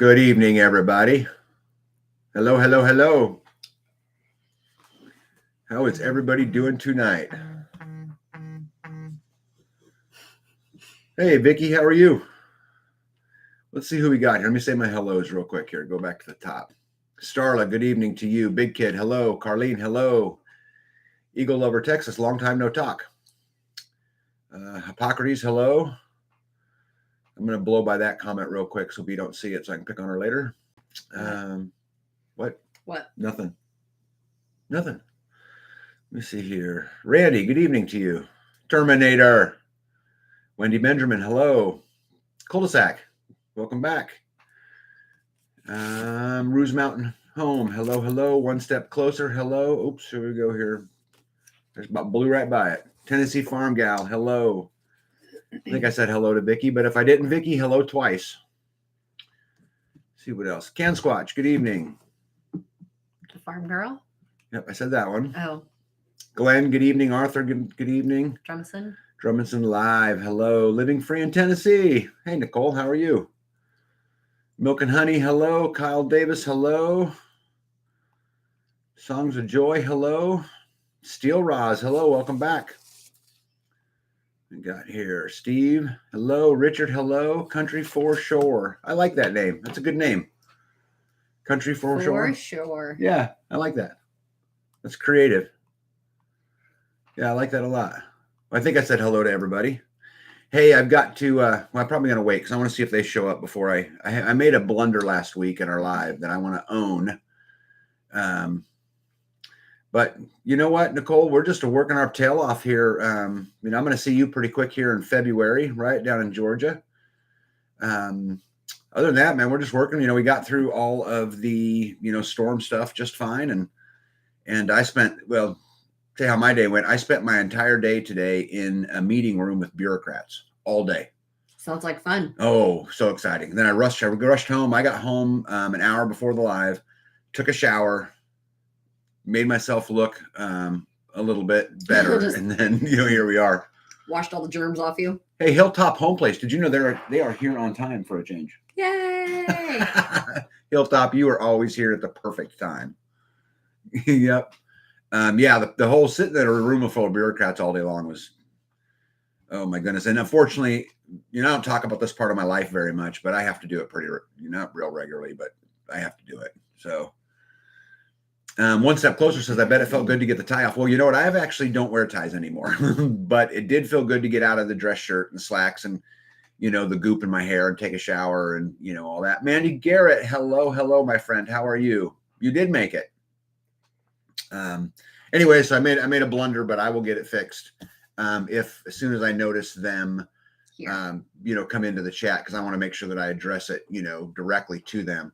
Good evening, everybody. Hello, hello, hello. How is everybody doing tonight? Hey, Vicky, how are you? Let's see who we got here. Let me say my hellos real quick here. Go back to the top. Starla, good evening to you. Big Kid, hello. Carlene, hello. Eagle Lover, Texas, long time no talk. Hippocrates, hello. I'm going to blow by that comment real quick so we don't see it so I can pick on her later. What? Nothing. Let me see here. Randy, good evening to you. Terminator. Wendy Benjamin, hello. Cul-de-sac, welcome back. Ruse Mountain Home, hello, hello. One Step Closer, hello. Oops, here we go here. There's about blew right by it. Tennessee Farm Gal, hello. I think I said hello to Vicky, but if I didn't, Vicky, hello twice. Let's see what else. Can Squatch, good evening. The Farm Girl? Yep, I said that one. Oh. Glenn, good evening. Arthur, good evening. Drummondson Live, hello. Living Free in Tennessee. Hey, Nicole, how are you? Milk and Honey, hello. Kyle Davis, hello. Songs of Joy, hello. Steel Roz, hello. Welcome back. We got here Steve, hello. Richard, hello. Country for Shore. I like that name. That's a good name. Country for Shore. For sure. Yeah, I like that. That's creative. Yeah, I like that a lot. I think I said hello to everybody. Hey, I've got to, well, I'm probably going to wait because I want to see if they show up before I made a blunder last week in our live that I want to own. But you know what, Nicole, we're just working our tail off here. I'm going to see you pretty quick here in February, right down in Georgia. Other than that, man, we're just working. We got through all of the, storm stuff just fine. And I spent, well, tell you how my day went. I spent my entire day today in a meeting room with bureaucrats all day. Sounds like fun. Oh, so exciting. And then I rushed home. I got home an hour before the live, took a shower, made myself look a little bit better. And then, here we are. Washed all the germs off you. Hey, Hilltop Home Place. Did you know they are here on time for a change? Yay! Hilltop, you are always here at the perfect time. Yep. The whole sitting in a room full of bureaucrats all day long was, oh my goodness. And unfortunately, I don't talk about this part of my life very much, but I have to do it not real regularly, but I have to do it. So One Step Closer says, I bet it felt good to get the tie off. Well, you know what? I actually don't wear ties anymore, but it did feel good to get out of the dress shirt and slacks and, the goop in my hair and take a shower and, all that. Mandy Garrett, hello, my friend. How are you? You did make it. Anyway, so I made a blunder, but I will get it fixed. If as soon as I notice them, come into the chat, because I want to make sure that I address it, directly to them.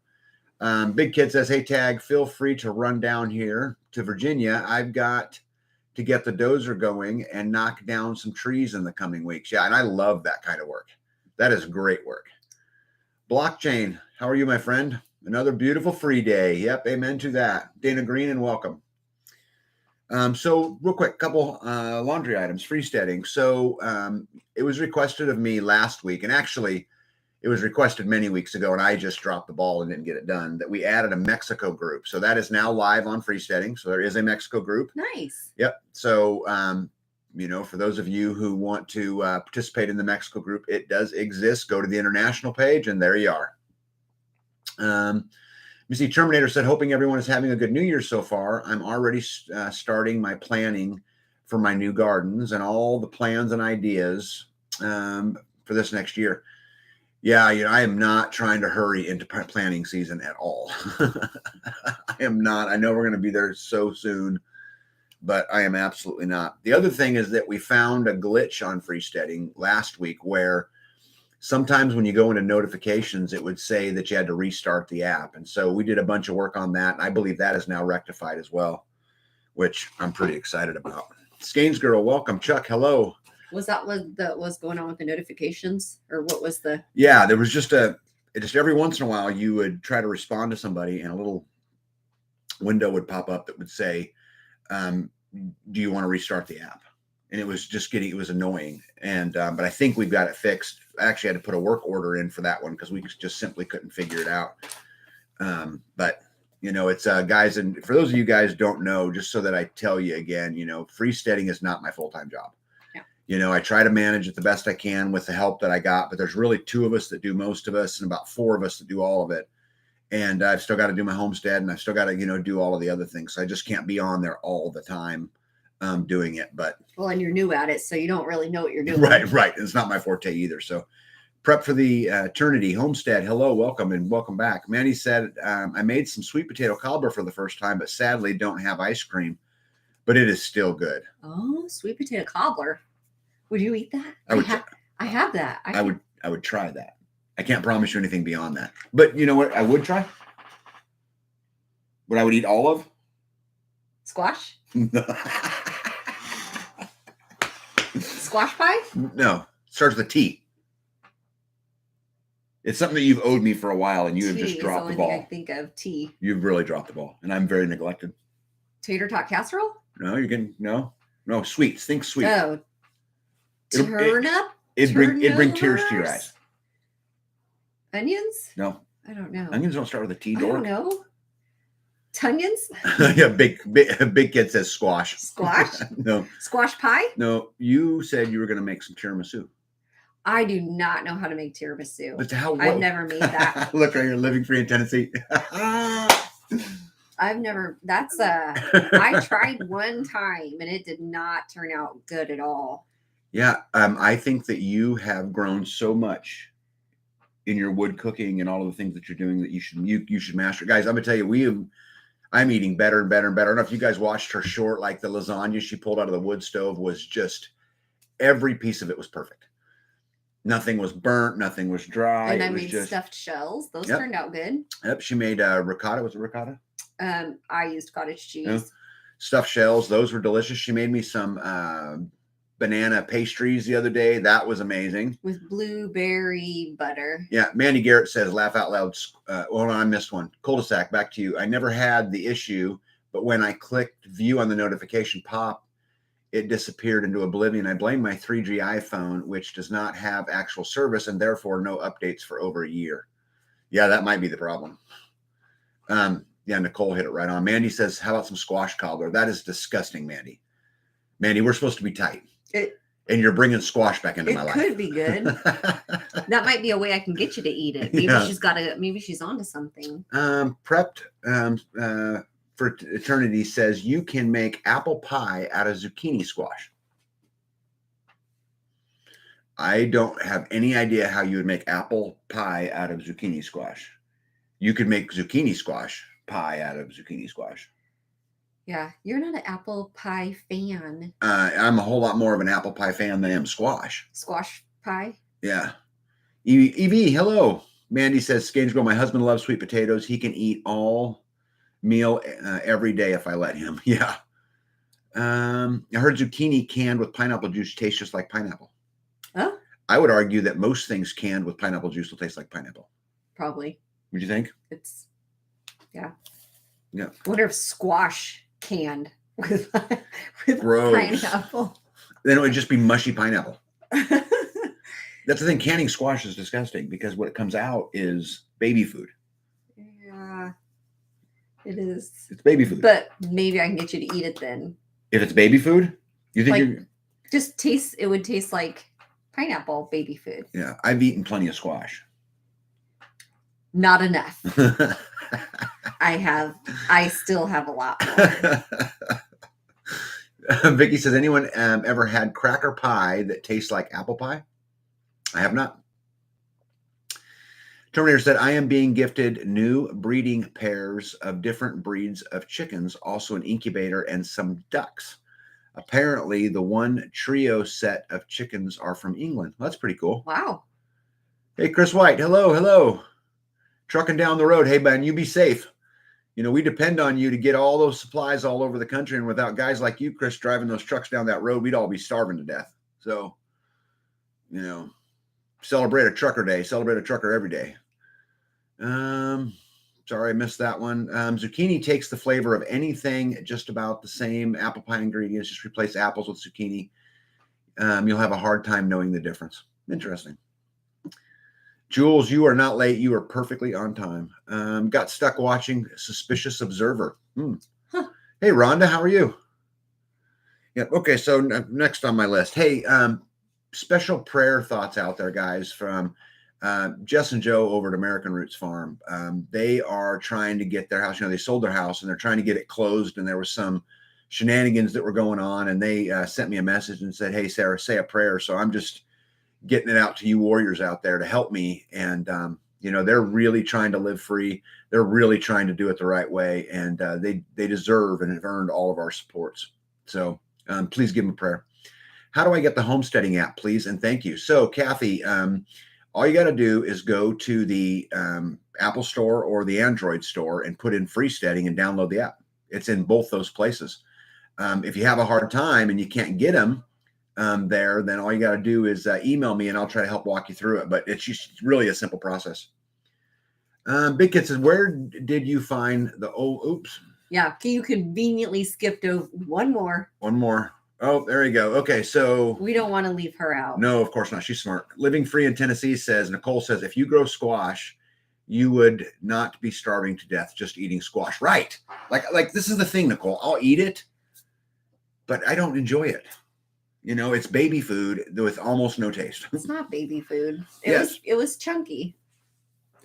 Big Kid says, hey, Tag, feel free to run down here to Virginia. I've got to get the dozer going and knock down some trees in the coming weeks. Yeah, and I love that kind of work. That is great work. Blockchain, how are you, my friend? Another beautiful free day. Yep, amen to that. Dana Green, and welcome. So real quick, couple laundry items, freesteading. So it was requested of me last week, and actually it was requested many weeks ago, and I just dropped the ball and didn't get it done, that we added a Mexico group. So that is now live on freesteading. So there is a Mexico group. Nice. Yep. So, for those of you who want to participate in the Mexico group, it does exist. Go to the international page, and there you are. You see, Terminator said, hoping everyone is having a good New Year so far. I'm already starting my planning for my new gardens and all the plans and ideas for this next year. Yeah, I am not trying to hurry into planting season at all. I am not. I know we're going to be there so soon, but I am absolutely not. The other thing is that we found a glitch on freesteading last week where sometimes when you go into notifications, it would say that you had to restart the app. And so we did a bunch of work on that. And I believe that is now rectified as well, which I'm pretty excited about. Skanes Girl, welcome. Chuck, hello. Was that what was going on with the notifications, or what was the? Yeah, there was just every once in a while you would try to respond to somebody and a little window would pop up that would say, do you want to restart the app? And it was just it was annoying. And, but I think we've got it fixed. I actually had to put a work order in for that one because we just simply couldn't figure it out. But you know, it's guys, and for those of you guys who don't know, just so that I tell you again, you know, freesteading is not my full-time job. Yeah. You know, I try to manage it the best I can with the help that I got, but there's really 2 of us that do most of us and about 4 of us that do all of it. And I've still got to do my homestead, and I've still got to, you know, do all of the other things. So I just can't be on there all the time doing it. But well, and you're new at it, so you don't really know what you're doing. right. It's not my forte either. So prep for the eternity. Homestead, hello, welcome, and welcome back. Mandy said, I made some sweet potato cobbler for the first time, but sadly don't have ice cream, but it is still good. Oh, sweet potato cobbler. Would you eat that? I have that. I would try that. I can't promise you anything beyond that. But you know what I would try? What I would eat all of? Squash? Squash pie? No. Starts with a T. It's something that you've owed me for a while, and you have just dropped the ball. I think of tea. You've really dropped the ball, and I'm very neglected. Tater tot casserole? No, you're getting no sweets. Think sweet. Oh, turnip? It'd bring tears to your eyes. Onions? No. I don't know. Onions don't start with a T, I Dork. don't know. Tunions? Yeah, big kid says squash. Squash? No. Squash pie? No, you said you were going to make some tiramisu. I do not know how to make tiramisu. But I've never made that. Look right here, living free in Tennessee. I've never, I tried one time and it did not turn out good at all. Yeah, I think that you have grown so much in your wood cooking and all of the things that you're doing that you should master. Guys, I'm gonna tell you, I'm eating better and better and better. I don't know if you guys watched her short, like the lasagna she pulled out of the wood stove was just, every piece of it was perfect. Nothing was burnt, nothing was dry. And I made stuffed shells. Those turned out good. Yep, she made ricotta. Was it ricotta? I used cottage cheese. No. Stuffed shells. Those were delicious. She made me some banana pastries the other day. That was amazing. With blueberry butter. Yeah. Mandy Garrett says, laugh out loud. Hold on, I missed one. Cul-de-sac, back to you. I never had the issue, but when I clicked view on the notification pop, it disappeared into oblivion. I blame my 3G iPhone, which does not have actual service and therefore no updates for over a year. Yeah, that might be the problem. Yeah, Nicole hit it right on. Mandy says, how about some squash cobbler? That is disgusting, Mandy. Mandy, we're supposed to be tight. And you're bringing squash back into my life. It could be good. That might be a way I can get you to eat it. Maybe she's onto something. Prepped for eternity says you can make apple pie out of zucchini squash. I don't have any idea how you would make apple pie out of zucchini squash. You could make zucchini squash pie out of zucchini squash. Yeah, you're not an apple pie fan. I'm a whole lot more of an apple pie fan than I am squash. Squash pie? Yeah. EV, hello. Mandy says, Scange, my husband loves sweet potatoes. He can eat all meal every day if I let him. Yeah. I heard zucchini canned with pineapple juice tastes just like pineapple. Oh. I would argue that most things canned with pineapple juice will taste like pineapple. Probably. Would you think? Yeah. Yeah. I wonder if squash canned with pineapple. Then it would just be mushy pineapple. That's the thing. Canning squash is disgusting because what comes out is baby food. Yeah, it is. It's baby food. But maybe I can get you to eat it then. If it's baby food, you think it would taste like pineapple baby food. Yeah, I've eaten plenty of squash. Not enough. I still have a lot more. Vicky says, anyone ever had cracker pie that tastes like apple pie? I have not. Terminator said, I am being gifted new breeding pairs of different breeds of chickens, also an incubator and some ducks. Apparently, the one trio set of chickens are from England. That's pretty cool. Wow. Hey, Chris White. Hello. Trucking down the road. Hey, man, you be safe. You know, we depend on you to get all those supplies all over the country. And without guys like you, Chris, driving those trucks down that road, we'd all be starving to death. So, you know, celebrate a trucker day. Celebrate a trucker every day. Sorry, I missed that one. Zucchini takes the flavor of anything, just about the same apple pie ingredients. Just replace apples with zucchini. You'll have a hard time knowing the difference. Interesting. Jules, you are not late. You are perfectly on time. Got stuck watching Suspicious Observer. Huh. Hey, Rhonda, how are you? Yep. Okay. So next on my list, hey, special prayer thoughts out there, guys, from Jess and Joe over at American Roots Farm. They are trying to get their house. They sold their house and they're trying to get it closed. And there was some shenanigans that were going on. And they sent me a message and said, "Hey, Sarah, say a prayer." So I'm just getting it out to you warriors out there to help me. And they're really trying to live free. They're really trying to do it the right way, and they deserve and have earned all of our supports. So please give them a prayer. How do I get the homesteading app, please? And thank you. So Kathy, all you got to do is go to the Apple Store or the Android store and put in freesteading and download the app. It's in both those places. If you have a hard time and you can't get them there, then all you got to do is email me and I'll try to help walk you through it. But it's just really a simple process. Big Kid says, where did you find the oops? Yeah, you conveniently skipped over one more. Oh, there you go. Okay, so we don't want to leave her out. No, of course not. She's smart. Living Free in Tennessee says, Nicole says, if you grow squash, you would not be starving to death just eating squash. Right. Like this is the thing, Nicole. I'll eat it, but I don't enjoy it. It's baby food with almost no taste. It's not baby food. Yes. It was chunky.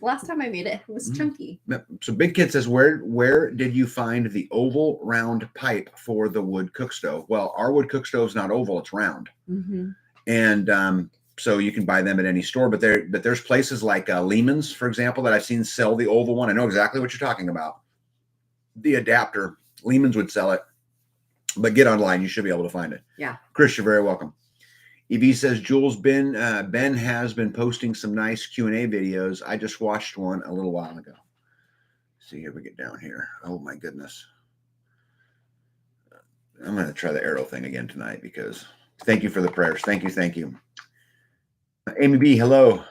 Last time I made it, it was chunky. So Big Kid says, where did you find the oval round pipe for the wood cook stove? Well, our wood cook stove is not oval, it's round. Mm-hmm. And so you can buy them at any store, but there's places like Lehman's, for example, that I've seen sell the oval one. I know exactly what you're talking about. The adapter, Lehman's would sell it, but get online. You should be able to find it. Yeah. Chris, you're very welcome. EV says, Jules, Ben has been posting some nice Q&A videos. I just watched one a little while ago. Let's see here, we get down here. Oh my goodness. I'm going to try the arrow thing again tonight because thank you for the prayers. Thank you. Amy B, hello.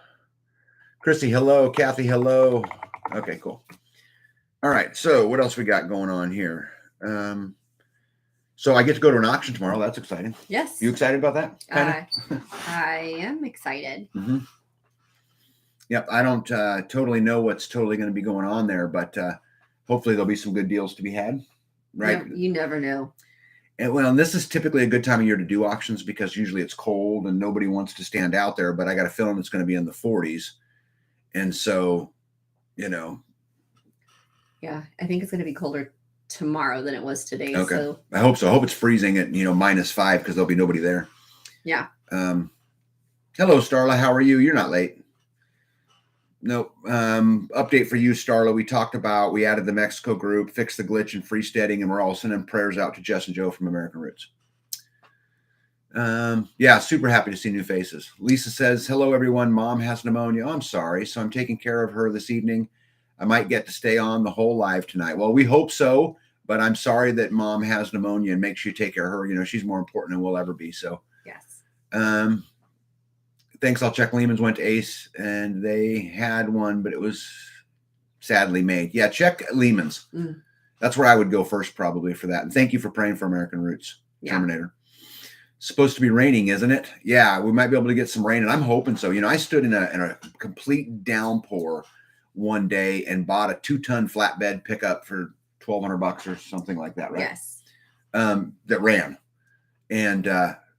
Chrissy, hello. Kathy, hello. Okay, cool. All right. So what else we got going on here? So I get to go to an auction tomorrow. That's exciting. Yes. You excited about that? I am excited. Mm-hmm. Yep. I don't totally know what's totally going to be going on there, but hopefully there'll be some good deals to be had. Right. You never know. And this is typically a good time of year to do auctions because usually it's cold and nobody wants to stand out there, but I got a feeling it's going to be in the 40s. And so, Yeah, I think it's going to be colder tomorrow than it was today. Okay. So I hope so. I hope it's freezing at, -5 because there'll be nobody there. Yeah. Hello, Starla. How are you? You're not late. Nope. Update for you, Starla. We added the Mexico group, fixed the glitch in freesteading, and we're all sending prayers out to Jess and Joe from American Roots. Yeah, super happy to see new faces. Lisa says, hello, everyone. Mom has pneumonia. Oh, I'm sorry. So I'm taking care of her this evening. I might get to stay on the whole live tonight. Well, we hope so, but I'm sorry that Mom has pneumonia, and make sure you take care of her. She's more important than we'll ever be. So, yes. Thanks. I'll check. Lehman's went to Ace and they had one, but it was sadly made. Yeah. Check Lehman's. That's where I would go first probably for that. And thank you for praying for American Roots. Yeah. Terminator. Supposed to be raining, isn't it? Yeah. We might be able to get some rain, and I'm hoping so. I stood in a complete downpour one day and bought a 2-ton flatbed pickup for $1,200 or something like that. Right. Yes. That ran. And,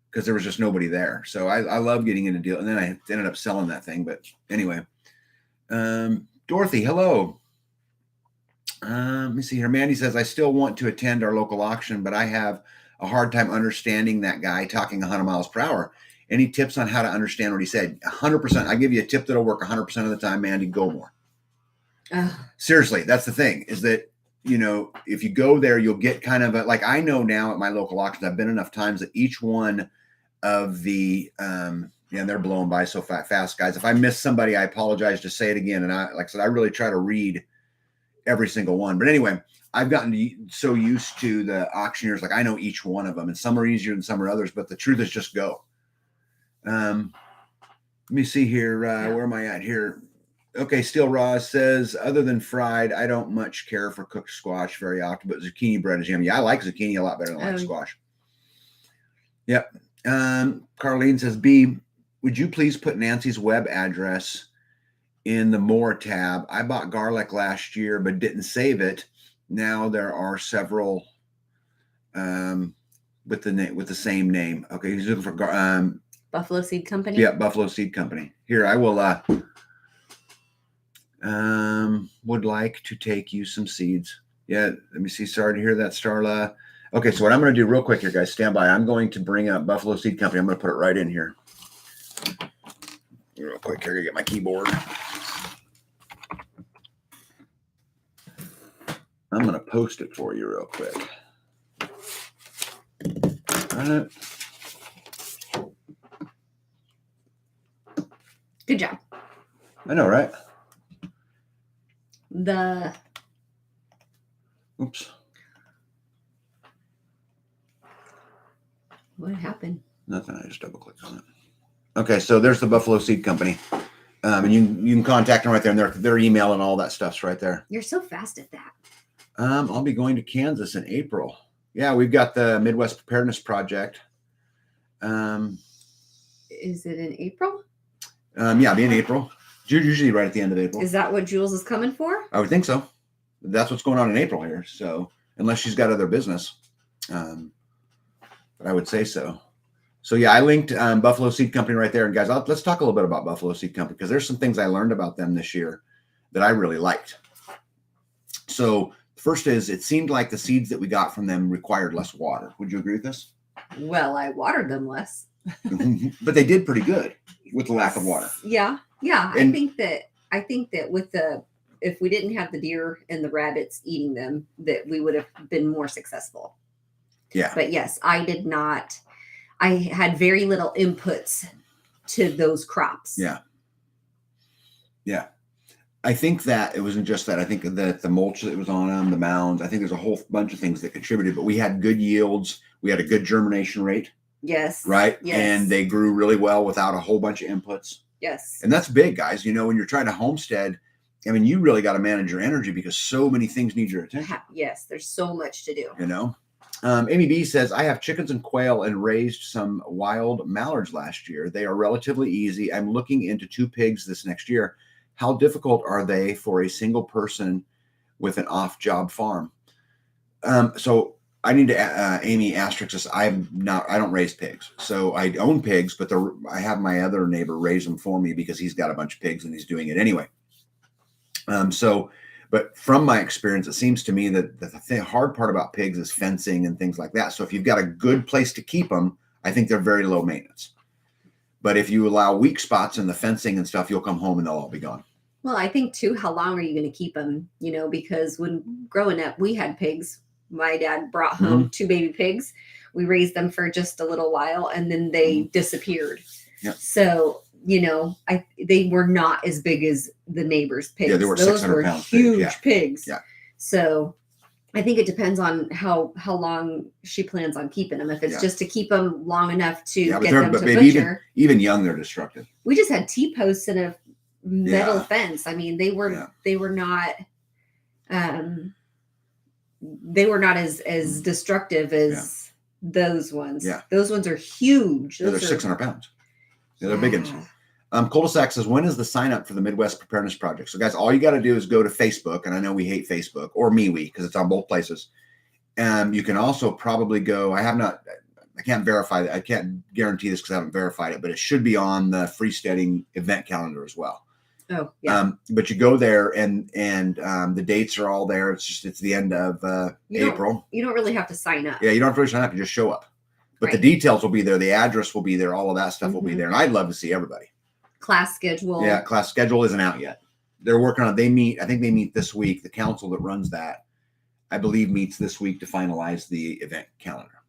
because there was just nobody there. So I love getting into deal. And then I ended up selling that thing. But anyway, Dorothy, hello. Let me see here. Mandy says, I still want to attend our local auction, but I have a hard time understanding that guy talking 100 miles per hour. Any tips on how to understand what he said? 100%. I give you a tip that'll work 100% of the time, Mandy. Go more. Seriously, that's the thing is that, if you go there, you'll get kind of I know now at my local auctions, I've been enough times that each one of the they're blowing by so fast, guys. If I miss somebody, I apologize. Just say it again. And I really try to read every single one. But anyway, I've gotten so used to the auctioneers. I know each one of them, and some are easier than some are others, but the truth is just go. Let me see here. Where am I at here? Okay. Steel Raw says, other than fried, I don't much care for cooked squash very often, but zucchini bread is yummy. Yeah, I like zucchini a lot better than squash. Yep. Carlene says, B, would you please put Nancy's web address in the more tab. I bought garlic last year, but didn't save it. Now there are several with the same name. Okay, he's looking for Buffalo Seed Company. Yeah, Buffalo Seed Company. Here, I will would like to take you some seeds. Yeah, let me see. Sorry to hear that, Starla. Okay, so what I'm going to do real quick here, guys, stand by. I'm going to bring up Buffalo Seed Company. I'm going to put it right in here. Real quick here, to get my keyboard. I'm going to post it for you real quick. Good job. I know, right? Oops. What happened? Nothing. I just double clicked on it. Okay, so there's the Buffalo Seed Company. And you can contact them right there, and their email and all that stuff's right there. You're so fast at that. I'll be going to Kansas in April. Yeah, we've got the Midwest Preparedness Project. Is it in April? Yeah, it'll be in April. Usually right at the end of April. Is that what Jules is coming for? I would think so. That's what's going on in April here. So unless she's got other business, but I would say so. So yeah, I linked Buffalo Seed Company right there. And guys, let's talk a little bit about Buffalo Seed Company, because there's some things I learned about them this year that I really liked. So first is, it seemed like the seeds that we got from them required less water. Would you agree with this? Well, I watered them less. But they did pretty good with the lack of water. Yeah. And I think that with if we didn't have the deer and the rabbits eating them, that we would have been more successful. Yeah. But yes, I had very little inputs to those crops. Yeah. Yeah. I think that it wasn't just that. I think that the mulch that was on them, the mounds, I think there's a whole bunch of things that contributed, but we had good yields. We had a good germination rate. Yes. Right. Yes. And they grew really well without a whole bunch of inputs. Yes. And that's big, guys. You know, when you're trying to homestead, I mean, you really got to manage your energy, because so many things need your attention. Yes. There's so much to do. You know, Amy B says, I have chickens and quail and raised some wild mallards last year. They are relatively easy. I'm looking into 2 pigs this next year. How difficult are they for a single person with an off-job farm? So I need to, Amy asterisk this. I don't raise pigs. So I own pigs, but I have my other neighbor raise them for me, because he's got a bunch of pigs and he's doing it anyway. But from my experience, it seems to me that the hard part about pigs is fencing and things like that. So if you've got a good place to keep them, I think they're very low maintenance. But if you allow weak spots in the fencing and stuff, you'll come home and they'll all be gone. Well, I think too, how long are you going to keep them? You know, because when growing up, we had pigs. My dad brought home 2 baby pigs. We raised them for just a little while, and then they disappeared. Yeah. So, you know, they were not as big as the neighbor's pigs. Yeah, they were Those were huge pigs. Yeah. So I think it depends on how long she plans on keeping them. If it's just to keep them long enough to get them to butcher. Even young, they're destructive. We just had T-posts in a metal fence. I mean, they were not as destructive as those ones. Yeah. Those ones are huge. They're 600 pounds. They're big ones. Cul-de-sac says, when is the sign up for the Midwest Preparedness Project? So guys, all you got to do is go to Facebook. And I know we hate Facebook, or MeWe, because it's on both places. You can also probably go, I can't verify that. I can't guarantee this because I haven't verified it, but it should be on the freesteading event calendar as well. Oh, yeah. But you go there and the dates are all there. It's the end of April. You don't really have to sign up. Yeah, you don't have to really sign up. You just show up. But the details will be there. The address will be there. All of that stuff will be there. And I'd love to see everybody. Class schedule. Yeah, class schedule isn't out yet. They're working on it. I think they meet this week. The council that runs that, I believe, meets this week to finalize the event calendar.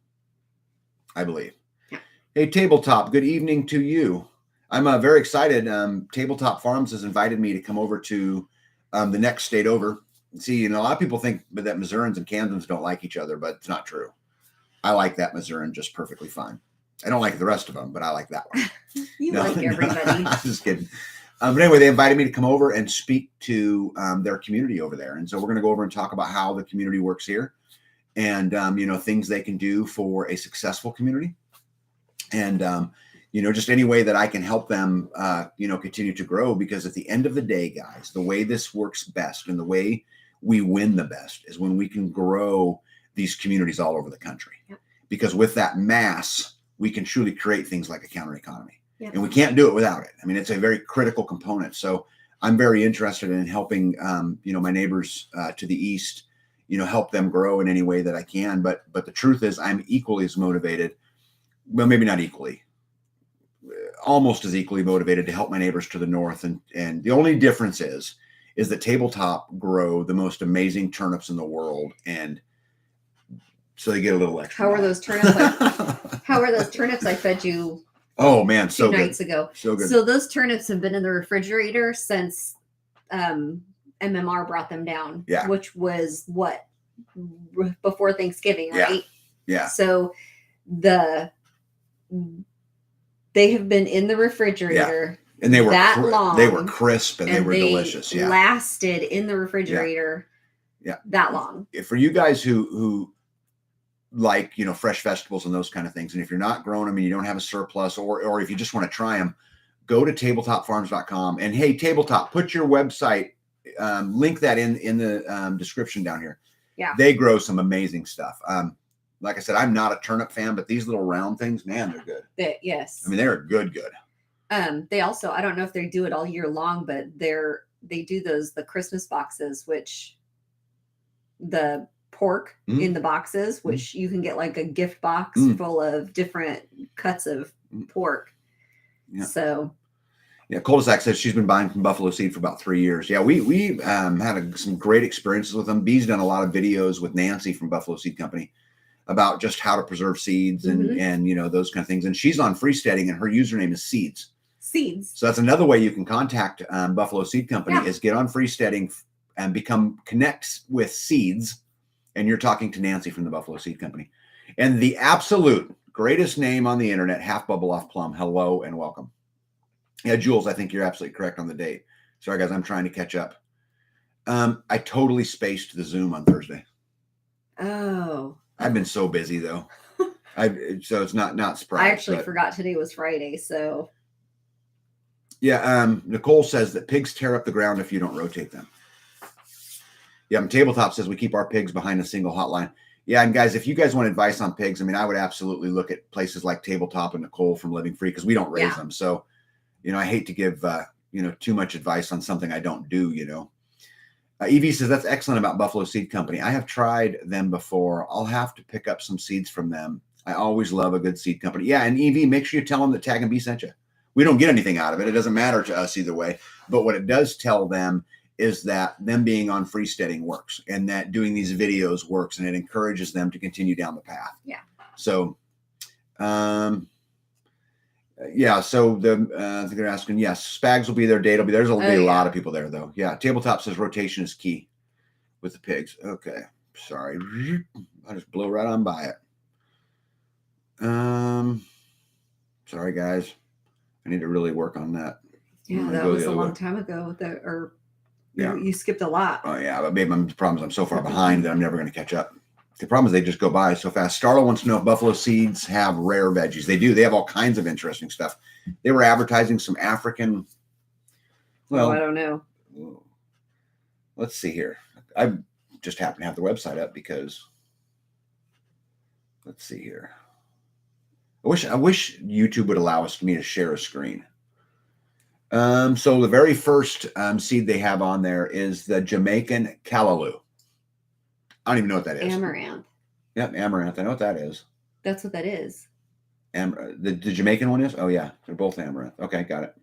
I believe. Yeah. Hey, Tabletop, good evening to you. I'm very excited. Tabletop Farms has invited me to come over to the next state over. See, a lot of people think that Missourians and Kansans don't like each other, but it's not true. I like that Missourian just perfectly fine. I don't like the rest of them, but I like that one. Like everybody. I'm just kidding. But anyway, they invited me to come over and speak to their community over there. And so we're going to go over and talk about how the community works here and, things they can do for a successful community. And just any way that I can help them, continue to grow. Because at the end of the day, guys, the way this works best and the way we win the best is when we can grow these communities all over the country. Yep. Because with that mass, we can truly create things like a counter economy. Yep. And we can't do it without it. I mean, it's a very critical component. So I'm very interested in helping, my neighbors to the east, help them grow in any way that I can. But the truth is, I'm equally as motivated. Well, maybe not equally, almost as equally motivated to help my neighbors to the north. And the only difference is that Tabletop grow the most amazing turnips in the world. And so they get a little extra. How are those turnips? How are those turnips I fed you? Oh man, so 2 nights ago. So good. So those turnips have been in the refrigerator since MMR brought them down. Yeah. Which was what? Before Thanksgiving, right? Yeah. So they have been in the refrigerator. And they were that long. They were crisp and they were delicious. Yeah. Lasted in the refrigerator. Yeah. That long. For you guys who like, fresh vegetables and those kind of things, and if you're not growing them and you don't have a surplus, or if you just want to try them, go to tabletopfarms.com. And hey, Tabletop, put your website, link that in the description down here. Yeah. They grow some amazing stuff. Like I said, I'm not a turnip fan, but these little round things, man, they're good. Yes. I mean, they're good. They also, I don't know if they do it all year long, but they do the Christmas boxes, which the pork in the boxes, which you can get like a gift box full of different cuts of pork. Yeah. So. Yeah, Cul-de-sac says she's been buying from Buffalo Seed for about 3 years. Yeah, we had some great experiences with them. Bee's done a lot of videos with Nancy from Buffalo Seed Company about just how to preserve seeds and those kind of things. And she's on Freesteading, and her username is Seeds. So that's another way you can contact Buffalo Seed Company is get on Freesteading and connect with Seeds. And you're talking to Nancy from the Buffalo Seed Company. And the absolute greatest name on the internet, Half Bubble Off Plum. Hello and welcome. Yeah, Jules, I think you're absolutely correct on the date. Sorry, guys, I'm trying to catch up. I totally spaced the Zoom on Thursday. Oh. I've been so busy, though. So it's not surprising. I actually forgot today was Friday, so. Yeah, Nicole says that pigs tear up the ground if you don't rotate them. Yeah, Tabletop says we keep our pigs behind a single hotline. Yeah, and guys, if you guys want advice on pigs, I mean, I would absolutely look at places like Tabletop and Nicole from Living Free, because we don't raise them. So, I hate to give, too much advice on something I don't do, Evie says, that's excellent about Buffalo Seed Company. I have tried them before. I'll have to pick up some seeds from them. I always love a good seed company. Yeah, and Evie, make sure you tell them that Tag and Bee sent you. We don't get anything out of it. It doesn't matter to us either way. But what it does tell them is that them being on Freesteading works, and that doing these videos works, and it encourages them to continue down the path. Yeah. So, so I think they're asking, yes, Spags will be there, Date will be there. There's a lot of people there, though. Yeah, Tabletop says rotation is key with the pigs. Okay, sorry. I'll just blow right on by it. Sorry, guys. I need to really work on that. Yeah, that was a long time ago. You skipped a lot. Oh, yeah, but maybe the problem is I'm so far behind that I'm never going to catch up. The problem is they just go by so fast. Starla wants to know if Buffalo Seeds have rare veggies. They do. They have all kinds of interesting stuff. They were advertising some African. Well, I don't know. Let's see here. I just happen to have the website up because. Let's see here. I wish YouTube would allow me to share a screen. So the very first seed they have on there is the Jamaican callaloo. I don't even know what that is. Amaranth. Yep, amaranth. I know what that is. That's what that is. The Jamaican one is? Oh, yeah. They're both amaranth. Okay, got it.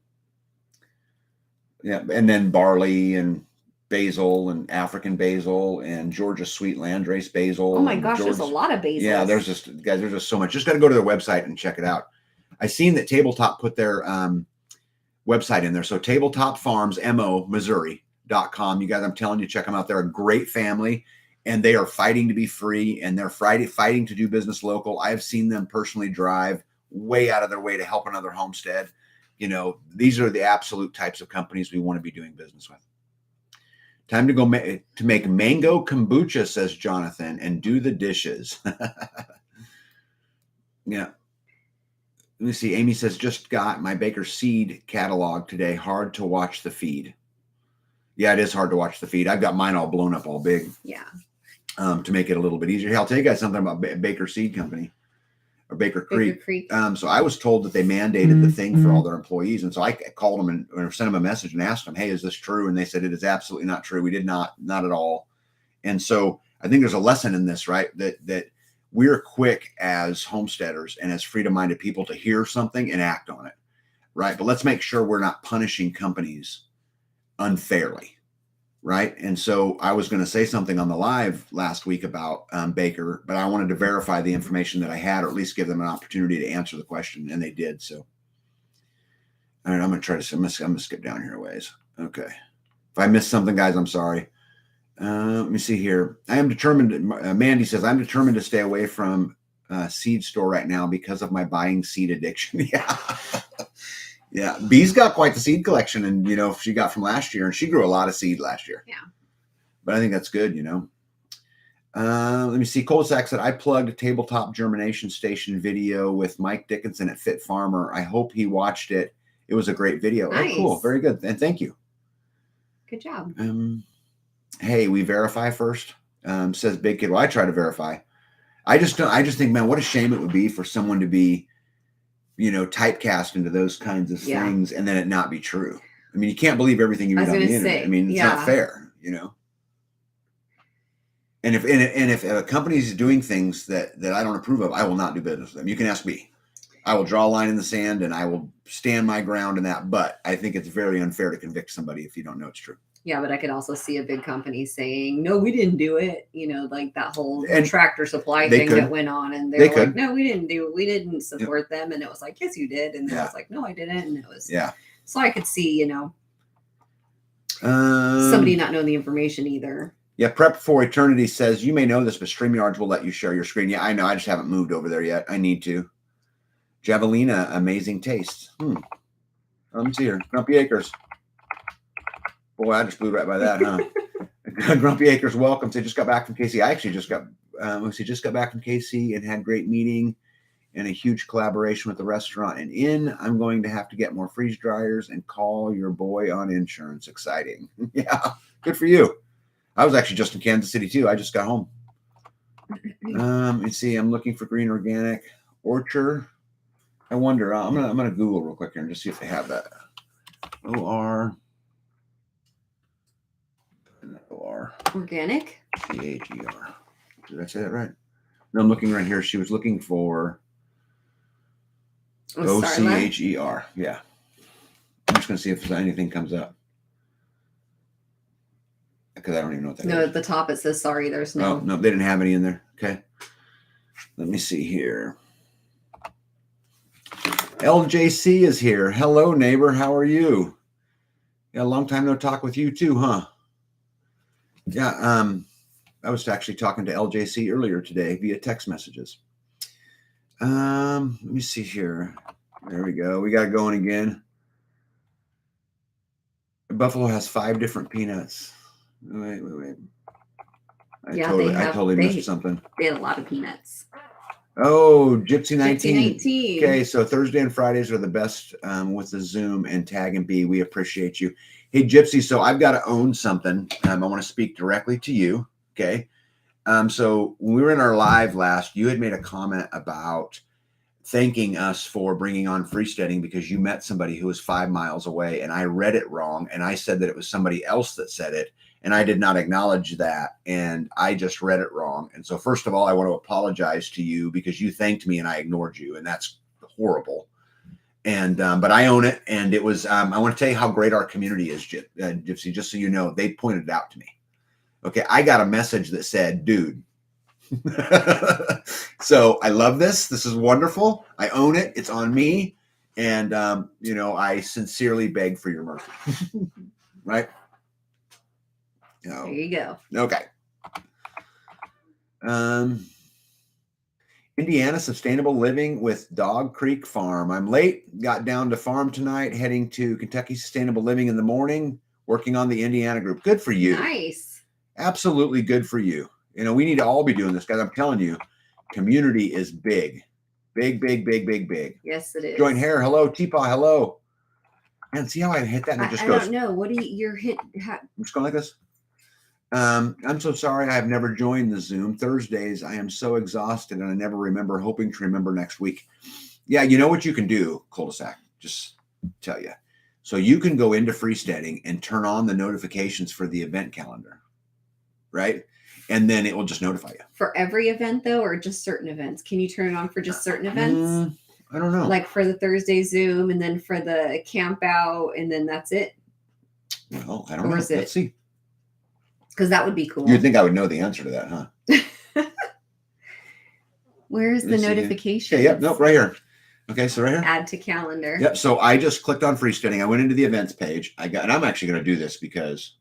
Yeah, and then barley and basil and African basil and Georgia sweet landrace basil. Oh, my gosh, there's a lot of basil. Yeah, there's just so much. Just got to go to their website and check it out. I seen that Tabletop put their website in there. So tabletopfarmsmo.Missouri.com. You guys, I'm telling you, check them out. They're a great family. And they are fighting to be free, and they're fighting to do business local. I've seen them personally drive way out of their way to help another homestead. These are the absolute types of companies we want to be doing business with. Time to go to make mango kombucha, says Jonathan, and do the dishes. Yeah. Let me see. Amy says, just got my Baker seed catalog today. Hard to watch the feed. Yeah, it is hard to watch the feed. I've got mine all blown up, all big. Yeah. To make it a little bit easier. Hey, I'll tell you guys something about Baker Seed Company or Baker Creek. So I was told that they mandated the thing for all their employees. And so I called them and sent them a message and asked them, hey, is this true? And they said, it is absolutely not true. We did not at all. And so I think there's a lesson in this, right? That we're quick as homesteaders and as freedom-minded people to hear something and act on it, right? But let's make sure we're not punishing companies unfairly, right? And so I was going to say something on the live last week about Baker, but I wanted to verify the information that I had, or at least give them an opportunity to answer the question, and they did. So, all right, I'm going to try to. I'm going to skip down here a ways. Okay, if I missed something, guys, I'm sorry. Let me see here. I am determined. Mandy says, I'm determined to stay away from seed store right now because of my buying seed addiction. Yeah. Yeah. Bee's got quite the seed collection, and, she got from last year, and she grew a lot of seed last year. Yeah. But I think that's good, Let me see. Cul-de-sac said, I plugged a tabletop germination station video with Mike Dickinson at Fit Farmer. I hope he watched it. It was a great video. Nice. Oh, cool. Very good. And thank you. Good job. Hey, we verify first, says Big Kid. Well, I try to verify. I just think, man, what a shame it would be for someone to be, typecast into those kinds of things and then it not be true. I mean, you can't believe everything you read on the internet. I mean, it's not fair, And if a company is doing things that I don't approve of, I will not do business with them. You can ask me. I will draw a line in the sand and I will stand my ground in that. But I think it's very unfair to convict somebody if you don't know it's true. Yeah, but I could also see a big company saying, no, we didn't do it. Like that whole Tractor Supply thing that went on. And they were like, no, we didn't do it. We didn't support them. And it was like, yes, you did. And then I was like, no, I didn't. And it was, so I could see, somebody not knowing the information either. Yeah, Prep for Eternity says, you may know this, but StreamYards will let you share your screen. Yeah, I know. I just haven't moved over there yet. I need to. Javelina, amazing taste. Let me see here. Grumpy Acres. Boy, I just blew right by that, huh? Grumpy Acres, welcome. They just got back from KC. I actually just got back from KC and had a great meeting and a huge collaboration with the restaurant and inn. I'm going to have to get more freeze dryers and call your boy on insurance. Exciting. Yeah, good for you. I was actually just in Kansas City too. I just got home. Let me see. I'm looking for green organic orchard. I wonder. I'm gonna Google real quick here and just see if they have that. OR. Organic? CHER. Did I say that right? No, I'm looking right here. She was looking for OCHER. Yeah. I'm just going to see if anything comes up. Because I don't even know what that is. No, at the top it says, sorry, there's no. Oh, no, they didn't have any in there. Okay. Let me see here. LJC is here. Hello, neighbor. How are you? Yeah, a long time no talk with you too, huh? Yeah, I was actually talking to LJC earlier today via text messages. Let me see here. There we go. We got it going again. Buffalo has 5 different peanuts. Wait. I totally missed something. They had a lot of peanuts. Oh, Gypsy 19. Okay, so Thursday and Fridays are the best with the Zoom and Tag and B. We appreciate you. Hey, Gypsy, so I've got to own something. I want to speak directly to you, okay? So when we were in our live last, you had made a comment about thanking us for bringing on freesteading because you met somebody who was 5 miles away, and I read it wrong, and I said that it was somebody else that said it, and I did not acknowledge that, and I just read it wrong. And so first of all, I want to apologize to you because you thanked me and I ignored you, and that's horrible. And but I own it, and it was I want to tell you how great our community is, Gypsy, just so you know. They pointed it out to me. Okay, I got a message that said, dude. So I love this. This is wonderful. I own it. It's on me. And I sincerely beg for your mercy. Right? There you go. Okay. Indiana Sustainable Living with Dog Creek Farm. I'm late. Got down to farm tonight, heading to Kentucky Sustainable Living in the morning, working on the Indiana group. Good for you. Nice. Absolutely good for you. We need to all be doing this, guys. I'm telling you, community is big Big, big, big, big, big. Yes, it is. Joint hair. Hello. Teapot. Hello. And see how I hit that and it just goes. I don't know. What do you're hit? I'm just going like this. I'm so sorry I have never joined the Zoom. Thursdays, I am so exhausted and I never remember, hoping to remember next week. Yeah, you know what you can do, cul-de-sac, just tell you. So you can go into freesteading and turn on the notifications for the event calendar, right? And then it will just notify you. For every event though, or just certain events? Can you turn it on for just certain events? I don't know. Like for the Thursday Zoom and then for the camp out and then that's it? Well, I don't know. Let's see. Because that would be cool. You'd think I would know the answer to that, huh? Where's the notification? Okay, yep, nope, right here. Okay, so right here. Add to calendar. Yep, so I just clicked on freesteading. I went into the events page. And I'm actually going to do this because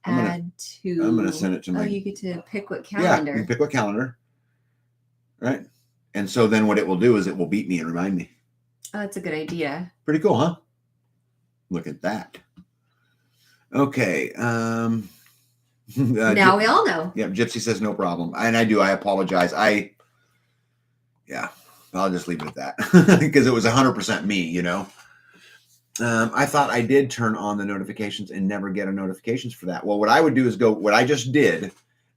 I'm going to send it to my. Oh, you get to pick what calendar. Yeah, you pick what calendar. Right. And so then what it will do is it will beat me and remind me. Oh, that's a good idea. Pretty cool, huh? Look at that. Okay. Now we all know. Yeah, Gypsy says no problem. And I do. I apologize. I'll just leave it at that because it was 100% me, you know. I thought I did turn on the notifications and never get a notifications for that. Well, what I would do is go, what I just did,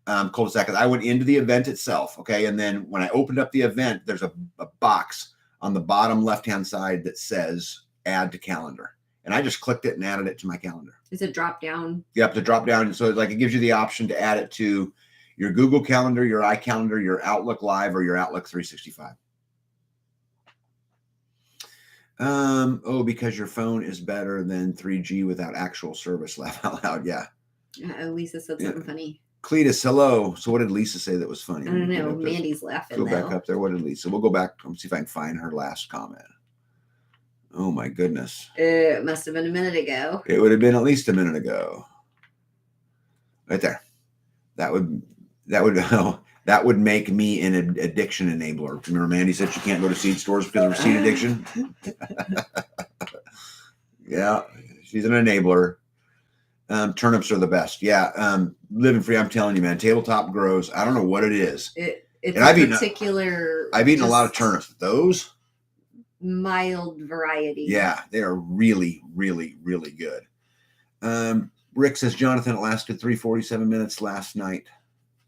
cul-de-sac, I went into the event itself. Okay. And then when I opened up the event, there's a box on the bottom left-hand side that says add to calendar. And I just clicked it and added it to my calendar. Is it drop down? Yep, to drop down. So it gives you the option to add it to your Google Calendar, your iCalendar, your Outlook Live, or your Outlook 365. Because your phone is better than 3G without actual service. Laugh out loud. Yeah. Lisa said something funny. Cletus, hello. So what did Lisa say that was funny? I don't know. Mandy's laughing. Go back up there. What did Lisa? We'll go back. Let's see if I can find her last comment. Oh my goodness. It must have been a minute ago. It would have been at least a minute ago. Right there. That would make me an addiction enabler. Remember Mandy said she can't go to seed stores because of her seed addiction? Yeah, she's an enabler. Turnips are the best. Yeah. Living free, I'm telling you, man, tabletop grows. I don't know what it is. It's and I've eaten a lot of turnips. Those mild variety. Yeah, they are really, really, really good. Rick says, Jonathan, it lasted 3:47 minutes last night.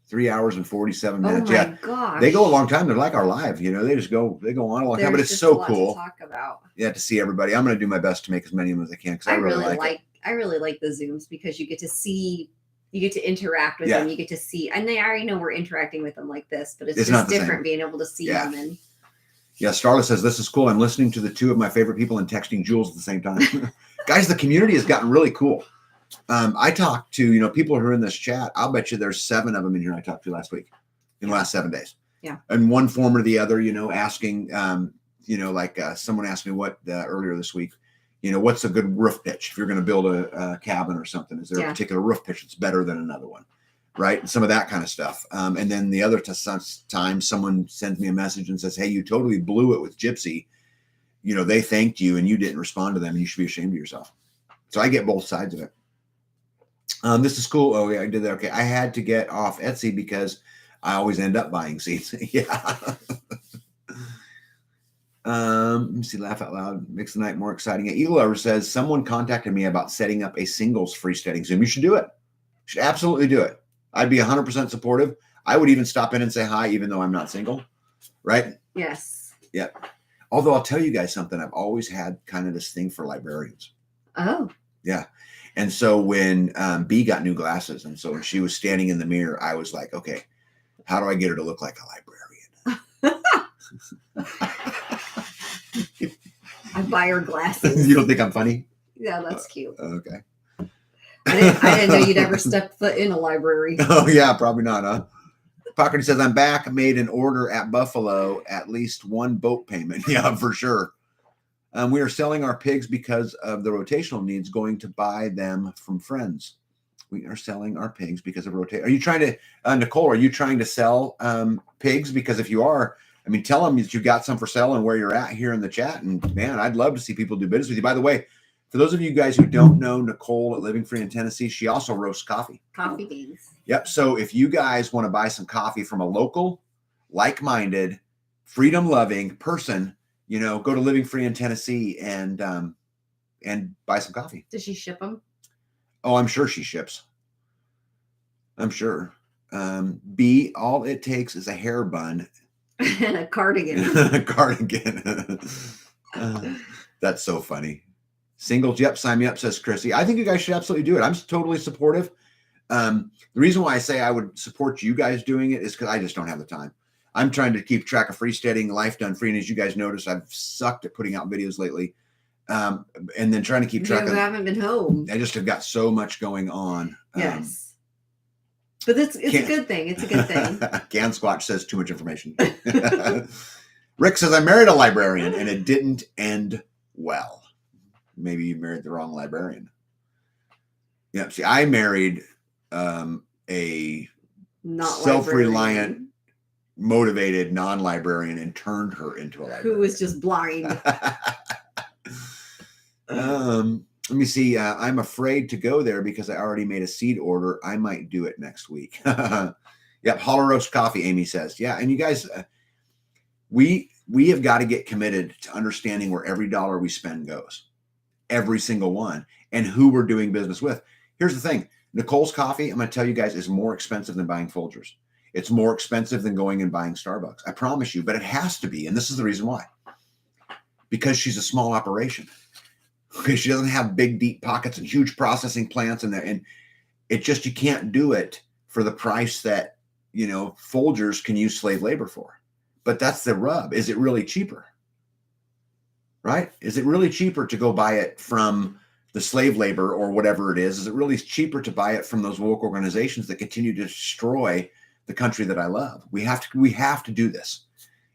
3 hours and 47 minutes. Oh my gosh. They go a long time. They're like our live, you know, they go on a long time, but it's so cool. To talk about. Yeah, to see everybody. I'm going to do my best to make as many of them as I can because I really like the Zooms because you get to see, you get to interact with them. You get to see, and I already know we're interacting with them like this, but it's just different being able to see them. And yeah, Starla says, this is cool. I'm listening to the two of my favorite people and texting Jules at the same time. Guys, the community has gotten really cool. I talked to, people who are in this chat. I'll bet you there's 7 of them in here I talked to last week, in the last 7 days. Yeah. In one form or the other, asking, someone asked me what earlier this week, what's a good roof pitch if you're going to build a cabin or something? Is there a particular roof pitch that's better than another one? Right. And some of that kind of stuff. And then the other time someone sends me a message and says, hey, you totally blew it with Gypsy. They thanked you and you didn't respond to them. And you should be ashamed of yourself. So I get both sides of it. This is cool. Oh yeah, I did that. Okay. I had to get off Etsy because I always end up buying seeds. Yeah. Let me see, laugh out loud. Makes the night more exciting. Eagle Lover says, someone contacted me about setting up a singles freesteading Zoom. You should do it. You should absolutely do it. I'd be 100% supportive. I would even stop in and say hi, even though I'm not single. Right? Yes. Yeah. Although I'll tell you guys something, I've always had kind of this thing for librarians. Oh. Yeah. And so when B got new glasses, and so when she was standing in the mirror, I was like, okay, how do I get her to look like a librarian? I buy her glasses. You don't think I'm funny? Yeah, that's cute. Okay. I didn't know you'd ever step foot in a library. Oh, yeah, probably not, huh? Pockety says, I'm back, made an order at Buffalo, at least 1 boat payment. Yeah, for sure. We are selling our pigs because of the rotational needs, going to buy them from friends. We are selling our pigs because of rotation. Are you trying to, Nicole, are you trying to sell pigs? Because if you are, tell them that you got some for sale and where you're at here in the chat. And man, I'd love to see people do business with you. By the way, for those of you guys who don't know Nicole at Living Free in Tennessee, she also roasts coffee. Coffee beans. Yep. So if you guys want to buy some coffee from a local, like-minded, freedom loving person, go to Living Free in Tennessee and buy some coffee. Does she ship them? Oh, I'm sure she ships. I'm sure. B, all it takes is a hair bun and a cardigan. A cardigan. That's so funny. Singles, yep, sign me up, says Chrissy. I think you guys should absolutely do it. I'm totally supportive. The reason why I say I would support you guys doing it is because I just don't have the time. I'm trying to keep track of freesteading, life done free. And as you guys noticed, I've sucked at putting out videos lately. And then trying to keep track of. I haven't been home. I just have got so much going on. Yes. But it's a good thing. It's a good thing. Gan Squatch says too much information. Rick says, I married a librarian and it didn't end well. Maybe you married the wrong librarian. Yeah. See, I married a not self-reliant, motivated non-librarian and turned her into a librarian. Who was just blind. Let me see. I'm afraid to go there because I already made a seed order. I might do it next week. Yep. Hollow roast coffee, Amy says. Yeah. And you guys, we have got to get committed to understanding where every dollar we spend goes, every single one, and who we're doing business with. Here's the thing. Nicole's coffee, I'm going to tell you guys, is more expensive than buying Folgers. It's more expensive than going and buying Starbucks. I promise you, but it has to be. And this is the reason why. Because she's a small operation. Because she doesn't have big, deep pockets and huge processing plants in there. And it just, you can't do it for the price that, Folgers can use slave labor for. But that's the rub. Is it really cheaper? Right? Is it really cheaper to go buy it from the slave labor or whatever it is? Is it really cheaper to buy it from those woke organizations that continue to destroy the country that I love? We have to do this.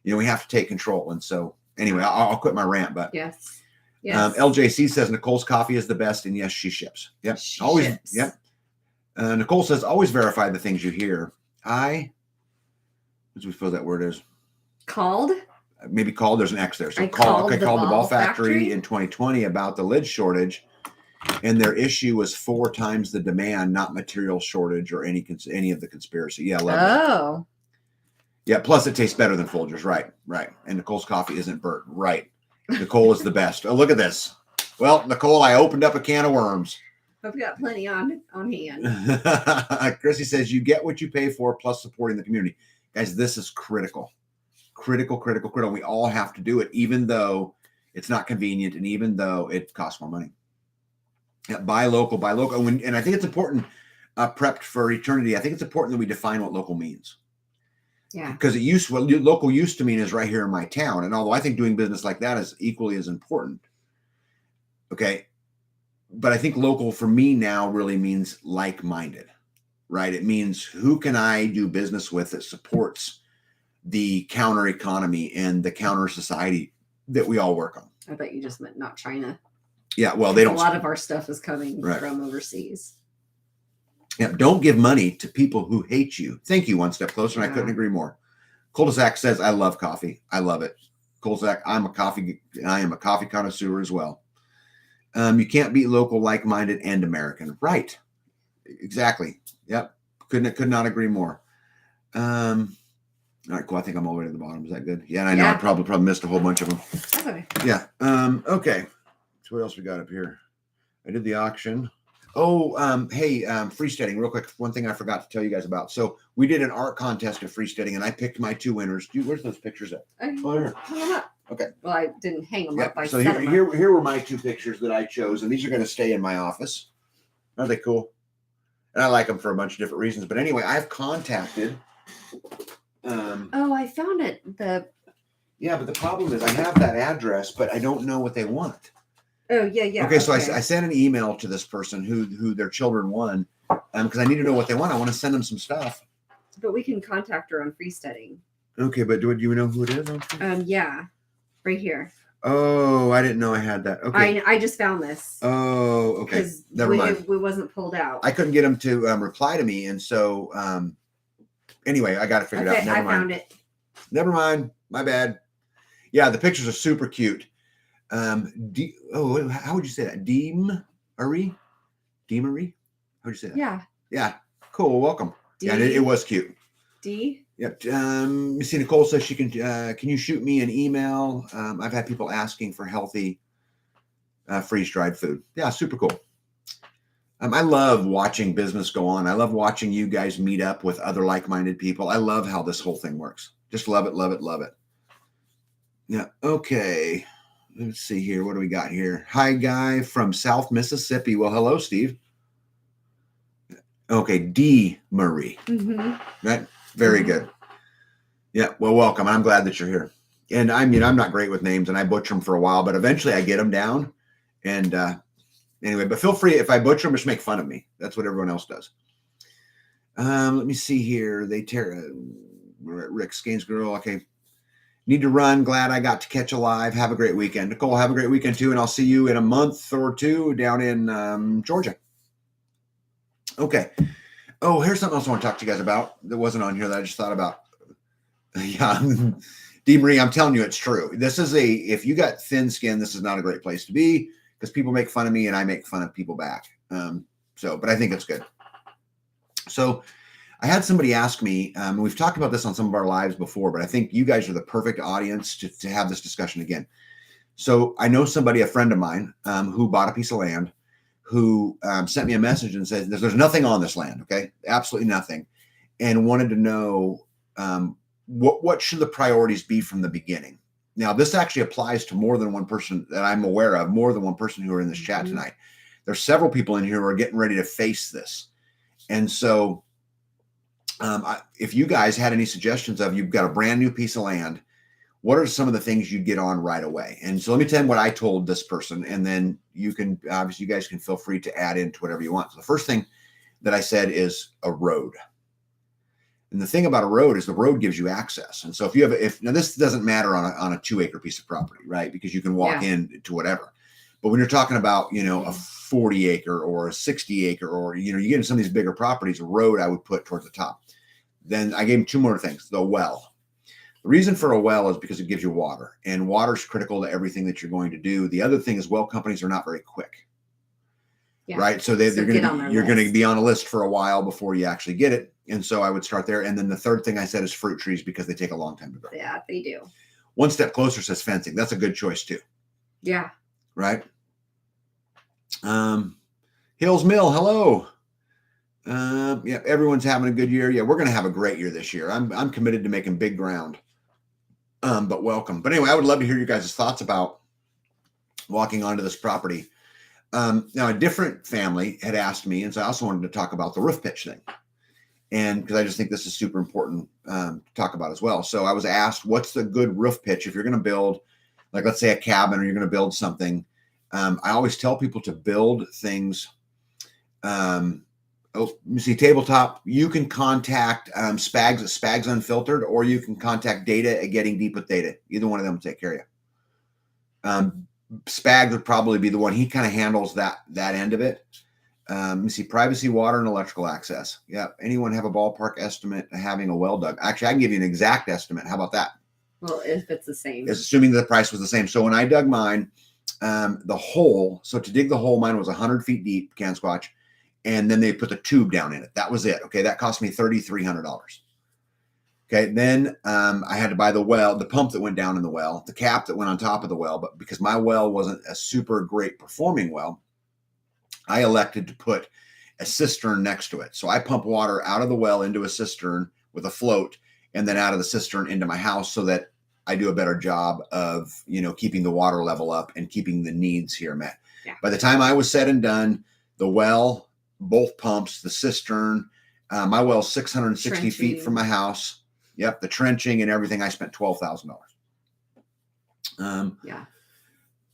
We have to take control. And so anyway, I'll quit my rant, but yes. Yes. LJC says Nicole's coffee is the best, and yes, she ships. Yep, she always. Ships. Yep. Nicole says always verify the things you hear. What do we feel that word is? Called. Maybe called. There's an X there. So I called the Ball Factory in 2020 about the lid shortage, and their issue was 4 times the demand, not material shortage or any of the conspiracy. Yeah, love Oh. That. Yeah. Plus, it tastes better than Folgers. Right. And Nicole's coffee isn't burnt. Right. Nicole is the best. Oh, look at this. Well, Nicole, I opened up a can of worms. I've got plenty on hand. Chrissy says you get what you pay for plus supporting the community. Guys, this is critical. Critical. We all have to do it, even though it's not convenient and even though it costs more money. Yeah, buy local. And I think it's important, prepped for eternity. I think it's important that we define what local means. Yeah. Because local used to mean is right here in my town. And although I think doing business like that is equally as important. Okay. But I think local for me now really means like-minded, right? It means who can I do business with that supports the counter economy and the counter society that we all work on. I bet you just meant not China. Yeah. Well, they don't. A lot of our stuff is coming from overseas. Yeah, don't give money to people who hate you. Thank you, One Step Closer, and I couldn't agree more. Cul-de-sac says, I love coffee. I love it. Cul-de-sac, I am a coffee connoisseur as well. You can't beat local, like-minded, and American. Right. Exactly. Yep. Could not agree more. All right, cool. I think I'm all the way to the bottom. Is that good? Yeah, and I know I probably missed a whole bunch of them. Okay. Yeah. Okay. So what else we got up here? I did the auction. Oh, hey, freesteading, real quick. One thing I forgot to tell you guys about. So we did an art contest of freesteading, and I picked my 2 winners. Dude, where's those pictures at? Oh, here. Hang them up. Okay. Well, I didn't hang them up. So here were my 2 pictures that I chose, and these are going to stay in my office. Aren't they cool? And I like them for a bunch of different reasons. But anyway, I've contacted. I found it. Yeah, but the problem is I have that address, but I don't know what they want. Oh, yeah. Okay, so I sent an email to this person who their children won because I need to know what they want. I want to send them some stuff. But we can contact her on freesteading. Okay, but do you know who it is? Yeah, right here. Oh, I didn't know I had that. Okay. I just found this. Oh, okay. Never mind. We wasn't pulled out. I couldn't get them to reply to me, and so anyway, I got it figured out. Never mind. Found it. Never mind. My bad. Yeah, the pictures are super cute. How would you say that? Deemery? How would you say that? Yeah. Yeah. Cool. Welcome. Yeah, it was cute. Yep. Missy Nicole says she can you shoot me an email? I've had people asking for healthy freeze-dried food. Yeah, super cool. I love watching business go on. I love watching you guys meet up with other like-minded people. I love how this whole thing works. Just love it, love it, love it. Yeah. Okay. Let's see here. What do we got here? Hi, guy from South Mississippi. Well, hello, Steve. Okay. D. Marie. Mm-hmm. Right. Very good. Yeah. Well, welcome. I'm glad that you're here. And I mean, I'm not great with names and I butcher them for a while, but eventually I get them down. And anyway, but feel free, if I butcher them, just make fun of me. That's what everyone else does. Let me see here. Rick Skanesgirl. Okay. Need to run. Glad I got to catch a live. Have a great weekend. Nicole, have a great weekend too. And I'll see you in a month or two down in Georgia. Okay. Oh, here's something else I want to talk to you guys about that wasn't on here that I just thought about. Yeah. Dee Marie, I'm telling you, it's true. If you got thin skin, this is not a great place to be because people make fun of me and I make fun of people back. But I think it's good. So I had somebody ask me, we've talked about this on some of our lives before, but I think you guys are the perfect audience to have this discussion again. So I know somebody, a friend of mine, who bought a piece of land, who sent me a message and said, there's nothing on this land, okay? Absolutely nothing. And wanted to know what should the priorities be from the beginning? Now, this actually applies to more than one person that I'm aware of, more than one person who are in this chat tonight. There's several people in here who are getting ready to face this. And so if you guys had any suggestions of you've got a brand new piece of land, what are some of the things you'd get on right away? And so let me tell you what I told this person, and then you can, obviously you guys can feel free to add into whatever you want. So the first thing that I said is a road. And the thing about a road is the road gives you access. And so now this doesn't matter on a 2-acre piece of property, right? Because you can walk in to whatever. But when you're talking about, a 40 acre or a 60 acre, or, you get into some of these bigger properties, a road I would put towards the top. Then I gave him 2 more things. The well. The reason for a well is because it gives you water, and water is critical to everything that you're going to do. The other thing is well companies are not very quick. Yeah. Right. So you're going to be on a list for a while before you actually get it. And so I would start there. And then the third thing I said is fruit trees, because they take a long time to grow. Yeah, they do. One step closer says fencing. That's a good choice too. Yeah. Right. Hills Mill. Hello. Yeah. Everyone's having a good year. Yeah. We're going to have a great year this year. I'm committed to making big ground. But welcome. But anyway, I would love to hear you guys' thoughts about walking onto this property. Now, a different family had asked me, and so I also wanted to talk about the roof pitch thing. And because I just think this is super important to talk about as well. So I was asked, what's the good roof pitch if you're going to build, like, let's say a cabin, or you're going to build something. I always tell people to build things. You see tabletop, you can contact Spags at Spags Unfiltered, or you can contact Data at Getting Deep with Data. Either one of them will take care of you. Spags would probably be the one. He kind of handles that end of it. You see privacy, water, and electrical access. Yeah. Anyone have a ballpark estimate of having a well dug? Actually, I can give you an exact estimate. How about that? Well, if it's the same. It's assuming the price was the same. So when I dug mine, the hole, so to dig the hole, mine was 100 feet deep, can squatch. And then they put the tube down in it. That was it. Okay. That cost me $3,300. Okay. Then I had to buy the well, the pump that went down in the well, the cap that went on top of the well. But because my well wasn't a super great performing well, I elected to put a cistern next to it. So I pump water out of the well into a cistern with a float, and then out of the cistern into my house, so that I do a better job of, keeping the water level up and keeping the needs here met. Yeah. By the time I was said and done, the well, both pumps, the cistern, my well's 660 feet from my house. Yep. The trenching and everything. I spent $12,000. Yeah.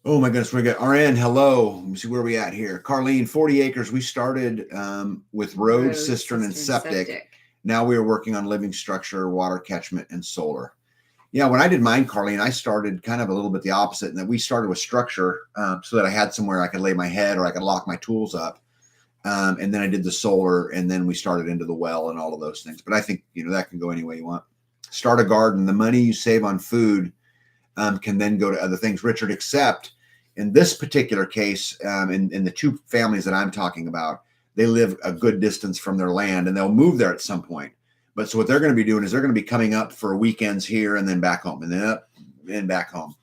Oh my goodness. We got RN. Hello. Let me see where we at here. Carlene, 40 acres. We started with road, cistern, and septic. Now we are working on living structure, water catchment, and solar. Yeah. When I did mine, Carlene, I started kind of a little bit the opposite, in that we started with structure so that I had somewhere I could lay my head, or I could lock my tools up. And then I did the solar, and then we started into the well and all of those things. But I think, that can go any way you want. Start a garden. The money you save on food can then go to other things, Richard, except in this particular case, in the 2 families that I'm talking about, they live a good distance from their land, and they'll move there at some point. But so what they're going to be doing is they're going to be coming up for weekends here and then back home and then up and back home.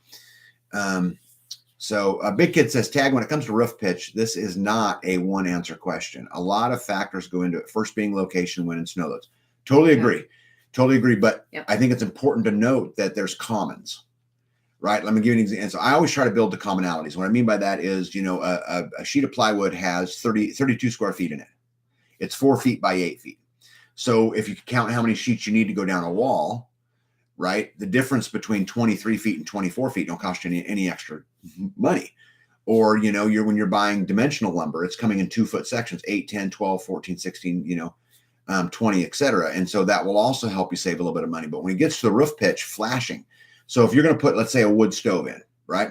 So a Big Kid says, Tag, when it comes to roof pitch, this is not a one answer question. A lot of factors go into it. First being location, wind, and snow loads. Totally agree. Totally agree. But I think it's important to note that there's commons, right? Let me give you an example. So I always try to build the commonalities. What I mean by that is, a sheet of plywood has 32 square feet in it. It's 4 feet by 8 feet. So if you count how many sheets you need to go down a wall, right? The difference between 23 feet and 24 feet don't cost you any extra money. Or, when you're buying dimensional lumber, it's coming in 2 foot sections, 8, 10, 12, 14, 16, 20, et cetera. And so that will also help you save a little bit of money. But when it gets to the roof pitch, flashing. So if you're going to put, let's say, a wood stove in, right?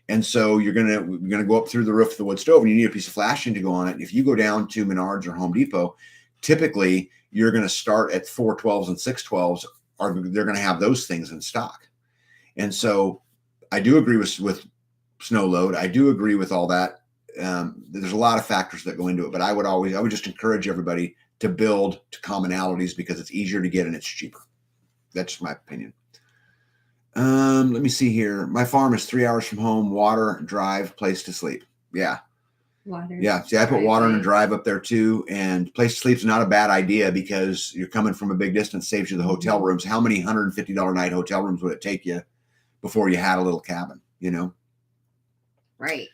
And so you're going to go up through the roof of the wood stove and you need a piece of flashing to go on it. If you go down to Menards or Home Depot, typically you're going to start at 412s and 612s, or they're going to have those things in stock. And so I do agree with snow load. I do agree with all that. There's a lot of factors that go into it, but I would just encourage everybody to build to commonalities because it's easier to get and it's cheaper. That's just my opinion. Let me see here. My farm is 3 hours from home, water, drive, place to sleep. Yeah. Water. Yeah. See, I put water in a drive up there too. And place to sleep is not a bad idea because you're coming from a big distance, saves you the hotel rooms. How many $150 a night hotel rooms would it take you before you had a little cabin, Right.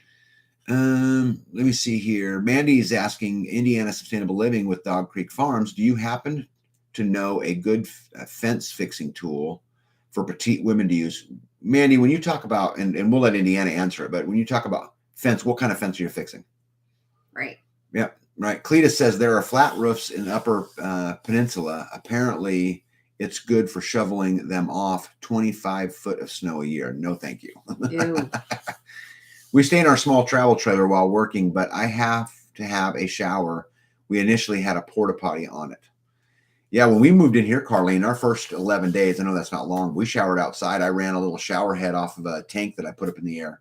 Let me see here. Mandy's asking Indiana Sustainable Living with Dog Creek Farms. Do you happen to know a good fence fixing tool for petite women to use? Mandy, when you talk about, and we'll let Indiana answer it, but when you talk about fence, what kind of fence are you fixing? Right. Yep. Right. Cletus says there are flat roofs in Upper Peninsula. Apparently it's good for shoveling them off 25 foot of snow a year. No, thank you. Ew. We stay in our small travel trailer while working, but I have to have a shower. We initially had a porta potty on it. Yeah, when we moved in here, Carlene, our first 11 days, I know that's not long, we showered outside. I ran a little shower head off of a tank that I put up in the air.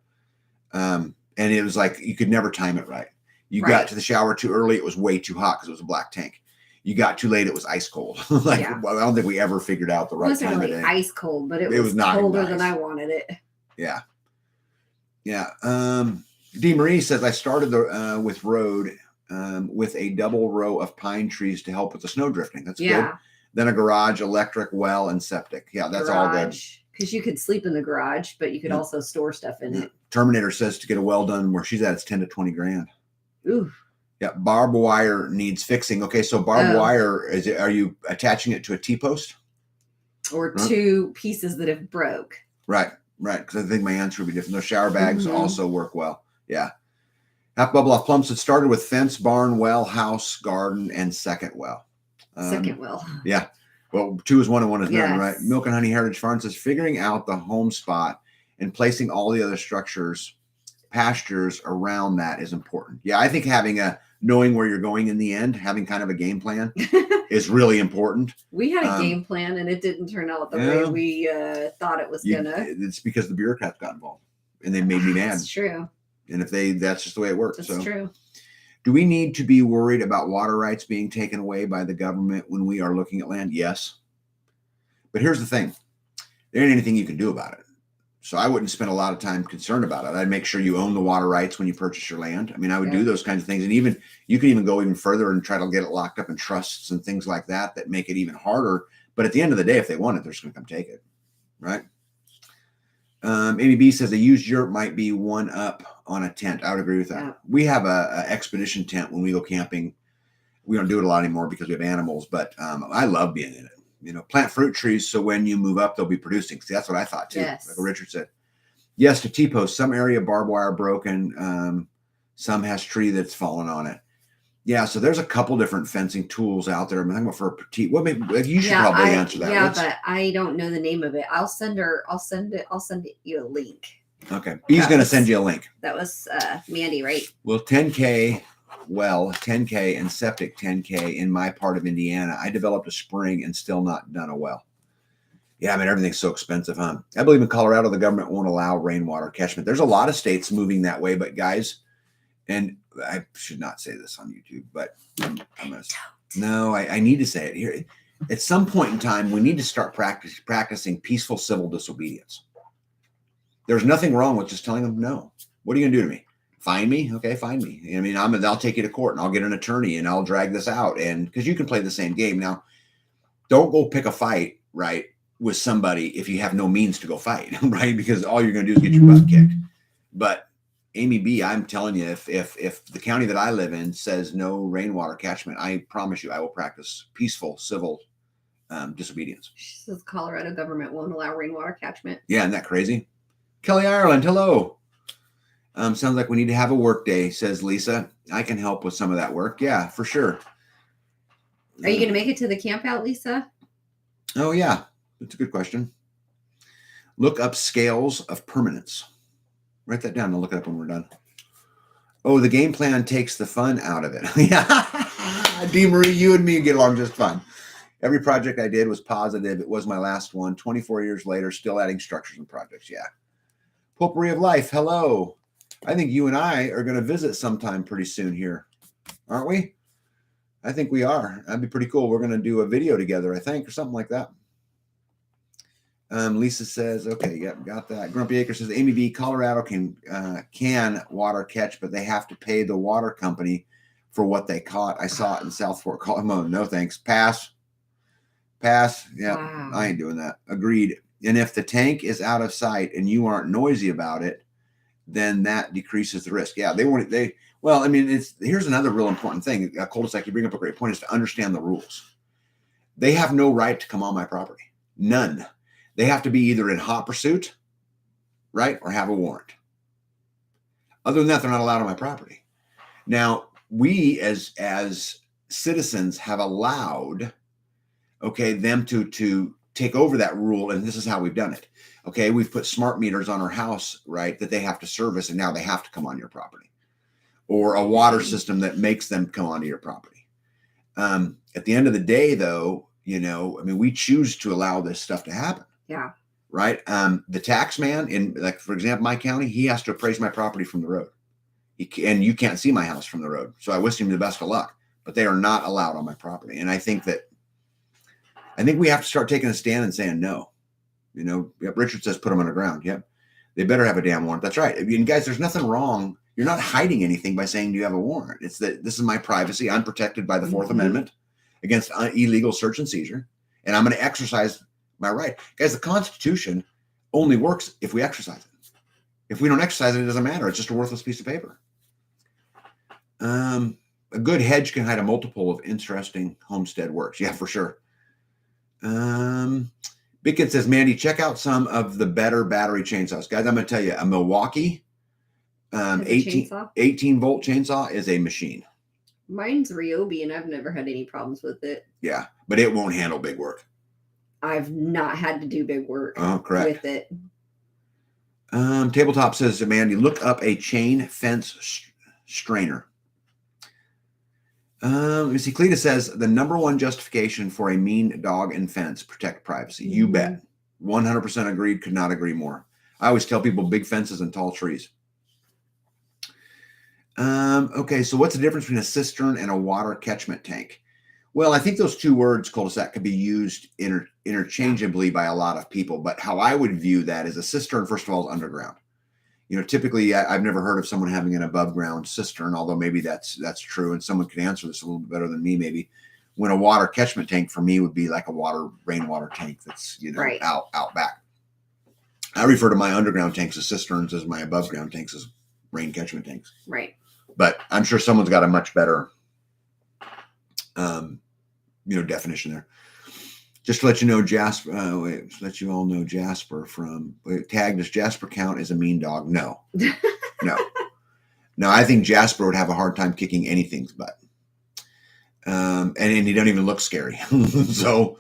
And it was like you could never time it right. You got to the shower too early, it was way too hot because it was a black tank. You got too late, it was ice cold. Well, I don't think we ever figured out the right time. It wasn't really ice cold, but it was not colder nice. than I wanted it. Yeah. Yeah. Dee Marie says, I started with road with a double row of pine trees to help with the snow drifting. That's good. Then a garage, electric, well, and septic. Yeah, that's all good. Because you could sleep in the garage, but you could also store stuff in it. Terminator says to get a well done where she's at, it's 10 to 20 grand. Ooh. Yeah, barbed wire needs fixing. Okay, so barbed wire, are you attaching it to a T-post? Or two pieces that have broke. Right, because I think my answer would be different. Those shower bags also work well. Yeah. Half bubble off plumps. It started with fence, barn, well, house, garden, and second well. Second well. Yeah. Well, 2 is 1 and 1 is none, right? Milk and Honey Heritage Farm says figuring out the home spot and placing all the other structures, pastures around that is important. Yeah, I think knowing where you're going in the end, having kind of a game plan is really important. We had a game plan and it didn't turn out the way we thought it was gonna. It's because the bureaucrats got involved and they made me mad. That's true. And that's just the way it works. That's true. Do we need to be worried about water rights being taken away by the government when we are looking at land? Yes. But here's the thing. There ain't anything you can do about it. So I wouldn't spend a lot of time concerned about it. I'd make sure you own the water rights when you purchase your land. I mean, I would do those kinds of things. And you can even go even further and try to get it locked up in trusts and things like that make it even harder. But at the end of the day, if they want it, they're just going to come take it. Right? Amy B says a used yurt might be one up on a tent. I would agree with that. Yeah. We have a expedition tent when we go camping. We don't do it a lot anymore because we have animals, but I love being in it. Plant fruit trees so when you move up, they'll be producing. See, that's what I thought too. Yes. Like Richard said. Yes, to T-post. Some area barbed wire broken. Some has tree that's fallen on it. Yeah, so there's a couple different fencing tools out there. I'm talking about for a petite. You should probably answer that. Yeah, but I don't know the name of it. I'll send you a link. Okay. He's going to send you a link. That was Mandy, right? Well, 10K and septic 10K in my part of Indiana. I developed a spring and still not done a well. Yeah, I mean, everything's so expensive, huh? I believe in Colorado, the government won't allow rainwater catchment. There's a lot of states moving that way, but guys, and I should not say this on YouTube, but I'm going to. No, I need to say it here. At some point in time, we need to start practicing peaceful civil disobedience. There's nothing wrong with just telling them no. What are you going to do to me? Fine me? Okay, fine me. I mean, I'll take you to court and I'll get an attorney and I'll drag this out. And because you can play the same game. Now, don't go pick a fight, right, with somebody if you have no means to go fight, right? Because all you're going to do is get your butt kicked. But Amy B, I'm telling you, if the county that I live in says no rainwater catchment, I promise you I will practice peaceful civil disobedience. She says Colorado government won't allow rainwater catchment. Yeah, isn't that crazy? Kelly Ireland, hello. Sounds like we need to have a work day, says Lisa. I can help with some of that work. Yeah, for sure. Are you going to make it to the camp out, Lisa? Oh, yeah. That's a good question. Look up scales of permanence. Write that down. I'll look it up when we're done. Oh, the game plan takes the fun out of it. Yeah. Dee Marie, you and me get along just fine. Every project I did was positive. It was my last one. 24 years later, still adding structures and projects. Yeah. Potpourri of Life. Hello. I think you and I are going to visit sometime pretty soon here. Aren't we? I think we are. That'd be pretty cool. We're going to do a video together, I think, or something like that. Lisa says, okay, yep, got that. Grumpy Acre says, Amy B, Colorado can water catch, but they have to pay the water company for what they caught. I saw it in South Fork, Colorado. No, thanks. Pass. Yeah, wow. I ain't doing that. Agreed. And if the tank is out of sight and you aren't noisy about it, then that decreases the risk. Yeah, well, I mean, here's another real important thing. Cul-de-sac, you bring up a great point, is to understand the rules. They have no right to come on my property. None. They have to be either in hot pursuit, right, or have a warrant. Other than that, they're not allowed on my property. Now, we as citizens have allowed, okay, them to take over that rule, and this is how we've done it. Okay, we've put smart meters on our house, right, that they have to service, and now they have to come on your property. Or a water system that makes them come onto your property. At the end of the day, though, I mean, we choose to allow this stuff to happen. Yeah. Right. The tax man in, like, for example, my county, he has to appraise my property from the road. And you can't see my house from the road. So I wish him the best of luck, but they are not allowed on my property. And I think we have to start taking a stand and saying no. Yep, Richard says put them underground. Yep. They better have a damn warrant. That's right. I mean, guys, there's nothing wrong. You're not hiding anything by saying you have a warrant. It's that this is my privacy. I'm protected by the Fourth Amendment against illegal search and seizure. And I'm going to exercise my right. Guys, the Constitution only works if we exercise it. If we don't exercise it, it doesn't matter. It's just a worthless piece of paper. A good hedge can hide a multiple of interesting homestead works. Yeah, for sure. Big Kid says, Mandy, check out some of the better battery chainsaws. Guys, I'm going to tell you, a Milwaukee 18-volt chainsaw is a machine. Mine's Ryobi, and I've never had any problems with it. Yeah, but it won't handle big work. I've not had to do big work with it. Tabletop says, Mandy, look up a chain fence strainer. Let me see. Cleta says, the number one justification for a mean dog and fence, protect privacy. You bet. 100% agreed. Could not agree more. I always tell people big fences and tall trees. Okay, so what's the difference between a cistern and a water catchment tank? Well, I think those two words, cul-de-sac, could be used interchangeably by a lot of people. But how I would view that is a cistern, first of all, is underground. Typically, I've never heard of someone having an above-ground cistern, although maybe that's true, and someone could answer this a little bit better than me, maybe. When a water catchment tank for me would be like a rainwater tank that's right. out back. I refer to my underground tanks as cisterns, as my above-ground tanks as rain catchment tanks. Right. But I'm sure someone's got a much better definition there. Just to let you know, Jasper, let you all know Jasper tagged as Jasper count as a mean dog. No, I think Jasper would have a hard time kicking anything's butt. And he doesn't even look scary. So,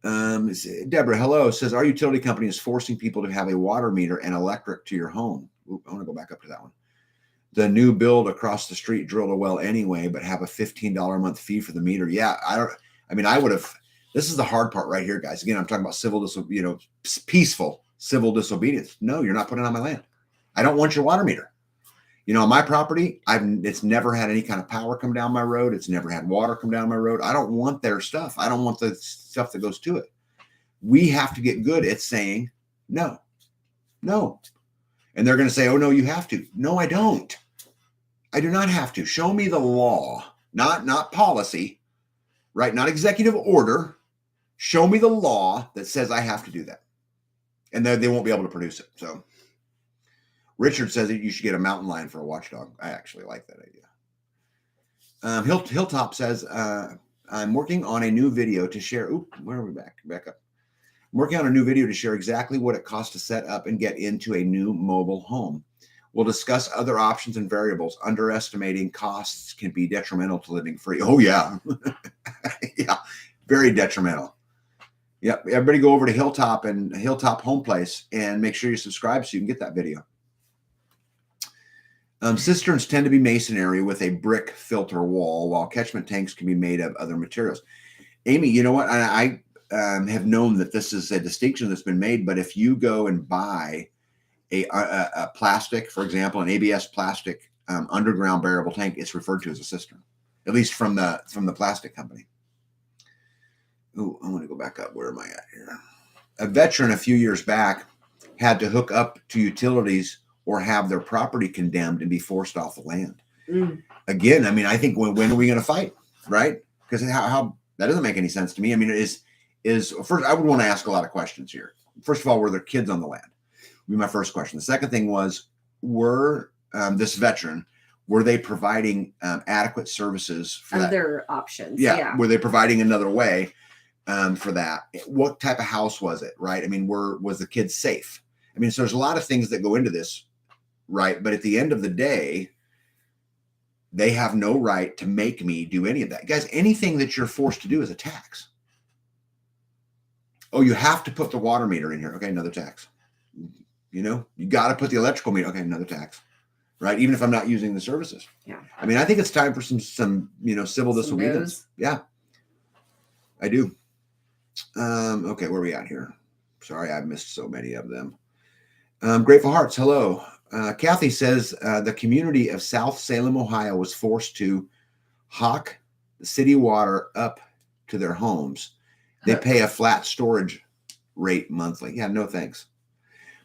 Deborah, hello, says our utility company is forcing people to have a water meter and electric to your home. I want to go back up to that one. The new build across the street drilled a well anyway, but have a $15 a month fee for the meter. Yeah, I would have. This is the hard part right here, guys. Again, I'm talking about peaceful civil disobedience. No, you're not putting it on my land. I don't want your water meter. You know, on my property, it's never had any kind of power come down my road. It's never had water come down my road. I don't want their stuff. I don't want the stuff that goes to it. We have to get good at saying no, no. And they're going to say, oh, no, you have to. No, I don't. I do not have to. Show me the law, not policy, right? Not executive order. Show me the law that says I have to do that. And they won't be able to produce it. So Richard says that you should get a mountain lion for a watchdog. I actually like that idea. Hilltop says, I'm working on a new video to share. Where are we back? Back up. I'm working on a new video to share exactly what it costs to set up and get into a new mobile home. We'll discuss other options and variables. Underestimating costs can be detrimental to living free. Oh, yeah. Yeah, very detrimental. Yep. Everybody go over to Hilltop and Hilltop Home Place and make sure you subscribe so you can get that video. Cisterns tend to be masonry with a brick filter wall, while catchment tanks can be made of other materials. Amy, you know what? I have known that this is a distinction that's been made, but if you go and buy a plastic, for example, an ABS plastic underground bearable tank, it's referred to as a cistern, at least from the plastic company. Oh, I want to go back up. Where am I at here? A veteran a few years back had to hook up to utilities or have their property condemned and be forced off the land. Again, I mean, I think when are we going to fight, right? Because how that doesn't make any sense to me. I mean, is first, I would want to ask a lot of questions here. First of all, were there kids on the land? Would be my first question. The second thing was, were this veteran, were they providing adequate services for other options? Yeah. Were they providing another way for that? What type of house was it, right? I mean, was the kid safe? I mean, so there's a lot of things that go into this, right? But at the end of the day, they have no right to make me do any of that. Guys, anything that you're forced to do is a tax. Oh, you have to put the water meter in here. Okay, another tax. You know, you got to put the electrical meter. Okay, another tax, right? Even if I'm not using the services. Yeah. I mean, I think it's time for some civil disobedience. Yeah, I do. Okay, where are we at here? Sorry, I've missed so many of them. Grateful Hearts, hello. Kathy says the community of South Salem, Ohio was forced to hawk the city water up to their homes. They pay a flat storage rate monthly. Yeah, no thanks.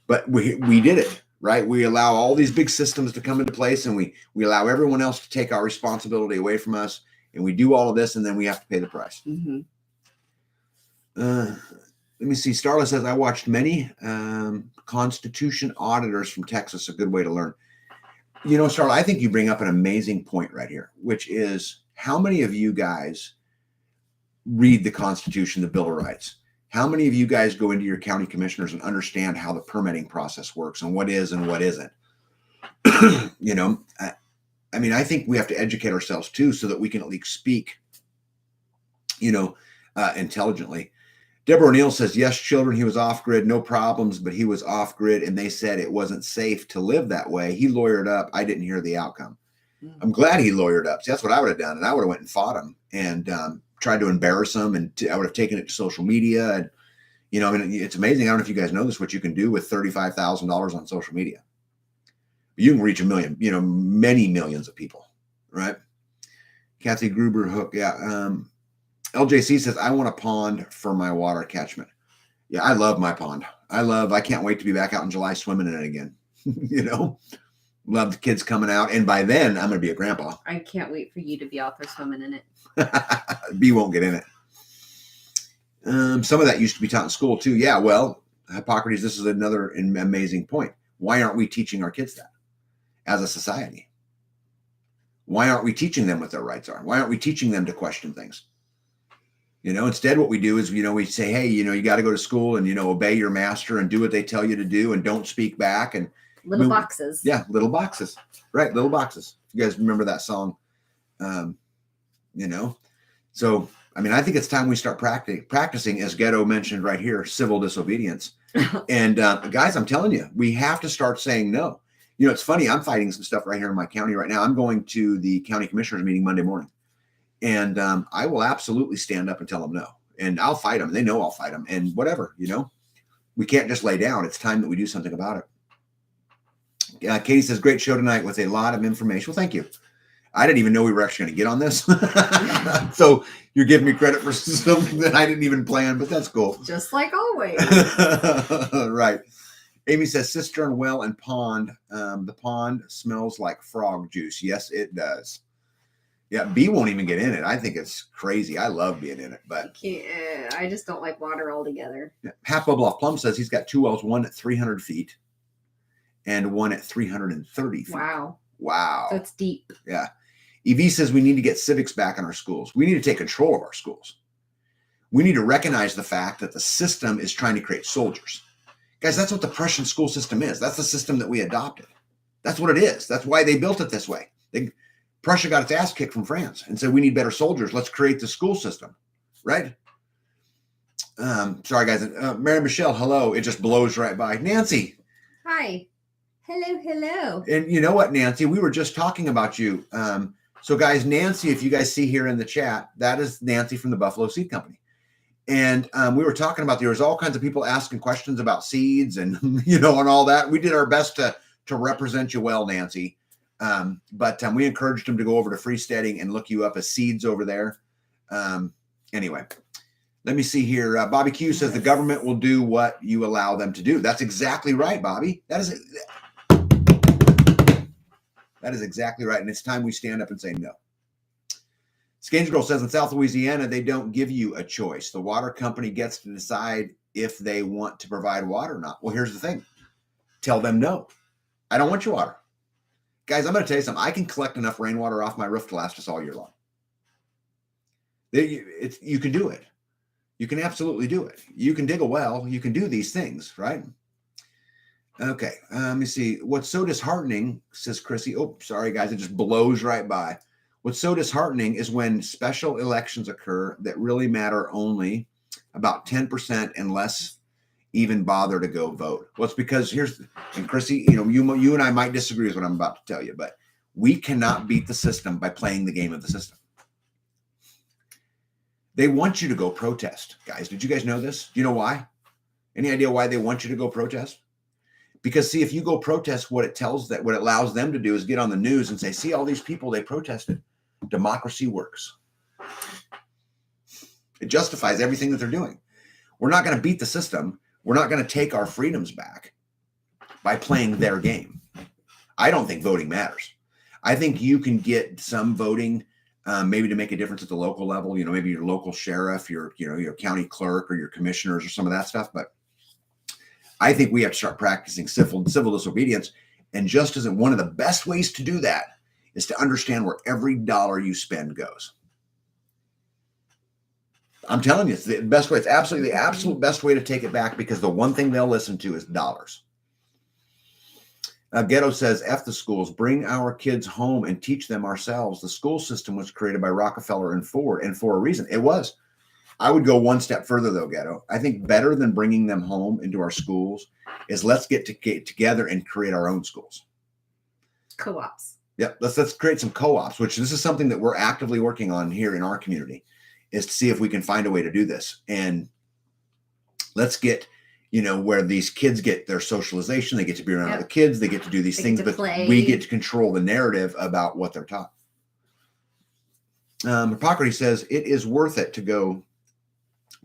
But we did it, right? We allow all these big systems to come into place, and we allow everyone else to take our responsibility away from us, and we do all of this, and then we have to pay the price. Mm-hmm. Let me see. Starla says, I watched many Constitution auditors from Texas. A good way to learn. You know, Starla, I think you bring up an amazing point right here, which is how many of you guys read the Constitution, the Bill of Rights? How many of you guys go into your county commissioners and understand how the permitting process works and what is and what isn't? You know, I mean, I think we have to educate ourselves too, so that we can at least speak, intelligently. Deborah O'Neill says, yes, children, he was off grid, no problems, but he was off grid and they said it wasn't safe to live that way. He lawyered up. I didn't hear the outcome. I'm glad he lawyered up. See, that's what I would have done. And I would have went and fought him and tried to embarrass him. And I would have taken it to social media. And, I mean, it's amazing. I don't know if you guys know this, what you can do with $35,000 on social media. You can reach a million, many millions of people, right? Kathy Gruber Hook. Yeah. LJC says, I want a pond for my water catchment. Yeah, I love my pond. I can't wait to be back out in July swimming in it again. Love the kids coming out. And by then, I'm going to be a grandpa. I can't wait for you to be out there swimming in it. B won't get in it. Some of that used to be taught in school too. Yeah, well, Hippocrates, this is another amazing point. Why aren't we teaching our kids that as a society? Why aren't we teaching them what their rights are? Why aren't we teaching them to question things? Instead what we do is, we say, hey, you got to go to school and, obey your master and do what they tell you to do and don't speak back. And little boxes. Yeah, little boxes. Right, little boxes. You guys remember that song? So, I mean, I think it's time we start practicing, as Ghetto mentioned right here, civil disobedience. And guys, I'm telling you, we have to start saying no. It's funny. I'm fighting some stuff right here in my county right now. I'm going to the county commissioners meeting Monday morning. And I will absolutely stand up and tell them no. And I'll fight them. They know I'll fight them. And whatever, we can't just lay down. It's time that we do something about it. Katie says, great show tonight with a lot of information. Well, thank you. I didn't even know we were actually going to get on this. So you're giving me credit for something that I didn't even plan, but that's cool. Just like always. Right. Amy says, cistern, well, and pond. The pond smells like frog juice. Yes, it does. Yeah, B won't even get in it. I think it's crazy. I love being in it, but I just don't like water altogether. Yeah. Half Bubble Off Plum says he's got 2 wells, one at 300 feet and one at 330 feet. Wow. That's deep. Yeah. EV says we need to get civics back in our schools. We need to take control of our schools. We need to recognize the fact that the system is trying to create soldiers. Guys, that's what the Prussian school system is. That's the system that we adopted. That's what it is. That's why they built it this way. Prussia got its ass kicked from France and said, we need better soldiers. Let's create the school system, right? Sorry, guys. Mary Michelle, hello. It just blows right by. Nancy. Hi. Hello. And you know what, Nancy? We were just talking about you. So guys, Nancy, if you guys see here in the chat, that is Nancy from the Buffalo Seed Company. And we were talking about, there was all kinds of people asking questions about seeds and, and all that. We did our best to represent you well, Nancy. But we encouraged them to go over to Freesteading and look you up as seeds over there. Anyway, let me see here. Bobby Q says the government will do what you allow them to do. That's exactly right, Bobby. That is exactly right. And it's time we stand up and say no. Skange Girl says in South Louisiana, they don't give you a choice. The water company gets to decide if they want to provide water or not. Well, here's the thing. Tell them no. I don't want your water. Guys, I'm going to tell you something. I can collect enough rainwater off my roof to last us all year long. You can do it. You can absolutely do it. You can dig a well. You can do these things, right? Okay, let me see. What's so disheartening, says Chrissy. Oh, sorry, guys. It just blows right by. What's so disheartening is when special elections occur that really matter only about 10% and less even bother to go vote. Well, it's because and Chrissy, you and I might disagree with what I'm about to tell you, but we cannot beat the system by playing the game of the system. They want you to go protest, guys. Did you guys know this? Do you know why? Any idea why they want you to go protest? Because see, if you go protest, what it allows them to do is get on the news and say, see all these people, they protested. Democracy works. It justifies everything that they're doing. We're not going to beat the system. We're not going to take our freedoms back by playing their game. I don't think voting matters. I think you can get some voting, maybe to make a difference at the local level, maybe your local sheriff, your county clerk or your commissioners or some of that stuff. But I think we have to start practicing civil disobedience. And just as one of the best ways to do that is to understand where every dollar you spend goes. I'm telling you, it's the best way. It's absolutely the absolute best way to take it back, because the one thing they'll listen to is dollars. Ghetto says, F the schools, bring our kids home and teach them ourselves. The school system was created by Rockefeller and Ford, and for a reason. It was. I would go one step further, though, Ghetto. I think better than bringing them home into our schools is let's get together and create our own schools. Co-ops. Yep, let's create some co-ops, which this is something that we're actively working on here in our community, is to see if we can find a way to do this. And let's get, where these kids get their socialization, they get to be around other kids, they get to do these things, but we get to control the narrative about what they're taught. Hippocrates says it is worth it to go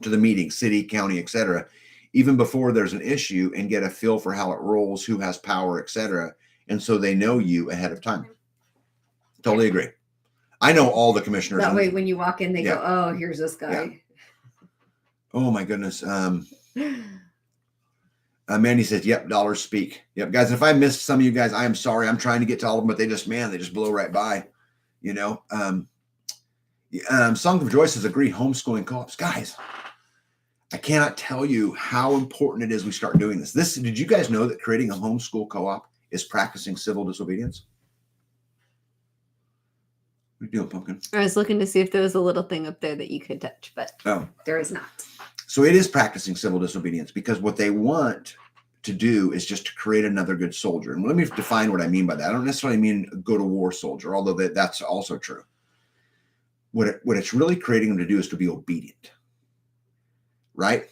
to the meeting, city, county, etc., even before there's an issue, and get a feel for how it rolls, who has power, etc., and so they know you ahead of time. Totally agree. I know all the commissioners. That way, when you walk in, they go, "Oh, here's this guy." Yeah. Oh my goodness. Mandy says, "Yep, dollars speak." Yep, guys. If I missed some of you guys, I am sorry. I'm trying to get to all of them, but they just blow right by. Song of Joy says, "Agree, homeschooling co-ops." Guys, I cannot tell you how important it is we start doing this. Did you guys know that creating a homeschool co-op is practicing civil disobedience? What are you doing, Pumpkin? I was looking to see if there was a little thing up there that you could touch, but there is not. So it is practicing civil disobedience, because what they want to do is just to create another good soldier. And let me define what I mean by that. I don't necessarily mean go to war soldier, although that's also true. What it's really creating them to do is to be obedient, right?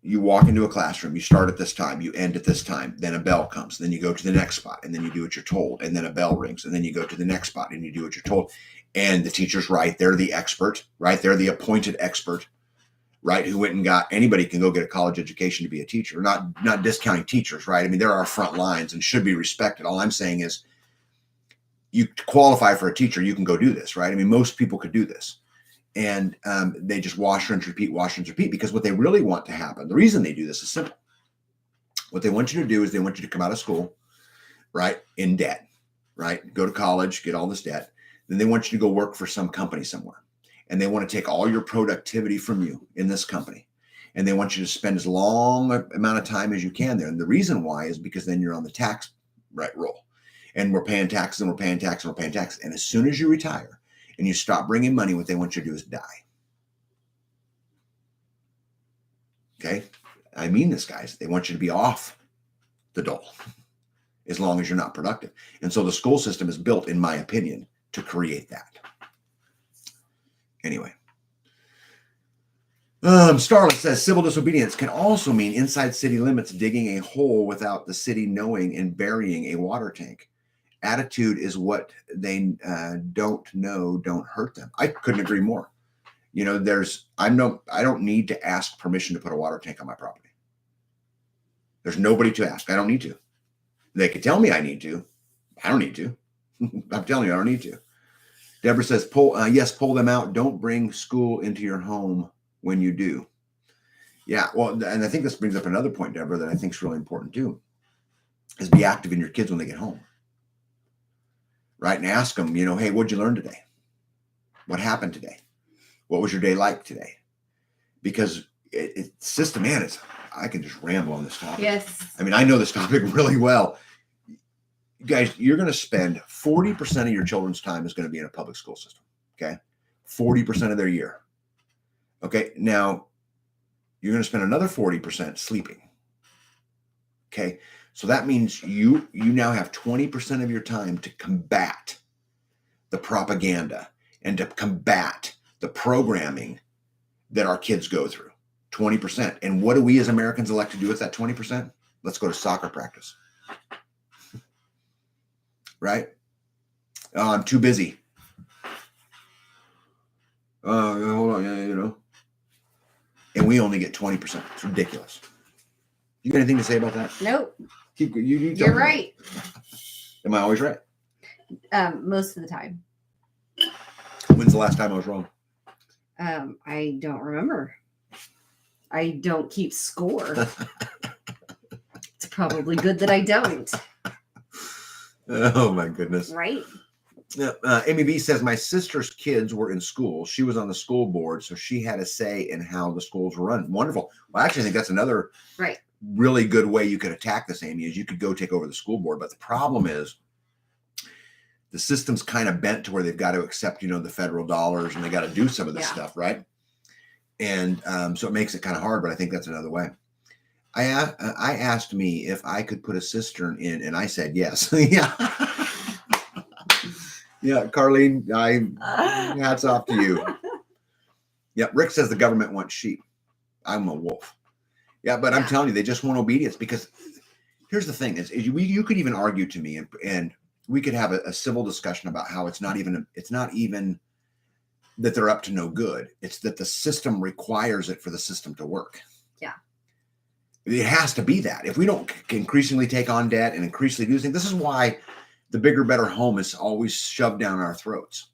you walk into a classroom, you start at this time, you end at this time, then a bell comes, then you go to the next spot, and then you do what you're told, and then a bell rings, and then you go to the next spot and you do what you're told. And the teacher's right. They're the expert, right? They're the appointed expert, right? Who went and got, anybody can go get a college education to be a teacher, not discounting teachers, right? I mean, they're our front lines and should be respected. All I'm saying is you qualify for a teacher, you can go do this, right? I mean, most people could do this. And they just wash, rinse, repeat, because what they really want to happen, the reason they do this is simple. What they want you to do is they want you to come out of school, right, in debt, right? Go to college, get all this debt. Then they want you to go work for some company somewhere. And they want to take all your productivity from you in this company. And they want you to spend as long amount of time as you can there. And the reason why is because then you're on the tax roll. And we're paying taxes and we're paying taxes and we're paying taxes. And as soon as you retire and you stop bringing money, what they want you to do is die. Okay? I mean this, guys. They want you to be off the dole as long as you're not productive. And so the school system is built, in my opinion, to create that. Anyway. Starlet says civil disobedience can also mean inside city limits digging a hole without the city knowing and burying a water tank. Attitude is what they don't know, don't hurt them. I couldn't agree more. You know, I don't need to ask permission to put a water tank on my property. There's nobody to ask. I don't need to. They could tell me I need to. I don't need to. I'm telling you, I don't need to. Deborah says, yes, pull them out. Don't bring school into your home when you do. Yeah, well, and I think this brings up another point, Deborah, that I think is really important too, is be active in your kids when they get home. Right? And ask them, you know, hey, what'd you learn today? What happened today? What was your day like today? Because it's system, man, I can just ramble on this topic. Yes. I mean, I know this topic really well. Guys, you're going to spend 40% of your children's time is going to be in a public school system. Okay. 40% of their year. Okay. Now you're going to spend another 40% sleeping. Okay. So that means you now have 20% of your time to combat the propaganda and to combat the programming that our kids go through. 20%. And what do we as Americans elect to do with that 20%? Let's go to soccer practice. Right? Oh, I'm too busy. Hold on, you know. And we only get 20%. It's ridiculous. You got anything to say about that? Nope. You're right. Am I always right? Most of the time. When's the last time I was wrong? I don't remember. I don't keep score. It's probably good that I don't. Oh my goodness. Right. Amy B says, my sister's kids were in school. She was on the school board, so she had a say in how the schools were run. Wonderful. Well, actually, I think that's another really good way you could attack this, Amy, is you could go take over the school board. But the problem is the system's kind of bent to where they've got to accept, you know, the federal dollars and they got to do some of this stuff, right? And so it makes it kind of hard, but I think that's another way. I asked me if I could put a cistern in, and I said yes. Yeah. Yeah, Carlene, hats off to you. Yeah, Rick says the government wants sheep. I'm a wolf. Yeah, but I'm telling you, they just want obedience, because here's the thing: is you could even argue to me, and we could have a civil discussion about how it's not even that they're up to no good. It's that the system requires it for the system to work. Yeah. It has to be that. If we don't increasingly take on debt and increasingly do things, this is why the bigger, better home is always shoved down our throats,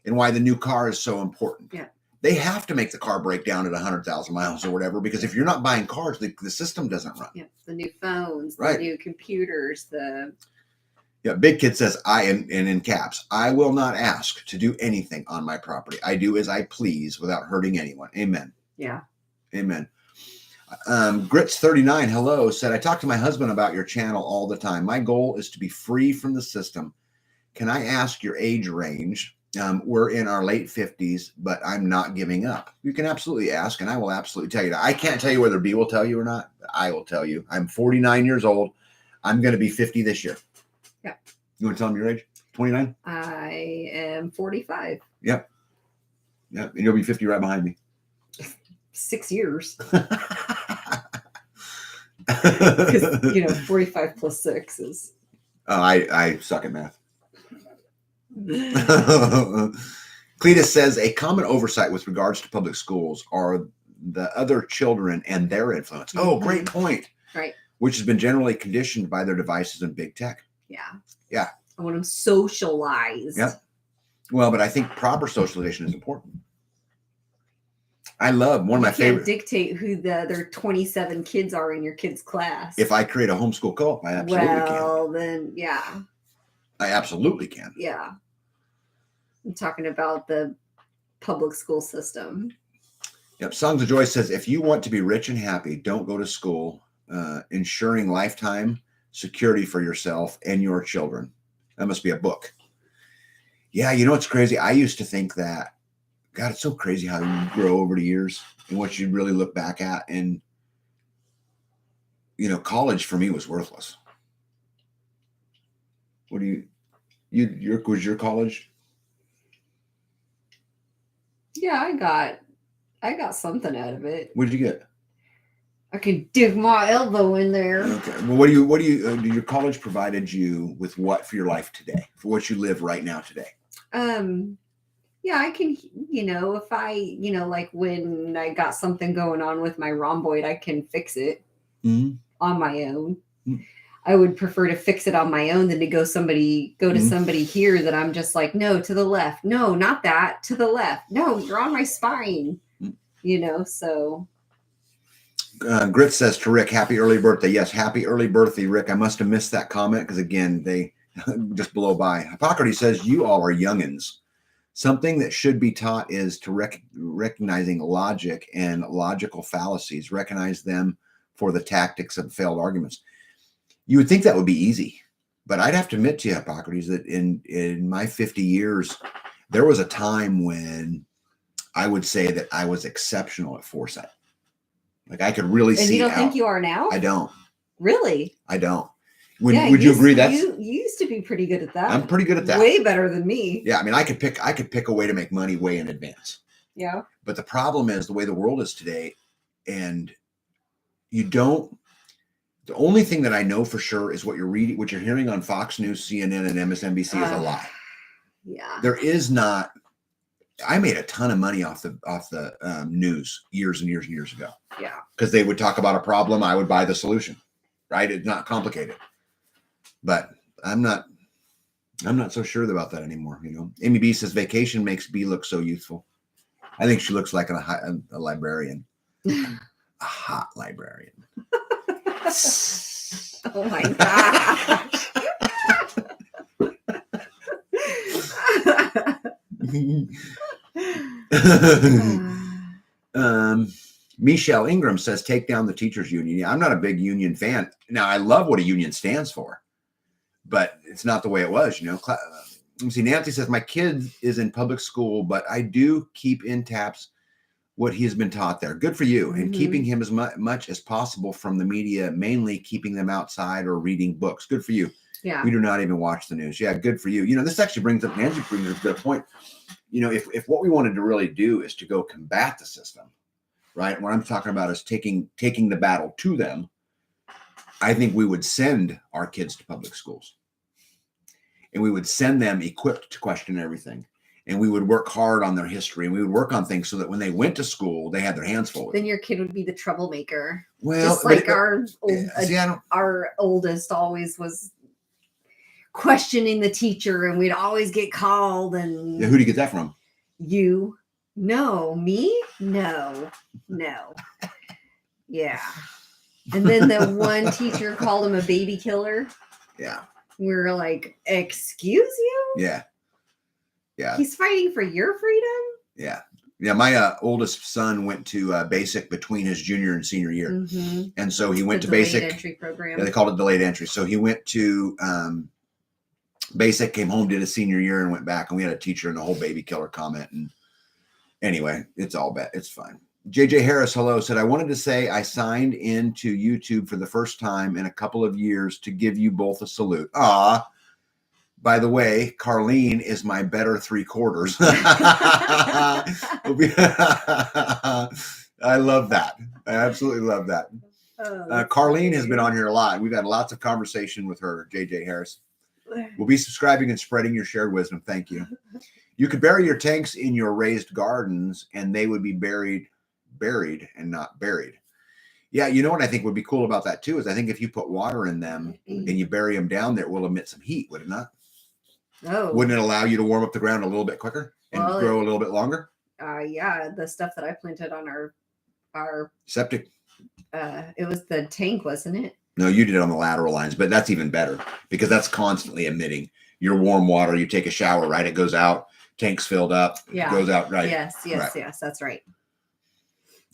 and why the new car is so important. Yeah. They have to make the car break down at 100,000 miles or whatever, because if you're not buying cars, the system doesn't run. Yeah. The new phones, the new computers, Yeah, Big Kid says, and in caps, I will not ask to do anything on my property. I do as I please without hurting anyone. Amen. Yeah. Amen. Grits39, hello, said, I talk to my husband about your channel all the time. My goal is to be free from the system. Can I ask your age range? We're in our late 50s, but I'm not giving up. You can absolutely ask, and I will absolutely tell you that. I can't tell you whether B will tell you or not, but I will tell you. I'm 49 years old. I'm going to be 50 this year. Yeah. You want to tell them your age? 29? I am 45. Yep. Yep. And you'll be 50 right behind me. 6 years. Because 45 plus 6 is. Oh, I suck at math. Cletus says a common oversight with regards to public schools are the other children and their influence. Oh, great point. Right. Which has been generally conditioned by their devices and big tech. Yeah. Yeah. I want them socialized. Yeah. Well, but I think proper socialization is important. I love one of my favorite. Dictate who the other 27 kids are in your kid's class. If I create a homeschool co-op, I absolutely can. Well, then, yeah. I absolutely can. Yeah. I'm talking about the public school system. Yep. Songs of Joy says, if you want to be rich and happy, don't go to school, ensuring lifetime security for yourself and your children. That must be a book. Yeah. You know what's crazy? I used to think that, God, it's so crazy how you grow over the years and what you really look back at. And, college for me was worthless. What do was your college? Yeah, I got something out of it. What did you get? I could dig my elbow in there. Okay. Well, what do your college provided you with what for your life today, for what you live right now today? Yeah, I can, if I, like when I got something going on with my rhomboid, I can fix it on my own. Mm-hmm. I would prefer to fix it on my own than to go to somebody here that I'm just like, no, to the left. No, not that. To the left. No, you're on my spine. So. Grit says to Rick, happy early birthday. Yes, happy early birthday, Rick. I must have missed that comment because, again, they just blow by. Hippocrates says, you all are youngins. Something that should be taught is to recognizing logic and logical fallacies, recognize them for the tactics of failed arguments. You would think that would be easy, but I'd have to admit to you, Hippocrates, that in my 50 years, there was a time when I would say that I was exceptional at foresight. Like I could really see. And you don't think you are now? I don't. Really? I don't. Would you agree that you used to be pretty good at that? I'm pretty good at that. Way better than me. Yeah, I mean, I could pick a way to make money way in advance. Yeah. But the problem is the way the world is today, and you don't. The only thing that I know for sure is what you're reading, what you're hearing on Fox News, CNN, and MSNBC is a lie. Yeah. There is not. I made a ton of money off the news years and years and years ago. Yeah. Because they would talk about a problem, I would buy the solution. Right? It's not complicated. But I'm not so sure about that anymore. Amy B says vacation makes B look so youthful. I think she looks like a librarian, a hot librarian. Oh my gosh. Michelle Ingram says, take down the teachers union. Yeah, I'm not a big union fan. Now, I love what a union stands for, but it's not the way it was, See, Nancy says, my kid is in public school, but I do keep in taps what he has been taught there. Good for you. And keeping him as much as possible from the media, mainly keeping them outside or reading books. Good for you. Yeah. We do not even watch the news. Yeah, good for you. This actually Nancy brings up a good point. If what we wanted to really do is to go combat the system, right? What I'm talking about is taking the battle to them. I think we would send our kids to public schools. And we would send them equipped to question everything. And we would work hard on their history. And we would work on things so that when they went to school, they had their hands full. Then your kid would be the troublemaker. Well, just like our oldest always was questioning the teacher, and we'd always get called. And who do you get that from? You? No. Me? No. Yeah. And then the one teacher called him a baby killer. Yeah. We were like, excuse you? Yeah. He's fighting for your freedom? Yeah. My oldest son went to basic between his junior and senior year. Mm-hmm. And so he went to basic. Entry program. Yeah, they called it delayed entry. So he went to basic, came home, did a senior year, and went back. And we had a teacher and the whole baby killer comment. And anyway, it's all bad. It's fine. JJ Harris, hello, said, I wanted to say I signed into YouTube for the first time in a couple of years to give you both a salute. By the way, Carlene is my better 3/4. I love that. I absolutely love that. Carlene has been on here a lot. We've had lots of conversation with her, JJ Harris. We'll be subscribing and spreading your shared wisdom. Thank you. You could bury your tanks in your raised gardens and they would be buried and not buried. Yeah, you know what I think would be cool about that too is I think if you put water in them and you bury them down there, it will emit some heat, would it not? Oh. Wouldn't it allow you to warm up the ground a little bit quicker and grow a little bit longer? Yeah, the stuff that I planted on our septic. It was the tank, wasn't it? No, you did it on the lateral lines, but that's even better because that's constantly emitting your warm water. You take a shower, right? It goes out, tank's filled up, it goes out, right? Yes, that's right.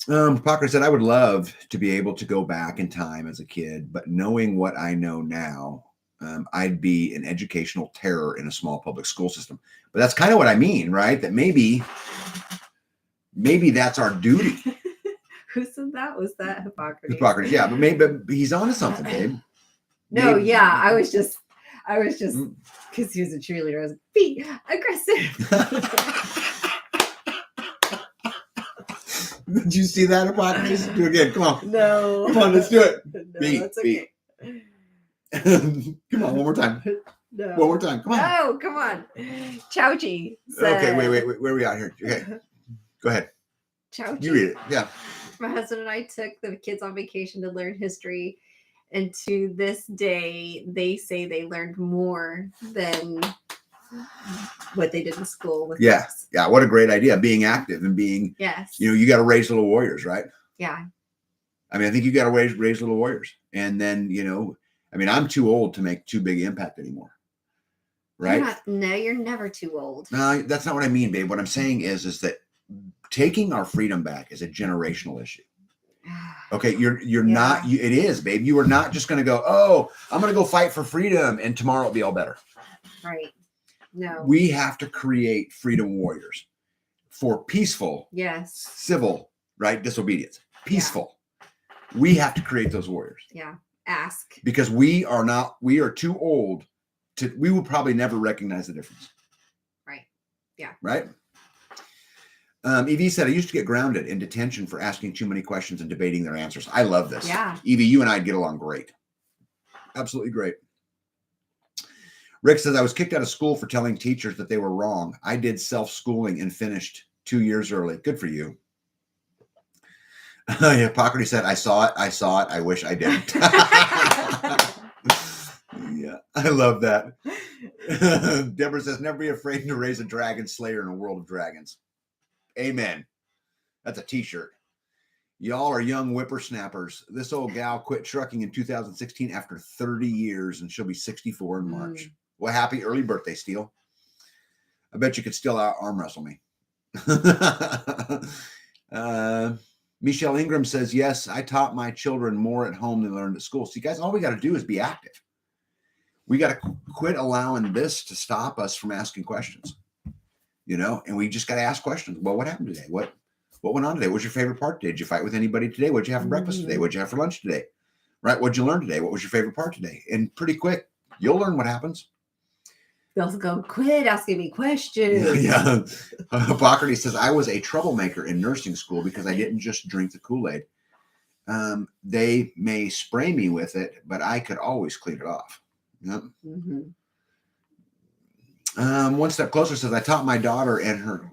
Parker said, I would love to be able to go back in time as a kid, but knowing what I know now, I'd be an educational terror in a small public school system. But that's kind of what I mean, right? That maybe that's our duty. Who said that? Was that Hippocrates? Hippocrates, yeah, but maybe he's onto something, babe. No, maybe. Yeah, I was just because he was a cheerleader. I was be aggressive. Did you see that, Hippocrates? Do it again. Come on. No. Come on, let's do it. No, that's okay. Come on, one more time. No. One more time. Come on. No, come on. Chowchi said, okay, wait. Where are we at here? Okay. Go ahead. Chowchi. You read it. Yeah. My husband and I took the kids on vacation to learn history. And to this day, they say they learned more than what they did in school with us. Yeah, what a great idea. Being active and being, you got to raise little warriors, right? Yeah. I mean, I think you got to raise little warriors. And then, I'm too old to make too big impact anymore. Right? You're never too old. No, that's not what I mean, babe. What I'm saying is that taking our freedom back is a generational issue. Okay, you're not. It is, babe. You are not just going to go. Oh, I'm going to go fight for freedom, and tomorrow it'll be all better. Right. No. We have to create freedom warriors for peaceful, civil, right? Disobedience. Peaceful. Yeah. We have to create those warriors. Yeah. Ask. Because we are too old we will probably never recognize the difference. Right. Yeah. Right. Evie said, I used to get grounded in detention for asking too many questions and debating their answers. I love this. Yeah. Evie, you and I get along great. Absolutely great. Rick says, I was kicked out of school for telling teachers that they were wrong. I did self-schooling and finished 2 years early. Good for you. Hippocrates said, I saw it. I wish I didn't. Yeah, I love that. Deborah says, never be afraid to raise a dragon slayer in a world of dragons. Amen. That's a t-shirt. Y'all are young whippersnappers. This old gal quit trucking in 2016 after 30 years, and she'll be 64 in March. Well, happy early birthday, Steele. I bet you could still arm wrestle me. Michelle Ingram says, yes, I taught my children more at home than they learned at school. See, guys, all we got to do is be active. We got to quit allowing this to stop us from asking questions, and we just got to ask questions. Well, what happened today? What went on today? What was your favorite part today? Did you fight with anybody today? What'd you have for breakfast today? What'd you have for lunch today? Right? What'd you learn today? What was your favorite part today? And pretty quick, you'll learn what happens. They'll go, quit asking me questions. Yeah. Hippocrates says, I was a troublemaker in nursing school because I didn't just drink the Kool-Aid. They may spray me with it, but I could always clean it off. Yep. Mm-hmm. One step closer says, I taught my daughter and her,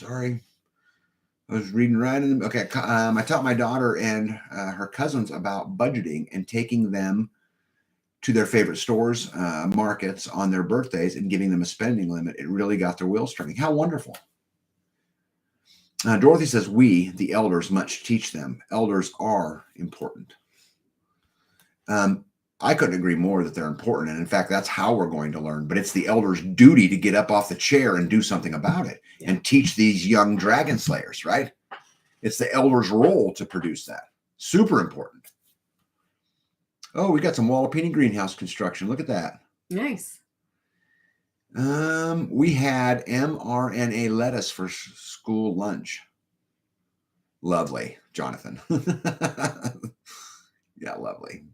I was reading right in. Okay. I taught my daughter and her cousins about budgeting and taking them to their favorite stores, markets on their birthdays and giving them a spending limit. It really got their wheels turning. How wonderful. Dorothy says, we, the elders, much teach them. Elders are important. I couldn't agree more that they're important. And in fact, that's how we're going to learn. But it's the elders' duty to get up off the chair and do something about it and teach these young dragon slayers, right? It's the elders' role to produce that. Super important. Oh, we got some Wallapini greenhouse construction. Look at that. Nice. We had mRNA lettuce for school lunch. Lovely, Jonathan. Yeah, lovely.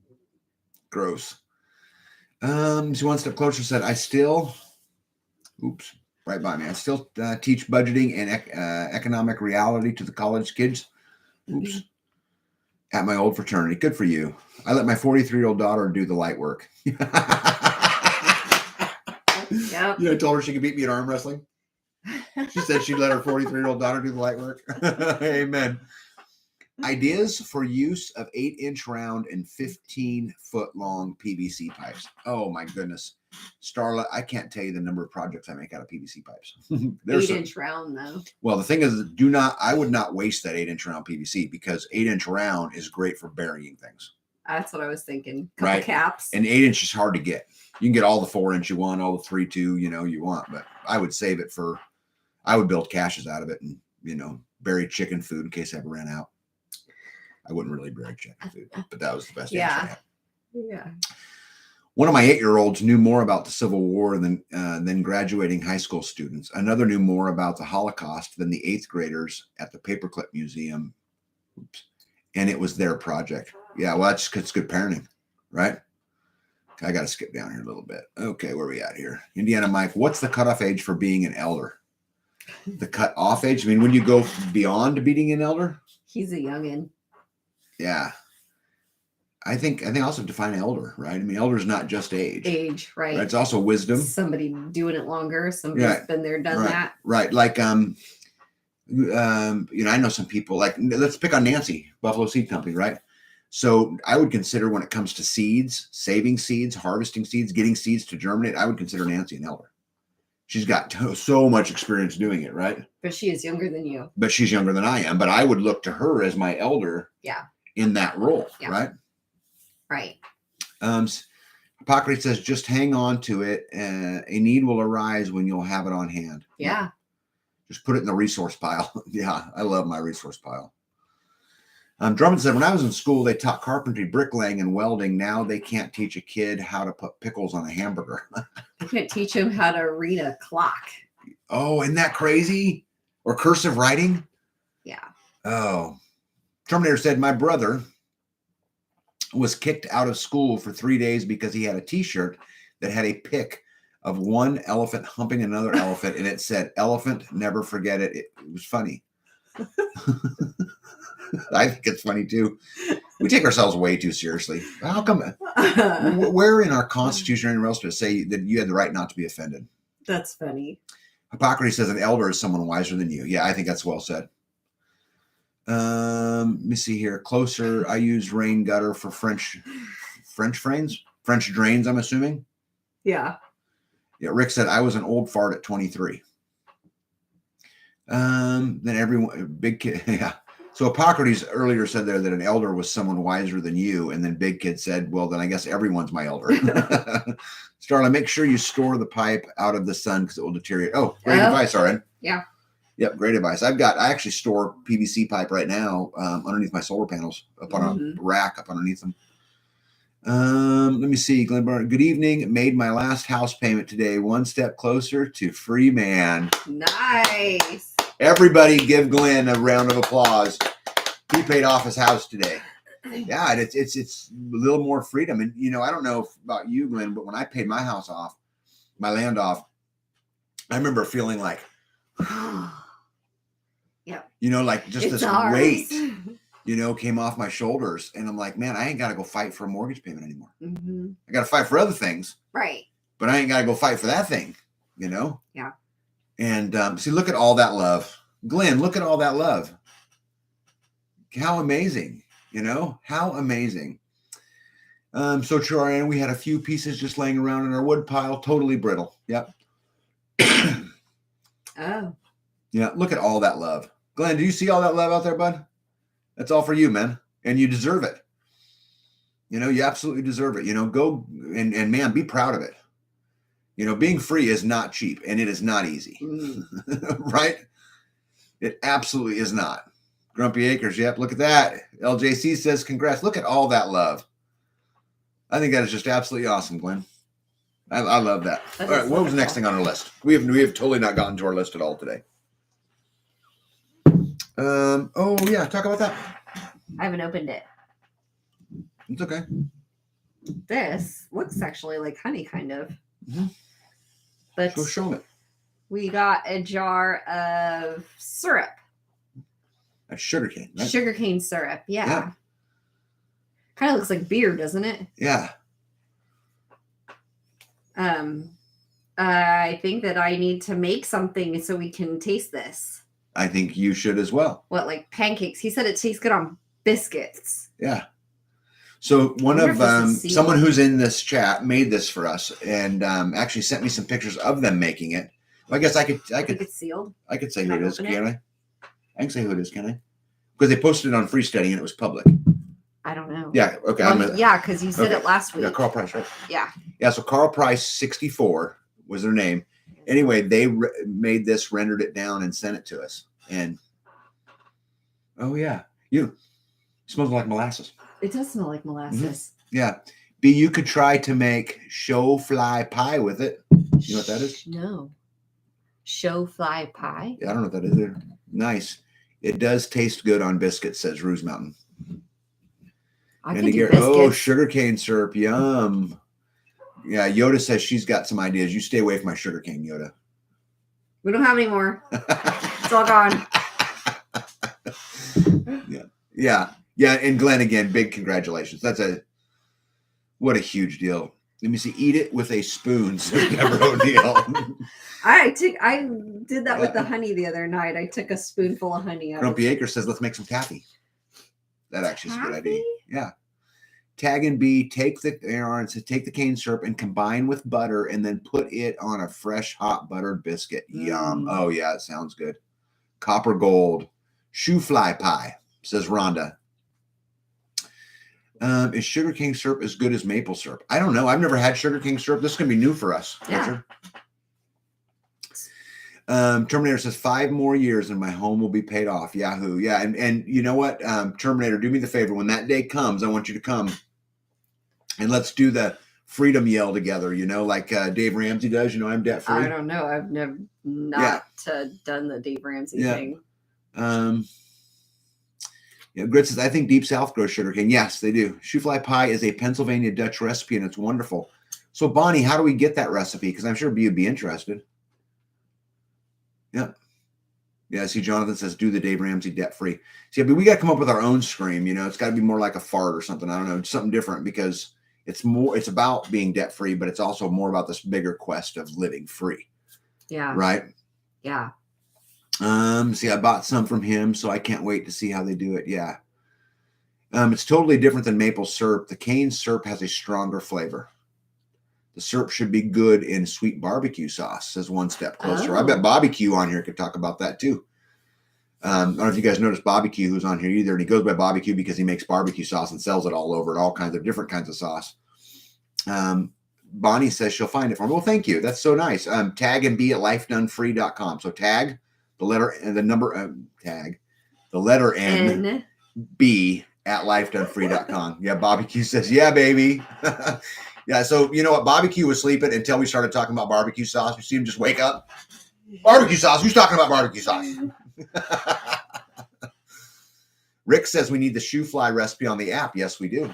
Gross. So one step closer said, I still teach budgeting and economic reality to the college kids. At my old fraternity. Good for you. I let my 43-year-old daughter do the light work. Yep. I told her she could beat me at arm wrestling. She said she'd let her 43-year-old daughter do the light work. Amen. Ideas for use of 8-inch round and 15-foot long PVC pipes. Oh my goodness. Starla, I can't tell you the number of projects I make out of PVC pipes. 8-inch round though. Well, the thing is, I would not waste that 8-inch round PVC because 8-inch round is great for burying things. That's what I was thinking. Couple caps. And 8-inch is hard to get. You can get all the 4-inch you want, all the 3-2, you want, but I would save it I would build caches out of it and, bury chicken food in case I ever ran out. I wouldn't really bury chicken food, but that was the best answer I had. Yeah. One of my 8-year-olds knew more about the Civil War than graduating high school students. Another knew more about the Holocaust than the 8th graders at the Paperclip Museum. Oops. And it was their project. Yeah, well, it's good parenting, right? I got to skip down here a little bit. Okay, where are we at here? Indiana Mike, what's the cutoff age for being an elder? The cutoff age? I mean, when you go beyond being an elder? He's a youngin'. Yeah. I think also define elder, right? I mean, elder is not just age. Age, right. It's also wisdom. Somebody doing it longer. Somebody's been there, done that. Right. Like, I know some people, like, let's pick on Nancy, Buffalo Seed Company, right? So I would consider when it comes to seeds, saving seeds, harvesting seeds, getting seeds to germinate, I would consider Nancy an elder. She's got so much experience doing it, right? But she is younger than you. But she's younger than I am. But I would look to her as my elder. Yeah. In that role, right? Right. Hippocrates says, just hang on to it. A need will arise when you'll have it on hand. Yeah. Just put it in the resource pile. Yeah, I love my resource pile. Drummond said, when I was in school, they taught carpentry, bricklaying, and welding. Now they can't teach a kid how to put pickles on a hamburger. I can't teach him how to read a clock. Oh, isn't that crazy? Or cursive writing? Yeah. Oh. Terminator said, my brother was kicked out of school for 3 days because he had a t-shirt that had a pic of one elephant humping another elephant, and it said, elephant, never forget it. It was funny. I think it's funny too. We take ourselves way too seriously. How come? Where in our Constitution or anywhere else does it say that you had the right not to be offended? That's funny. Hippocrates says an elder is someone wiser than you. Yeah, I think that's well said. Let me see here. Closer. I use rain gutter for French drains, I'm assuming. Yeah. Yeah. Rick said I was an old fart at 23. Then everyone, big kid. Yeah. So Hippocrates earlier said there that an elder was someone wiser than you. And then Big Kid said, well, then I guess everyone's my elder. Starla, make sure you store the pipe out of the sun because it will deteriorate. Oh, great advice, Aaron. Yeah. Yep, great advice. I actually store PVC pipe right now underneath my solar panels up on a rack up underneath them. Let me see. Glenn Barnett, good evening. Made my last house payment today. One step closer to free man. Nice. Everybody give Glenn a round of applause. He paid off his house today. Yeah, and it's a little more freedom. And, I don't know about you, Glenn, but when I paid my house off, my land off, I remember feeling like, yeah, like just this weight, came off my shoulders. And I'm like, man, I ain't got to go fight for a mortgage payment anymore. Mm-hmm. I got to fight for other things. Right. But I ain't got to go fight for that thing, Yeah. And see, look at all that love. Glenn, look at all that love. How amazing, how amazing. So true, Ariana, we had a few pieces just laying around in our wood pile, totally brittle. Yep. Oh. Yeah, look at all that love. Glenn, do you see all that love out there, bud? That's all for you, man. And you deserve it. You absolutely deserve it. Go and man, be proud of it. Being free is not cheap and it is not easy, right? It absolutely is not. Grumpy Acres. Yep. Look at that. LJC says, congrats. Look at all that love. I think that is just absolutely awesome, Glenn. I love that. All right. What was the next thing on our list? We have totally not gotten to our list at all today. Oh yeah. Talk about that. I haven't opened it. It's okay. This looks actually like honey, kind of. Mm-hmm. But so show it. We got a jar of syrup. A sugarcane. Right? Sugarcane syrup. Yeah. Kind of looks like beer, doesn't it? Yeah. I think that I need to make something so we can taste this. I think you should as well. What, like pancakes? He said it tastes good on biscuits. Yeah. So one of someone who's in this chat made this for us and actually sent me some pictures of them making it. Well, I guess I could. It's sealed. I could say who it is, can I? I can say who it is, can I? Because they posted it on Free Study and it was public. I don't know. Yeah. Okay. Well, yeah, because you said it last week. Yeah, Carl Price, right? Yeah. Yeah. So Carl Price 64 was their name. Anyway, they made this, rendered it down, and sent it to us. And oh yeah, it smells like molasses. It does smell like molasses. Mm-hmm. Yeah. B, you could try to make show fly pie with it. You know what that is? No. Show fly pie? Yeah, I don't know what that is either. Nice. It does taste good on biscuits, says Ruse Mountain. I can do biscuits. Oh, sugarcane syrup. Yum. Yeah, Yoda says she's got some ideas. You stay away from my sugarcane, Yoda. We don't have any more. It's all gone. Yeah. And Glenn, again, big congratulations. What a huge deal. Let me see. Eat it with a spoon, says Deborah O'Neill. I did that with the honey the other night. I took a spoonful of honey out. Grumpy Acre says, let's make some taffy. That actually is a good idea. Yeah. Tag and B, take the cane syrup and combine with butter and then put it on a fresh hot buttered biscuit. Yum. Oh yeah, it sounds good. Copper gold. Shoe fly pie, says Rhonda. Is sugarcane syrup as good as maple syrup? I don't know. I've never had sugarcane syrup. This is going to be new for us. Yeah. Terminator says 5 more years and my home will be paid off. Yahoo. Yeah. And you know what? Terminator, do me the favor. When that day comes, I want you to come and let's do the freedom yell together, like Dave Ramsey does. I'm debt free. I don't know. I've never done the Dave Ramsey thing. Grit says, I think Deep South grows sugarcane. Yes, they do. Shoe fly pie is a Pennsylvania Dutch recipe, and it's wonderful. So, Bonnie, how do we get that recipe? Because I'm sure you'd be interested. Yeah. Yeah, see, Jonathan says, do the Dave Ramsey debt-free. See, we got to come up with our own scream. It's got to be more like a fart or something. I don't know, something different because it's about being debt-free, but it's also more about this bigger quest of living free. Yeah. Right? Yeah. See, I bought some from him, so I can't wait to see how they do it. Yeah. It's totally different than maple syrup. The cane syrup has a stronger flavor. The syrup should be good in sweet barbecue sauce, says One Step Closer. I bet Bobby Q on here could talk about that too. I don't know if you guys noticed Bobby Q who's on here either, and he goes by Bobby Q because he makes barbecue sauce and sells it all over and all kinds of different kinds of sauce. Bonnie says she'll find it for me. Well, thank you. That's so nice. Tag and B at lifedonefree.com. So tag the letter and the number tag the letter N B at lifedonefree.com. Yeah, Bobby Q says, yeah, baby. Yeah, so you know what? Barbecue was sleeping until we started talking about barbecue sauce. We see him just wake up. Barbecue sauce. Who's talking about barbecue sauce? Rick says we need the shoe fly recipe on the app. Yes, we do.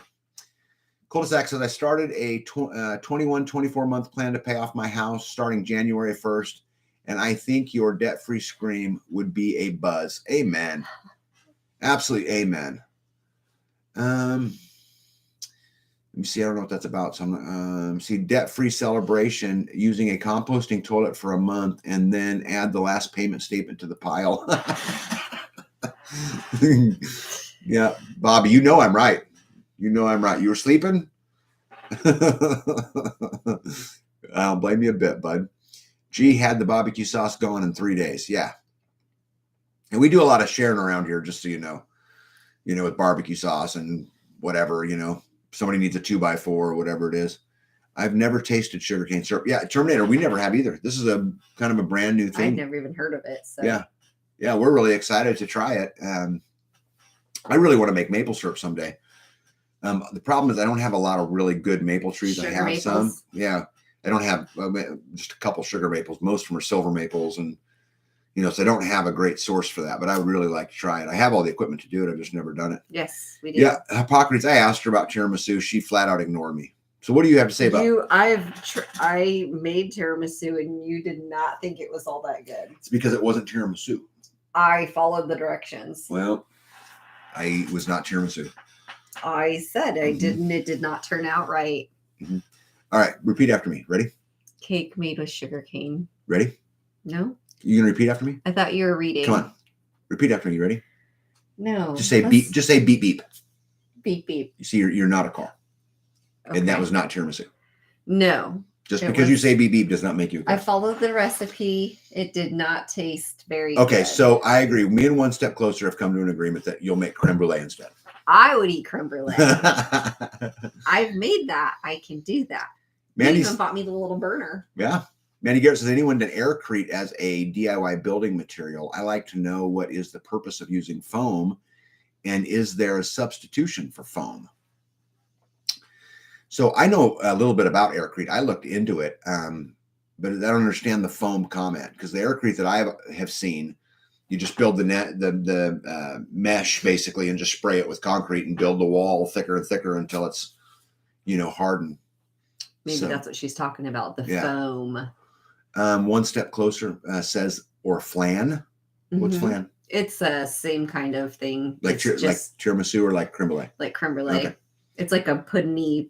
Cul-de-sac says I started a 24-month plan to pay off my house starting January 1st, and I think your debt-free scream would be a buzz. Amen. Absolutely amen. Let me see. I don't know what that's about. So I'm see debt-free celebration using a composting toilet for a month and then add the last payment statement to the pile. Yeah, Bobby, I'm right. You were sleeping. I don't blame you a bit, bud. G had the barbecue sauce going in 3 days. Yeah. And we do a lot of sharing around here, just so you know, with barbecue sauce and whatever, somebody needs a 2x4 or whatever it is. I've never tasted sugarcane syrup. Yeah, Terminator, we never have either. This is a kind of a brand new thing. I've never even heard of it. So. Yeah, we're really excited to try it. I really want to make maple syrup someday. The problem is I don't have a lot of really good maple trees. Sugar I have maples. some. Yeah, I don't have just a couple sugar maples. Most of them are silver maples, and so I don't have a great source for that. But I would really like to try it. I have all the equipment to do it. I've just never done it. Yes, we do. Yeah, Hippocrates. I asked her about tiramisu. She flat out ignored me. So what do you have to say about you? I made tiramisu, and you did not think it was all that good. It's because it wasn't tiramisu. I followed the directions. Well, I was not tiramisu. I said I didn't. It did not turn out right. Mm-hmm. All right, repeat after me. Ready? Cake made with sugar cane. Ready? No. You gonna repeat after me? I thought you were reading. Come on, repeat after me. You ready? No. Just say beep. Just say beep beep. Beep beep. You see, you're not a car, okay. And that was not tiramisu. No. Just because you say beep beep does not make you a car. I followed the recipe. It did not taste very okay, good. So I agree. Me and One Step Closer have come to an agreement that you'll make creme brulee instead. I would eat creme brulee. I've made that. I can do that. Manny even bought me the little burner. Yeah. Manny Garrett says, anyone done aircrete as a DIY building material? I like to know what is the purpose of using foam, and is there a substitution for foam? So I know a little bit about aircrete. I looked into it, but I don't understand the foam comment, because the aircrete that I have seen, you just build the mesh basically and just spray it with concrete and build the wall thicker and thicker until it's, hardened. Maybe that's what she's talking about, the foam. One Step Closer says, or flan. What's flan? It's the same kind of thing. Like tiramisu or like creme brulee? Like creme brulee. Okay. It's like a pudding-y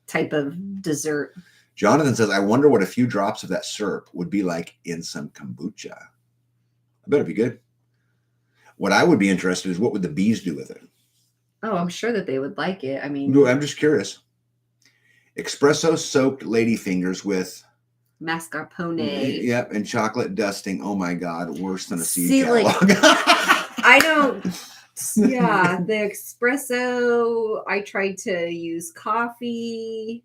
type of dessert. Jonathan says, I wonder what a few drops of that syrup would be like in some kombucha. I bet it'd be good. What I would be interested in is what would the bees do with it? Oh, I'm sure that they would like it. I mean, I'm just curious. Espresso soaked ladyfingers with mascarpone. Yep, and chocolate dusting. Oh my God, worse than a seed catalog. I don't. Yeah, the espresso. I tried to use coffee,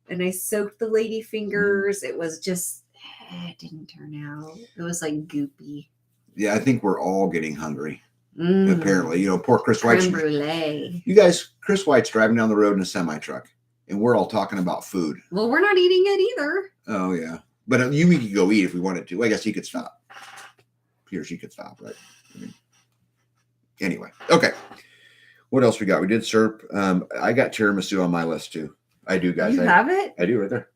and I soaked the ladyfingers. It was just, it didn't turn out. It was like goopy. Yeah, I think we're all getting hungry. Apparently, poor Chris White. Creme brulee. You guys, Chris White's driving down the road in a semi-truck, and we're all talking about food. Well, we're not eating it either. Oh, yeah. But we could go eat if we wanted to. I guess he could stop. He or she could stop, right? Anyway. Okay. What else we got? We did syrup. I got tiramisu on my list, too. I do, guys. You have it? I do, right there.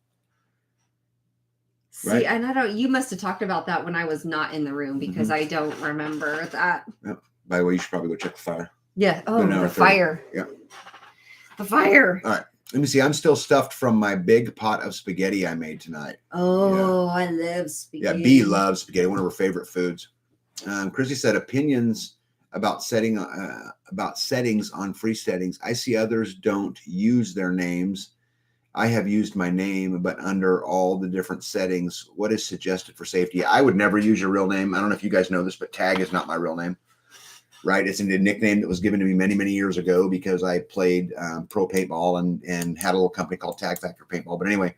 See, right? And you must have talked about that when I was not in the room, because I don't remember that. Yep. By the way, you should probably go check the fire. Yeah. Oh, the fire. Yeah. The fire. All right. Let me see. I'm still stuffed from my big pot of spaghetti I made tonight. Oh, yeah. I love spaghetti. Yeah, Bee loves spaghetti. One of her favorite foods. Chrissy said, opinions about settings on free settings. I see others don't use their names. I have used my name, but under all the different settings, what is suggested for safety? I would never use your real name. I don't know if you guys know this, but Tag is not my real name. Right, it's a nickname that was given to me many, many years ago because I played pro paintball and had a little company called Tag Factor Paintball. But anyway,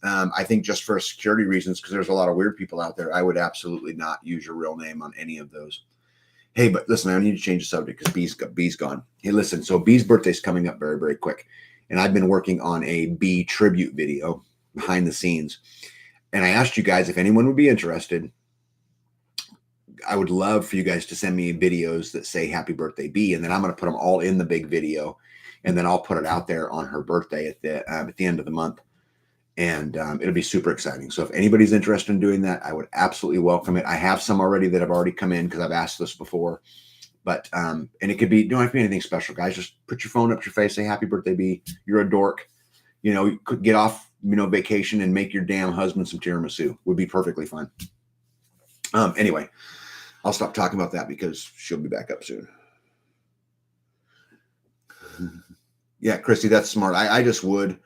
I think just for security reasons, because there's a lot of weird people out there, I would absolutely not use your real name on any of those. Hey, but listen, I need to change the subject because Bee's gone. Hey, listen, so Bee's birthday's coming up very, very quick, and I've been working on a Bee tribute video behind the scenes, and I asked you guys if anyone would be interested. I would love for you guys to send me videos that say happy birthday Bee, and then I'm going to put them all in the big video, and then I'll put it out there on her birthday at the end of the month, and it'll be super exciting. So if anybody's interested in doing that, I would absolutely welcome it. I have some already that have already come in because I've asked this before, but and it could be, don't have to be anything special, guys. Just put your phone up to your face, say happy birthday Bee. You're a dork. You could get off vacation and make your damn husband some tiramisu. Would be perfectly fine. Anyway. I'll stop talking about that because she'll be back up soon. Yeah, Christy, that's smart. I just would,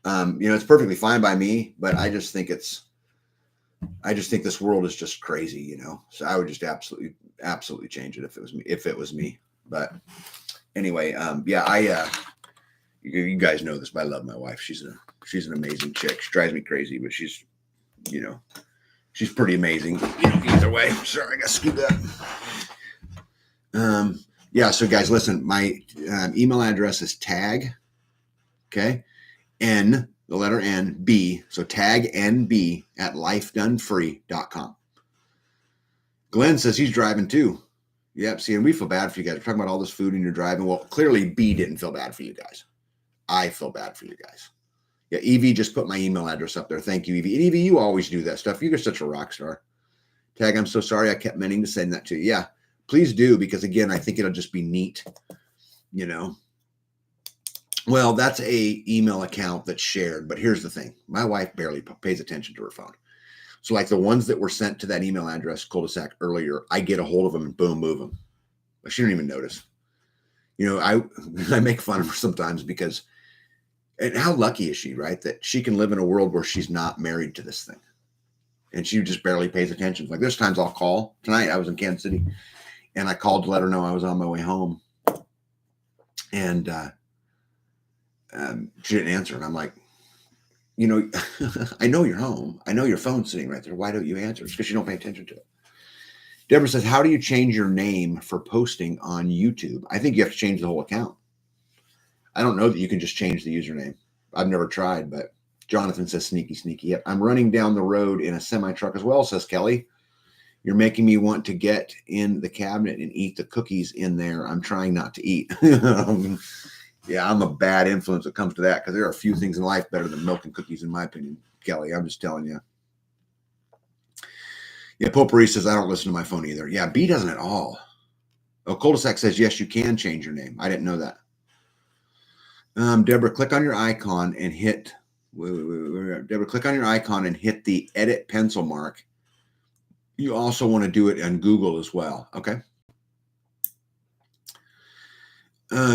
it's perfectly fine by me, but I just think this world is just crazy, So I would just absolutely change it if it was me. But anyway, you guys know this, but I love my wife. She's an amazing chick. She drives me crazy, but she's pretty amazing, either way. Sorry, I got to scoot that. So guys, listen, my email address is tag, okay, N, the letter N, B, so tag NB at lifedonefree.com. Glenn says he's driving too. Yep, see, and we feel bad for you guys. We're talking about all this food and you're driving. Well, clearly B didn't feel bad for you guys. I feel bad for you guys. Yeah, Evie just put my email address up there. Thank you, Evie. And Evie, you always do that stuff. You're such a rock star. Tag, I'm so sorry. I kept meaning to send that to you. Yeah, please do, because, again, I think it'll just be neat, Well, that's a email account that's shared, but here's the thing. My wife barely pays attention to her phone. So like the ones that were sent to that email address, cul-de-sac earlier, I get a hold of them and boom, move them. But she don't even notice. I make fun of her sometimes because, and how lucky is she, right? That she can live in a world where she's not married to this thing. And she just barely pays attention. Like there's times I'll call. Tonight I was in Kansas City and I called to let her know I was on my way home. And she didn't answer. And I'm like, I know you're home. I know your phone's sitting right there. Why don't you answer? It's because you don't pay attention to it. Deborah says, how do you change your name for posting on YouTube? I think you have to change the whole account. I don't know that you can just change the username. I've never tried, but Jonathan says, sneaky, sneaky. Yep. I'm running down the road in a semi truck as well, says Kelly. You're making me want to get in the cabinet and eat the cookies in there. I'm trying not to eat. Yeah, I'm a bad influence when it comes to that because there are a few things in life better than milk and cookies, in my opinion, Kelly. I'm just telling you. Yeah, Potpourri says, I don't listen to my phone either. Yeah, B doesn't at all. Oh, Cul-de-sac says, yes, you can change your name. I didn't know that. Deborah, click on your icon and hit, Deborah, click on your icon and hit the edit pencil mark. You also want to do it on Google as well. Okay.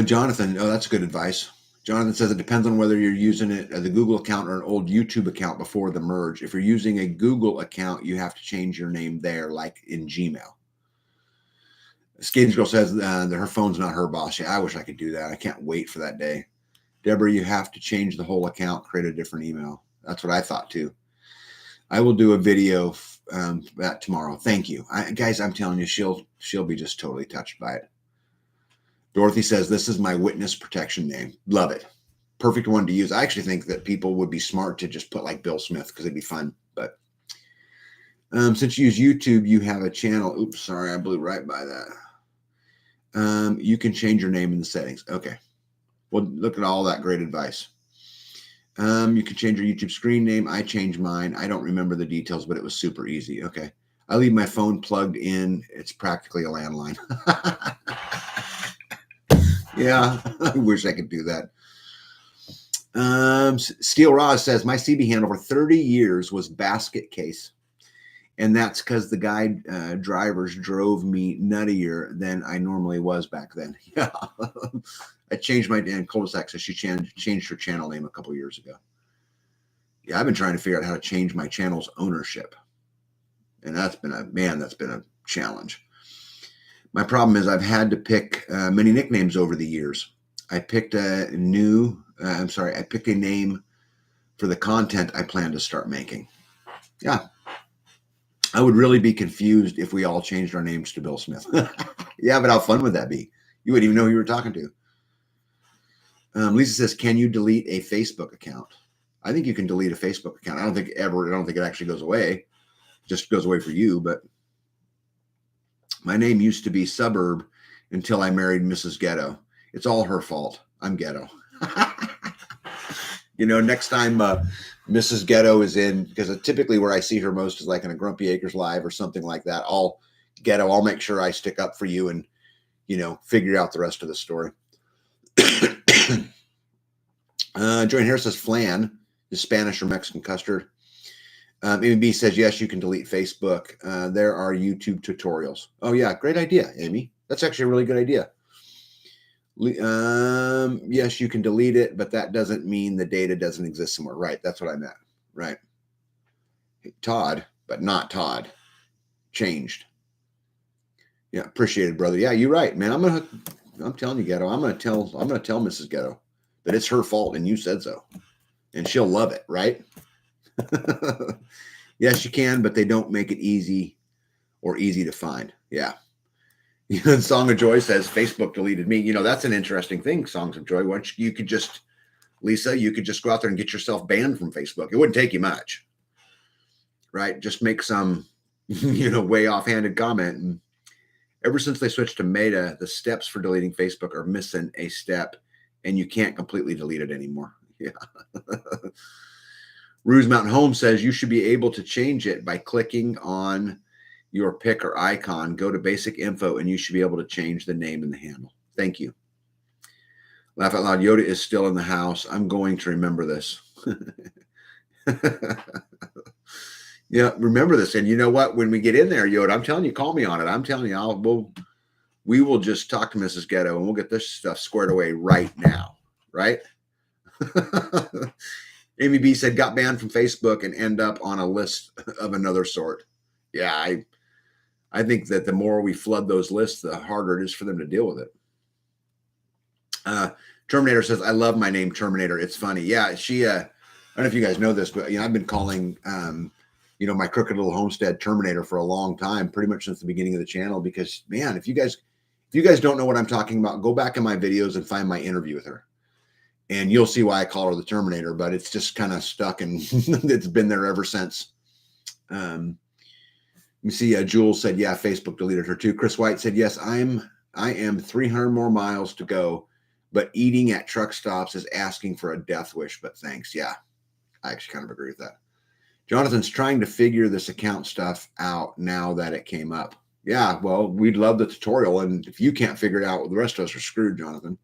Jonathan, oh, that's good advice. Jonathan says it depends on whether you're using it as a Google account or an old YouTube account before the merge. If you're using a Google account, you have to change your name there, like in Gmail. Skins Girl says that her phone's not her boss. Yeah, I wish I could do that. I can't wait for that day. Deborah, you have to change the whole account, create a different email. That's what I thought too. I will do a video that tomorrow. Thank you. Guys, I'm telling you, she'll be just totally touched by it. Dorothy says, this is my witness protection name. Love it. Perfect one to use. I actually think that people would be smart to just put like Bill Smith because it'd be fun. But since you use YouTube, you have a channel. Oops, sorry, I blew right by that. You can change your name in the settings. Okay. Well, look at all that great advice. You can change your YouTube screen name. I changed mine. I don't remember the details, but it was super easy. Okay. I leave my phone plugged in. It's practically a landline. Yeah, I wish I could do that. Steel Roz says, my CB handle for 30 years was basket case. And that's because the guide drivers drove me nuttier than I normally was back then. Yeah. I changed my cul-de-sac, so she changed her channel name a couple years ago. Yeah, I've been trying to figure out how to change my channel's ownership. And that's been a challenge. My problem is I've had to pick many nicknames over the years. I picked a name for the content I plan to start making. Yeah. I would really be confused if we all changed our names to Bill Smith. Yeah, but how fun would that be? You wouldn't even know who you were talking to. Lisa says, can you delete a Facebook account? I think you can delete a Facebook account. I don't think it actually goes away. It just goes away for you, but my name used to be Suburb until I married Mrs. Ghetto. It's all her fault. I'm ghetto. Next time Mrs. Ghetto is in, because typically where I see her most is like in a Grumpy Acres Live or something like that. I'll make sure I stick up for you and, figure out the rest of the story. Joanne Harris says flan is Spanish or Mexican custard. Amy B says, yes, you can delete Facebook. There are YouTube tutorials. Oh, yeah. Great idea, Amy. That's actually a really good idea. Yes, you can delete it, but that doesn't mean the data doesn't exist somewhere. Right. That's what I meant. Right. Todd, but not Todd. Changed. Yeah. Appreciate it, brother. Yeah, you're right, man. I'm telling you, Ghetto. I'm going to tell Mrs. Ghetto that it's her fault and you said so. And she'll love it, right? Yes, you can, but they don't make it easy to find. Yeah. Song of Joy says Facebook deleted me. That's an interesting thing, Songs of Joy. Once you could just, Lisa, you could just go out there and get yourself banned from Facebook. It wouldn't take you much, right? Just make some, way offhanded comment. And ever since they switched to Meta, the steps for deleting Facebook are missing a step and you can't completely delete it anymore. Yeah. Ruse Mountain Home says you should be able to change it by clicking on your pick or icon. Go to basic info and you should be able to change the name and the handle. Thank you. Laugh out loud. Yoda is still in the house. I'm going to remember this. Yeah, remember this. And you know what? When we get in there, Yoda, I'm telling you, call me on it. I'm telling you, we will just talk to Mrs. Ghetto and we'll get this stuff squared away right now. Right? Amy B said, got banned from Facebook and end up on a list of another sort. Yeah, I think that the more we flood those lists, the harder it is for them to deal with it. Terminator says, I love my name, Terminator. It's funny. Yeah, she, I don't know if you guys know this, but I've been calling, my crooked little homestead Terminator for a long time, pretty much since the beginning of the channel, because man, if you guys don't know what I'm talking about, go back in my videos and find my interview with her. And you'll see why I call her the Terminator, but it's just kind of stuck and it's been there ever since. You see, Jules said, yeah, Facebook deleted her too. Chris White said, yes, I am 300 more miles to go, but eating at truck stops is asking for a death wish, but thanks. Yeah, I actually kind of agree with that. Jonathan's trying to figure this account stuff out now that it came up. Yeah, well, we'd love the tutorial. And if you can't figure it out, the rest of us are screwed, Jonathan.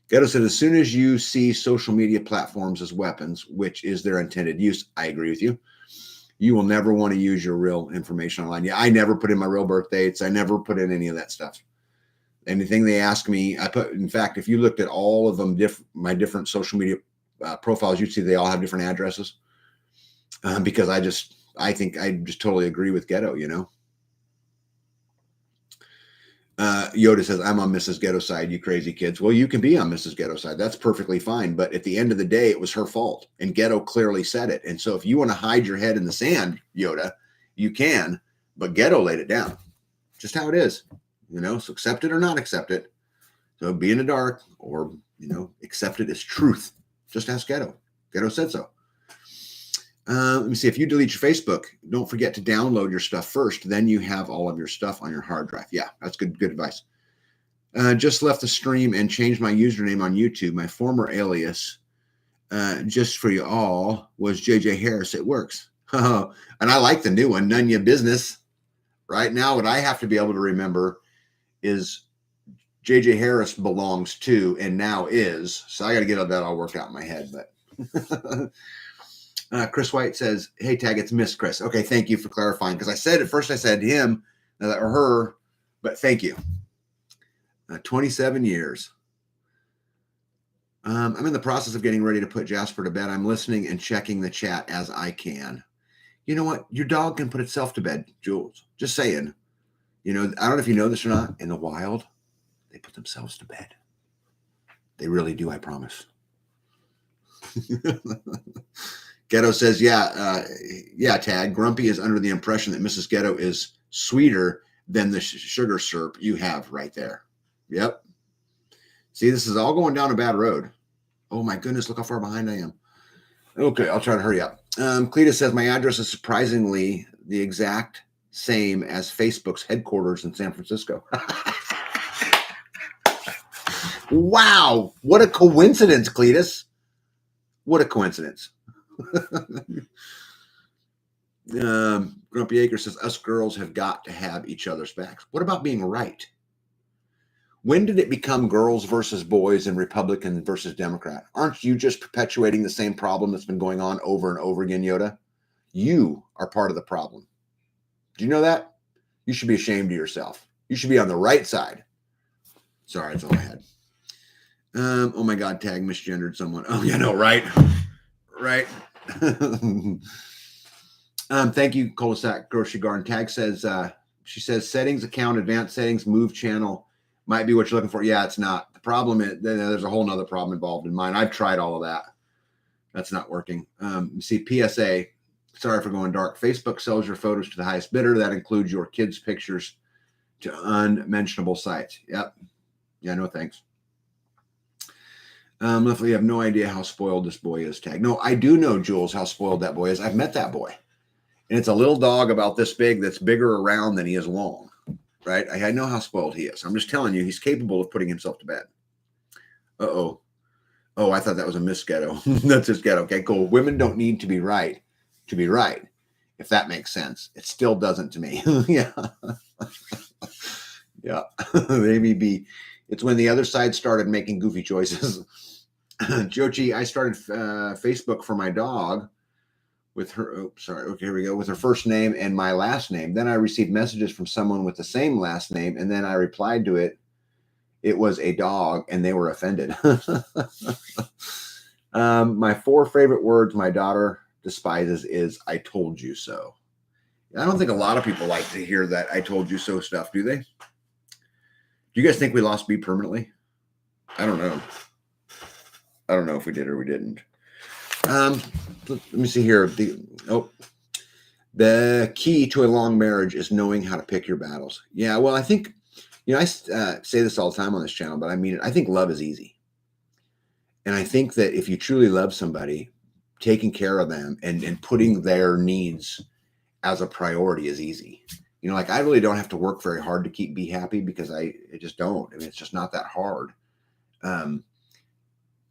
Ghetto said, as soon as you see social media platforms as weapons, which is their intended use, I agree with you. You will never want to use your real information online. Yeah, I never put in my real birth dates. I never put in any of that stuff. Anything they ask me, I put. In fact, if you looked at all of them, my different social media profiles, you'd see they all have different addresses. Because I think I just totally agree with Ghetto, Yoda says, I'm on Mrs. Ghetto side, you crazy kids. Well, you can be on Mrs. Ghetto side. That's perfectly fine. But at the end of the day, it was her fault. And Ghetto clearly said it. And so if you want to hide your head in the sand, Yoda, you can. But Ghetto laid it down. Just how it is. So accept it or not accept it. So be in the dark or, accept it as truth. Just ask Ghetto. Ghetto said so. Let me see. If you delete your Facebook, don't forget to download your stuff first. Then you have all of your stuff on your hard drive. Yeah, that's good advice. Just left the stream and changed my username on YouTube. My former alias, just for you all, was JJ Harris. It works. And I like the new one, None Ya Business. Right now, what I have to be able to remember is JJ Harris belongs to and now is. So I got to get that all worked out in my head. But Chris White says, hey, Tag, it's Miss Chris. Okay, thank you for clarifying. Because I said him or her, but thank you. 27 years. I'm in the process of getting ready to put Jasper to bed. I'm listening and checking the chat as I can. You know what? Your dog can put itself to bed, Jules. Just saying. I don't know if you know this or not. In the wild, they put themselves to bed. They really do, I promise. Ghetto says, yeah, Tag. Grumpy is under the impression that Mrs. Ghetto is sweeter than the sugar syrup you have right there. Yep. See, this is all going down a bad road. Oh, my goodness. Look how far behind I am. Okay, I'll try to hurry up. Cletus says, my address is surprisingly the exact same as Facebook's headquarters in San Francisco. Wow. What a coincidence, Cletus. What a coincidence. Grumpy Acre says, us girls have got to have each other's backs. What about being right? When did it become girls versus boys and Republican versus Democrat? Aren't you just perpetuating the same problem that's been going on over and over again, Yoda? You are part of the problem. Do you know that? You should be ashamed of yourself. You should be on the right side. Sorry, that's all I had. Oh my God, Tag misgendered someone. Oh, yeah, no, right. Right. Thank you, Cul-de-sac Grocery Garden. Tag says, she says, settings, account, advanced settings, move channel might be what you're looking for. Yeah, it's not. The problem is there's a whole nother problem involved in mine. I've tried all of that. That's not working. You see, PSA, sorry for going dark. Facebook sells your photos to the highest bidder. That includes your kids' pictures to unmentionable sites. Yep. Yeah, no thanks. Luckily, you have no idea how spoiled this boy is, Tag. No, I do know, Jules, how spoiled that boy is. I've met that boy. And it's a little dog about this big that's bigger around than he is long, right? I know how spoiled he is. I'm just telling you, he's capable of putting himself to bed. Uh-oh. Oh, I thought that was a Miss Ghetto. That's just Ghetto. Okay, cool. Women don't need to be right, if that makes sense. It still doesn't to me. Yeah. Yeah. Amy B. It's when the other side started making goofy choices. Jochi, I started Facebook for my dog with her. Oh, sorry. Okay, here we go. With her first name and my last name. Then I received messages from someone with the same last name, and then I replied to it. It was a dog, and they were offended. My 4 favorite words my daughter despises is "I told you so." I don't think a lot of people like to hear that "I told you so" stuff, do they? Do you guys think we lost B permanently? I don't know. I don't know if we did or we didn't. Let me see here. The key to a long marriage is knowing how to pick your battles. Yeah, well, I think, I say this all the time on this channel, but I mean it. I think love is easy. And I think that if you truly love somebody, taking care of them and putting their needs as a priority is easy. Like I really don't have to work very hard to keep B happy because I just don't. I mean, it's just not that hard.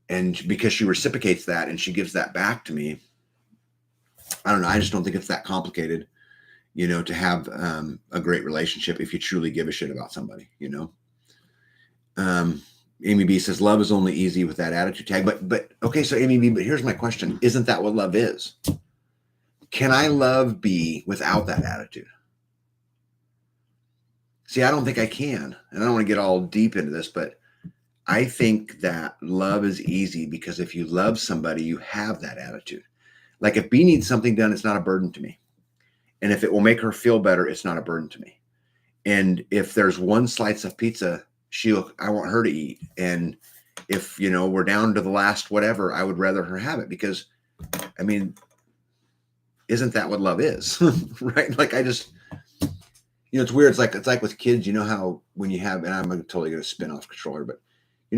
And because she reciprocates that and she gives that back to me, I don't know. I just don't think it's that complicated, to have a great relationship if you truly give a shit about somebody, Amy B says love is only easy with that attitude tag. But okay, so Amy B, but here's my question. Isn't that what love is? Can I love B without that attitude? See, I don't think I can. And I don't want to get all deep into this, but I think that love is easy because if you love somebody, you have that attitude. Like if B needs something done, it's not a burden to me. And if it will make her feel better, it's not a burden to me. And if there's one slice of pizza, I want her to eat. And if, we're down to the last whatever, I would rather her have it because, I mean, isn't that what love is? Right? Like I just, it's weird. It's like with kids, how when you have, and I'm totally going to spin off controller, but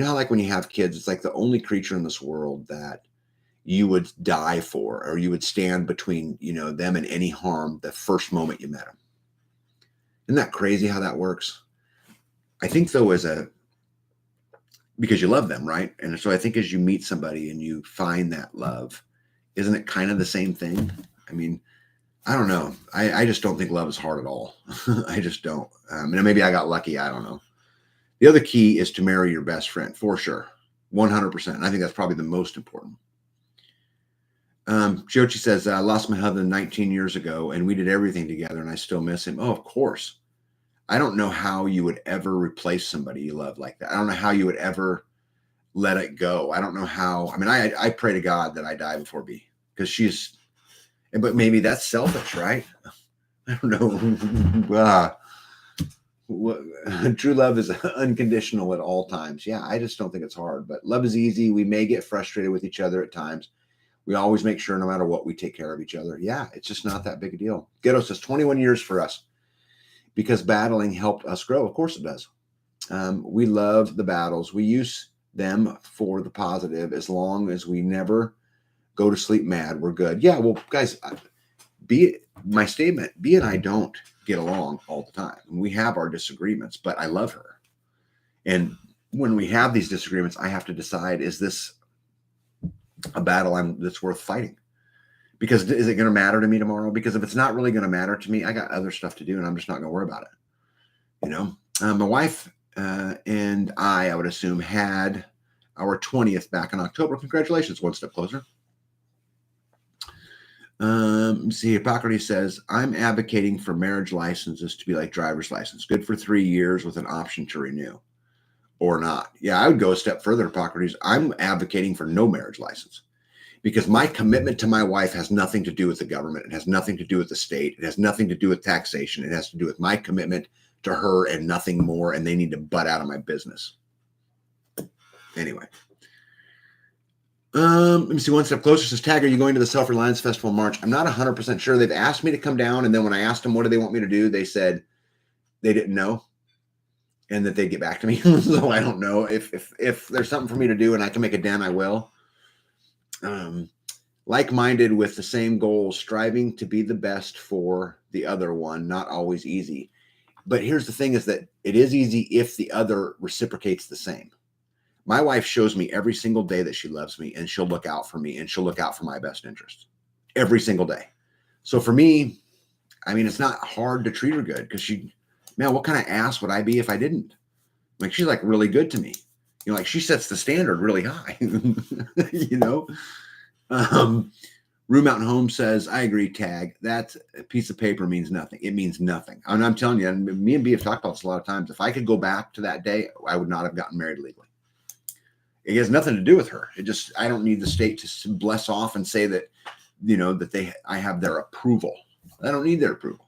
how like when you have kids, it's like the only creature in this world that you would die for, or you would stand between, them and any harm the first moment you met them. Isn't that crazy how that works? I think though, because you love them, right? And so I think as you meet somebody and you find that love, isn't it kind of the same thing? I mean, I don't know. I just don't think love is hard at all. I just don't. And maybe I got lucky. I don't know. The other key is to marry your best friend, for sure. 100%. And I think that's probably the most important. Jochi says, I lost my husband 19 years ago and we did everything together and I still miss him. Oh, of course. I don't know how you would ever replace somebody you love like that. I don't know how you would ever let it go. I don't know how. I mean, I pray to God that I die before B because but maybe that's selfish, right? I don't know. True love is unconditional at all times. Yeah, I just don't think it's hard, but love is easy. We may get frustrated with each other at times. We always make sure no matter what, we take care of each other. Yeah, it's just not that big a deal. Ghetto says 21 years for us because battling helped us grow. Of course it does. We love the battles. We use them for the positive as long as we never go to sleep mad. We're good. Yeah, well, guys, my statement, B and I don't get along all the time. We have our disagreements, but I love her. And when we have these disagreements, I have to decide, is this a battle that's worth fighting? Because is it going to matter to me tomorrow? Because if it's not really going to matter to me, I got other stuff to do and I'm just not going to worry about it. My wife and I would assume, had our 20th back in October. Congratulations, one step closer. See, Hippocrates says, I'm advocating for marriage licenses to be like driver's license, good for 3 years with an option to renew or not. Yeah, I would go a step further, Hippocrates. I'm advocating for no marriage license because my commitment to my wife has nothing to do with the government. It has nothing to do with the state. It has nothing to do with taxation. It has to do with my commitment to her and nothing more. And they need to butt out of my business. Anyway. Let me see. One step closer says, Tag, are you going to the Self-Reliance Festival in March? I'm not 100% sure. They've asked me to come down. And then when I asked them, what do they want me to do? They said they didn't know and that they'd get back to me. So I don't know if there's something for me to do and I can make a dent, I will. Like-minded with the same goals, striving to be the best for the other one, not always easy. But here's the thing is that it is easy if the other reciprocates the same. My wife shows me every single day that she loves me and she'll look out for me and she'll look out for my best interest every single day. So for me, I mean, it's not hard to treat her good because man, what kind of ass would I be if I didn't? Like, she's like really good to me. You know, like she sets the standard really high. You know. Rue Mountain Home says, I agree, Tag. That piece of paper means nothing. It means nothing. And I'm telling you, and me and B have talked about this a lot of times. If I could go back to that day, I would not have gotten married legally. It has nothing to do with her. It just, I don't need the state to bless off and say that, you know, that I have their approval. I don't need their approval.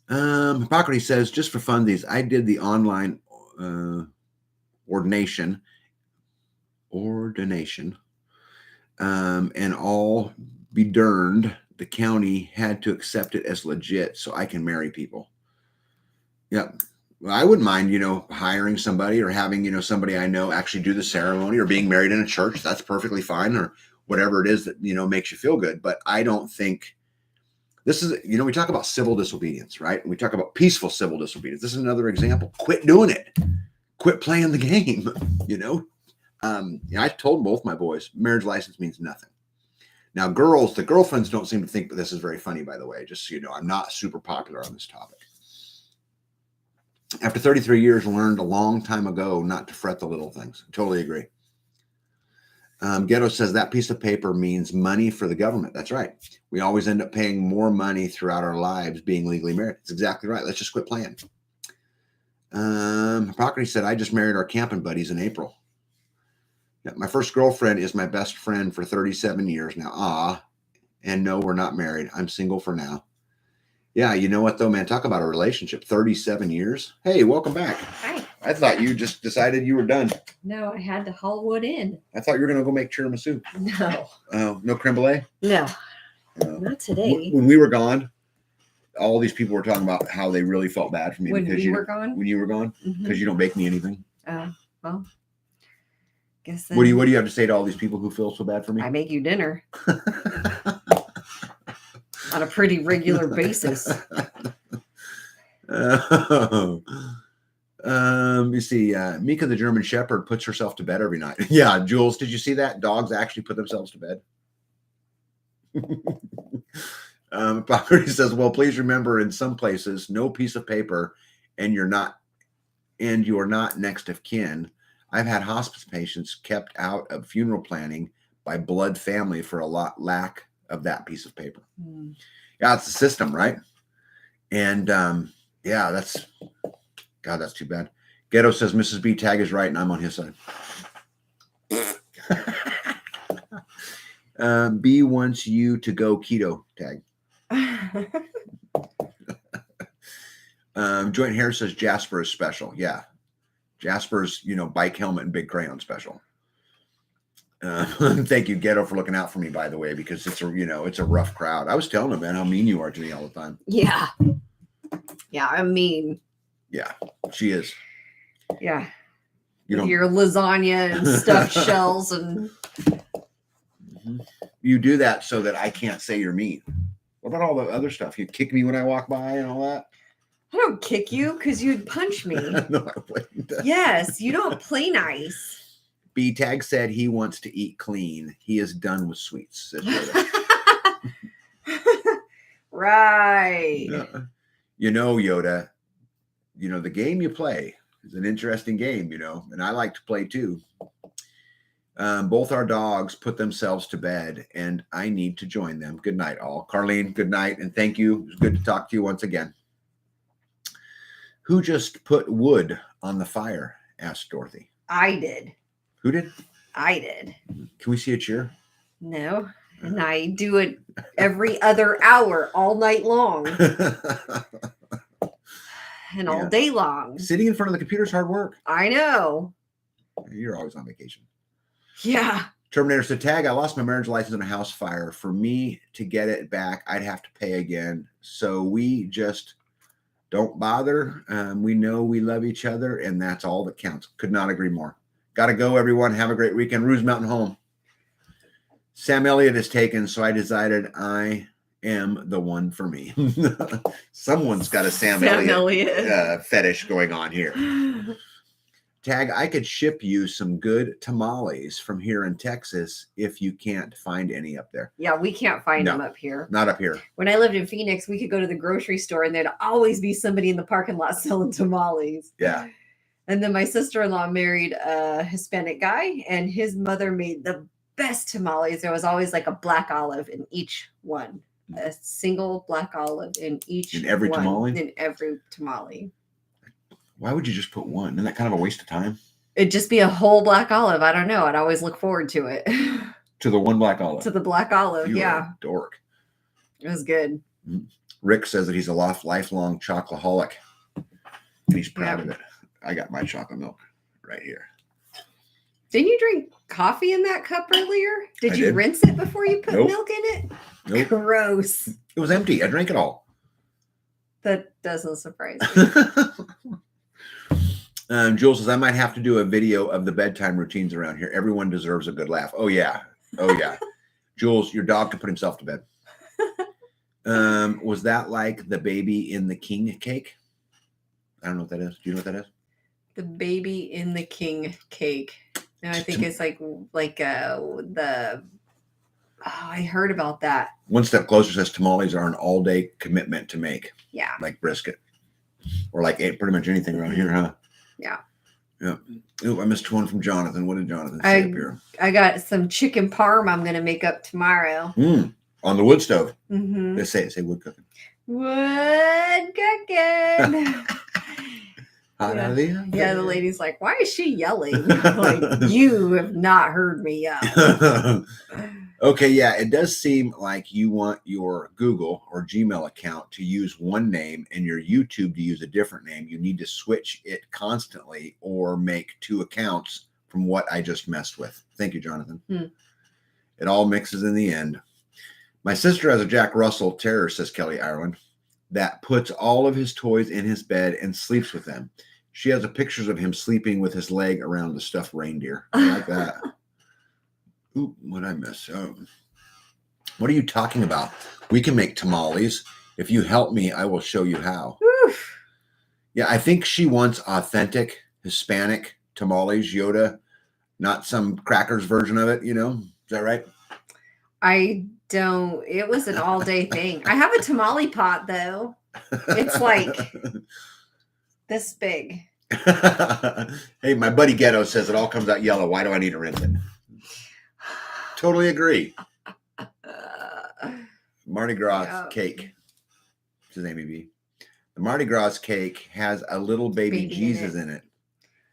Hippocrates says, just for funsies, I did the online ordination, and all be darned, the county had to accept it as legit so I can marry people. Yep. Well, I wouldn't mind, you know, hiring somebody or having, you know, somebody I know actually do the ceremony, or being married in a church. That's perfectly fine, or whatever it is that, you know, makes you feel good. But I don't think this is, you know, we talk about civil disobedience, right? And we talk about peaceful civil disobedience. This is another example. Quit doing it. Quit playing the game, you know? I told both my boys, marriage license means nothing. Now, girls, the girlfriends don't seem to think that this is very funny, by the way, just so you know. I'm not super popular on this topic. After 33 years, learned a long time ago not to fret the little things. Totally agree. Ghetto says that piece of paper means money for the government. That's right. We always end up paying more money throughout our lives being legally married. That's exactly right. Let's just quit playing. Hippocrates said, I just married our camping buddies in April. Yeah, my first girlfriend is my best friend for 37 years now. And no, we're not married. I'm single for now. Yeah, you know what, though, man? Talk about a relationship. 37 years. Hey, welcome back. Hi. I thought you just decided you were done. No, I had to haul wood in. I thought you were going to go make tiramisu. No. No creme brulee? No. Not today. When we were gone, all these people were talking about how they really felt bad for me. When because we were gone? When you were gone? Because you don't bake me anything. Well, guess then. What do you have to say to all these people who feel so bad for me? I make you dinner. On a pretty regular basis. You see, Mika the German Shepherd puts herself to bed every night. Yeah, Jules, did you see that? Dogs actually put themselves to bed. Poverty says, well, please remember, in some places, no piece of paper, and you're not next of kin. I've had hospice patients kept out of funeral planning by blood family for a lack of that piece of paper. Yeah, it's the system, right? And yeah, that's too bad. Ghetto says Mrs. B Tag is right, and I'm on his side. B wants you to go keto, Tag. Joint Hair says Jasper is special. Yeah, Jasper's, you know, bike helmet and big crayon special. Thank you, Ghetto, for looking out for me, by the way, because it's a rough crowd. I was telling him, man, how mean you are to me all the time. Yeah, I'm mean. Yeah, she is. Yeah, your lasagna and stuffed shells and. You do that so that I can't say you're mean. What about all the other stuff? You kick me when I walk by and all that. I don't kick you because you'd punch me. No, I wouldn't. Yes, you don't play nice. B Tag said he wants to eat clean. He is done with sweets. Right. You know, Yoda, you know, the game you play is an interesting game, you know, and I like to play too. Both our dogs put themselves to bed, and I need to join them. Good night, all. Carlene, good night, and thank you. It was good to talk to you once again. Who just put wood on the fire? Asked Dorothy. I did. Who did? I did. Can we see a cheer? No. And I do it every other hour, all night long. And all day long. Sitting in front of the computer is hard work. I know. You're always on vacation. Yeah. Terminator said, Tag, I lost my marriage license in a house fire. For me to get it back, I'd have to pay again. So we just don't bother. We know we love each other, and that's all that counts. Could not agree more. Got to go, everyone. Have a great weekend. Ruse Mountain Home. Sam Elliott is taken, so I decided I am the one for me. Someone's got a Sam Elliott fetish going on here. Tag, I could ship you some good tamales from here in Texas if you can't find any up there. Yeah, we can't find them up here. Not up here. When I lived in Phoenix, we could go to the grocery store and there'd always be somebody in the parking lot selling tamales. Yeah. And then my sister-in-law married a Hispanic guy, and his mother made the best tamales. There was always like a black olive in each one, a single black olive in each In every tamale? In every tamale. Why would you just put one? Isn't that kind of a waste of time? It'd just be a whole black olive. I don't know. I'd always look forward to it. To the one black olive. To the black olive, You yeah. are a dork. It was good. Rick says that he's a lifelong chocoholic. And he's proud of it. I got my chocolate milk right here. Didn't you drink coffee in that cup earlier? Did you did. rinse it before you put milk in it? Nope. Gross. It was empty. I drank it all. That doesn't surprise me. Jules says, I might have to do a video of the bedtime routines around here. Everyone deserves a good laugh. Oh, yeah. Oh, yeah. Jules, your dog can put himself to bed. Was that like the baby in the king cake? I don't know what that is. Do you know what that is? The baby in the king cake. No, I think it's like I heard about that. One Step Closer says tamales are an all-day commitment to make. Yeah. Like brisket. Or like pretty much anything around here, huh? Yeah. Yeah. Oh, I missed one from Jonathan. What did Jonathan say up here? I got some chicken parm I'm going to make up tomorrow. On the wood stove. Mm-hmm. Let's say wood cooking. Wood cooking. Yeah, the lady's like, why is she yelling? Like, you have not heard me yell. Okay, yeah, it does seem like you want your Google or Gmail account to use one name and your YouTube to use a different name. You need to switch it constantly or make two accounts from what I just messed with. Thank you, Jonathan. It all mixes in the end. My sister has a Jack Russell Terrier, says Kelly Ireland, that puts all of his toys in his bed and sleeps with them. She has pictures of him sleeping with his leg around the stuffed reindeer. I like that. Ooh, what I miss? What are you talking about? We can make tamales. If you help me, I will show you how. Oof. Yeah, I think she wants authentic Hispanic tamales, Yoda, not some crackers version of it, you know? Is that right? I don't. It was an all-day thing. I have a tamale pot, though. It's like this big. Hey, my buddy Ghetto says it all comes out yellow. Why do I need to rinse it? Totally agree. Mardi Gras cake. What's his name, B? The Mardi Gras cake has a little baby Jesus in it.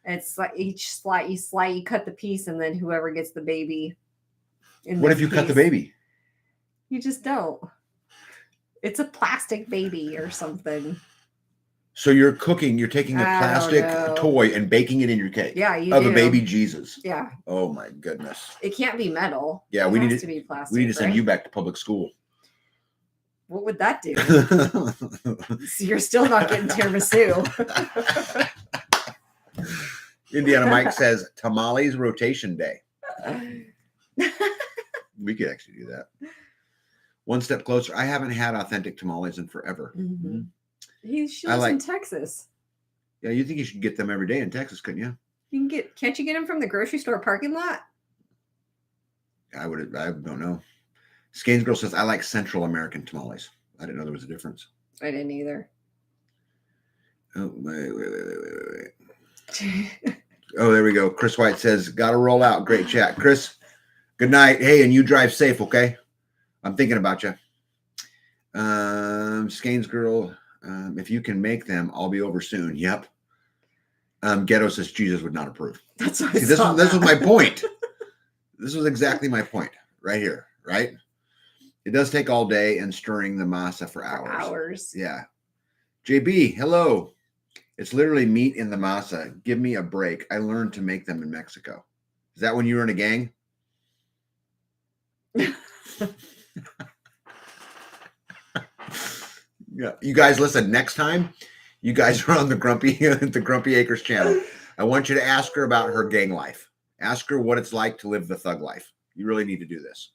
It's like each you cut the piece, and then whoever gets the baby. What if you cut the baby? You just don't. It's a plastic baby or something. So you're taking a plastic toy and baking it in your cake. Yeah, you do. Of a baby Jesus. Yeah. Oh my goodness. It can't be metal. Yeah, it has to be plastic. We need to send you back to public school. What would that do? So you're still not getting tiramisu. Indiana Mike says tamales rotation day. We could actually do that. One Step Closer. I haven't had authentic tamales in forever. Mm-hmm. She lives in Texas. Yeah, you think you should get them every day in Texas, couldn't you? Can't you get them from the grocery store parking lot? I don't know. Skanes Girl says, I like Central American tamales. I didn't know there was a difference. I didn't either. Oh, wait. Oh, there we go. Chris White says, gotta roll out. Great chat. Chris, good night. Hey, and you drive safe, okay? I'm thinking about you. Skanes Girl, if you can make them, I'll be over soon. Yep. Ghetto says Jesus would not approve. That's what this was my point. This was exactly my point right here, right? It does take all day and stirring the masa for hours. Yeah. JB, hello. It's literally meat in the masa. Give me a break. I learned to make them in Mexico. Is that when you were in a gang? Yeah. You guys listen, next time you guys are on the Grumpy Acres channel, I want you to ask her about her gang life. Ask her what it's like to live the thug life. You really need to do this.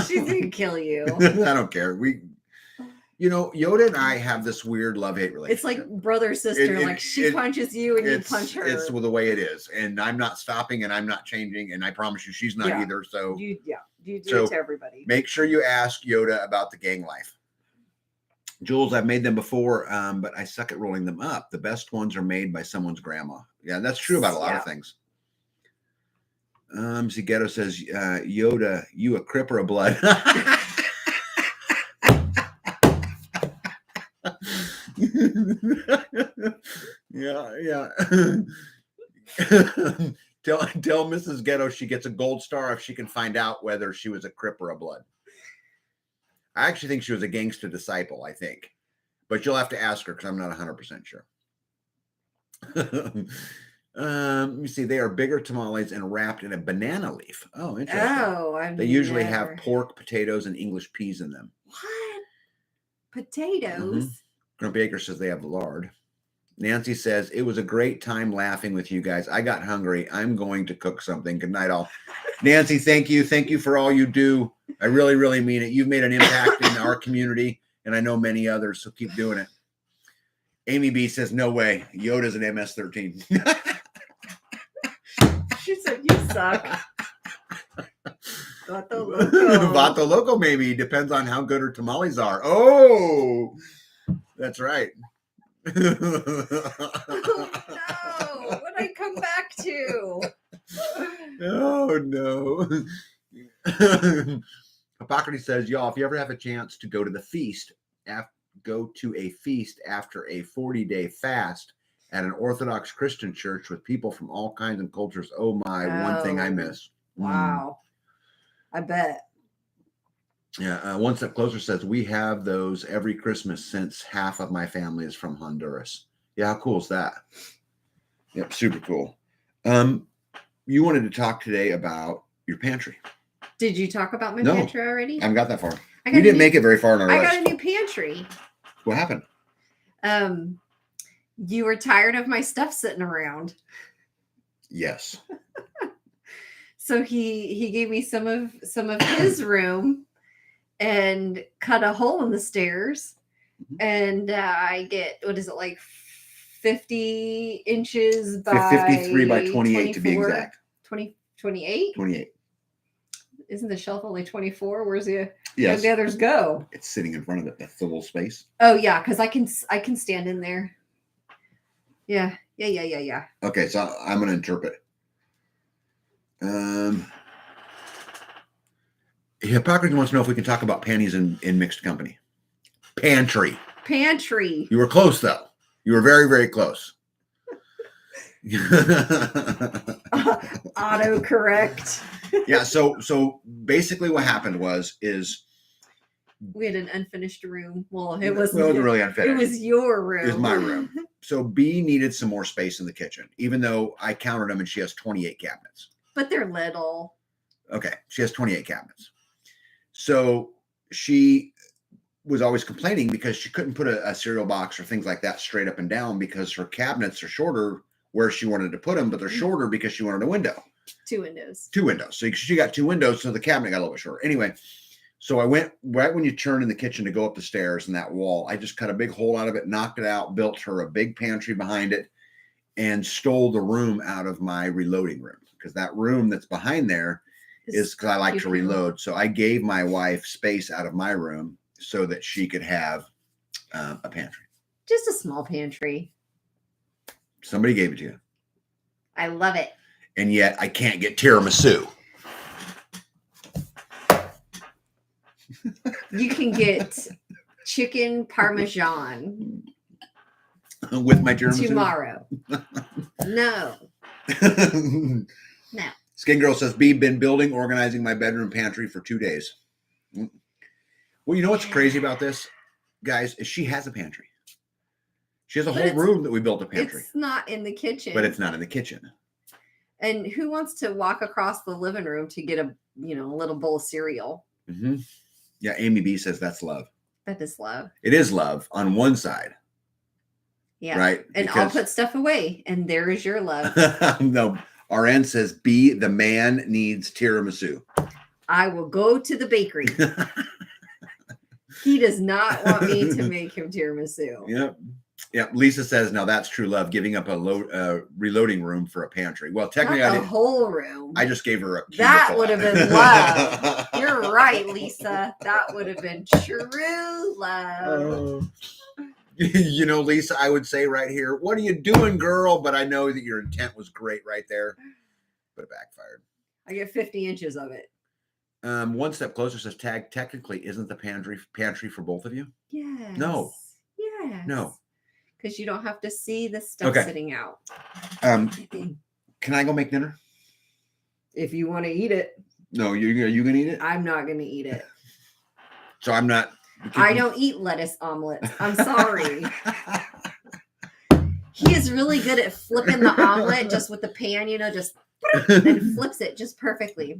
She's gonna kill you. I don't care. Yoda and I have this weird love-hate relationship. It's like brother sister. She punches you and you punch her. It's the way it is, and I'm not stopping and I'm not changing, and I promise you, she's not either. So you do it to everybody. Make sure you ask Yoda about the gang life. Jules, I've made them before, but I suck at rolling them up. The best ones are made by someone's grandma. Yeah, that's true about a lot of things. Zighetto says, Yoda, you a crip or a blood? Yeah. Tell Mrs. Ghetto she gets a gold star if she can find out whether she was a crip or a blood. I actually think she was a gangster disciple, I think. But you'll have to ask her because I'm not 100% sure. Let me see. They are bigger tamales and wrapped in a banana leaf. Oh, interesting. Oh, they usually have pork, potatoes, and English peas in them. What? Potatoes? Grumpy Acre says they have lard. Nancy says, it was a great time laughing with you guys. I got hungry. I'm going to cook something. Good night, all. Nancy, thank you. Thank you for all you do. I really, really mean it. You've made an impact in our community, and I know many others, so keep doing it. Amy B says, no way. Yoda's an MS-13. She said, you suck. Vato Loco. Vato Loco, maybe. Depends on how good her tamales are. Oh, that's right. Oh, no. What did I come back to? Oh, no. Hippocrates says, y'all, if you ever have a chance to go to a feast after a 40-day fast at an Orthodox Christian church with people from all kinds of cultures. Oh my, one thing I miss. Wow. I bet. Yeah. One Step Closer says, we have those every Christmas since half of my family is from Honduras. Yeah. How cool is that? Yep. Super cool. You wanted to talk today about your pantry. Did you talk about my pantry already? I haven't got that far. We didn't make it very far in our list. I got a new pantry. What happened? You were tired of my stuff sitting around. Yes. So he gave me some of his room and cut a hole in the stairs. And I get, what is it, like 50 inches by 53 by 28 to be exact. 28? 28. Isn't the shelf only 24? Where's the Yes. the others go? It's sitting in front of it. That's the little space. Oh yeah, because I can stand in there. Yeah. Okay, so I'm gonna interpret. Hippocrates wants to know if we can talk about panties in mixed company. Pantry. You were close though. You were very, very close. Autocorrect. Yeah. So basically, what happened is we had an unfinished room. Well, it wasn't really unfinished. It was your room. It was my room. So B needed some more space in the kitchen, even though I counted them and she has 28 cabinets. But they're little. Okay, she has 28 cabinets. So she was always complaining because she couldn't put a cereal box or things like that straight up and down because her cabinets are shorter where she wanted to put them, but they're shorter because she wanted a window. Two windows. So she got two windows, so the cabinet got a little bit shorter. Anyway, so I went right when you turn in the kitchen to go up the stairs in that wall. I just cut a big hole out of it, knocked it out, built her a big pantry behind it, and stole the room out of my reloading room because that room that's behind there is because I like to reload. So I gave my wife space out of my room so that she could have a pantry. Just a small pantry. Somebody gave it to you. I love it. And yet I can't get tiramisu. You can get chicken parmesan with my tiramisu tomorrow. No. No. Skin Girl says, B, been building, organizing my bedroom pantry for 2 days. Well, you know what's crazy about this, guys, is she has a pantry. She has a whole room that we built a pantry. It's not in the kitchen. But it's not in the kitchen. And who wants to walk across the living room to get a little bowl of cereal? Mm-hmm. Yeah, Amy B says that's love. That is love. It is love on one side. Yeah. Right? And I'll put stuff away, and there is your love. No. RN says, B, the man needs tiramisu. I will go to the bakery. He does not want me to make him tiramisu. Yep. Yeah, Lisa says, now that's true love, giving up a reloading room for a pantry. Well, technically, Not the whole room. I just gave her a That cubicle. would have been love. You're right, Lisa. That would have been true love. You know, Lisa, I would say right here, what are you doing, girl? But I know that your intent was great right there, but it backfired. I get 50 inches of it. One step closer says, tag, technically, isn't the pantry for both of you? Yes. No. Yes. No. Because you don't have to see the stuff sitting out. Can I go make dinner? If you want to eat it. No, are you going to eat it? I'm not going to eat it. So I'm not. I don't eat lettuce omelets. I'm sorry. He is really good at flipping the omelet just with the pan, just and flips it just perfectly.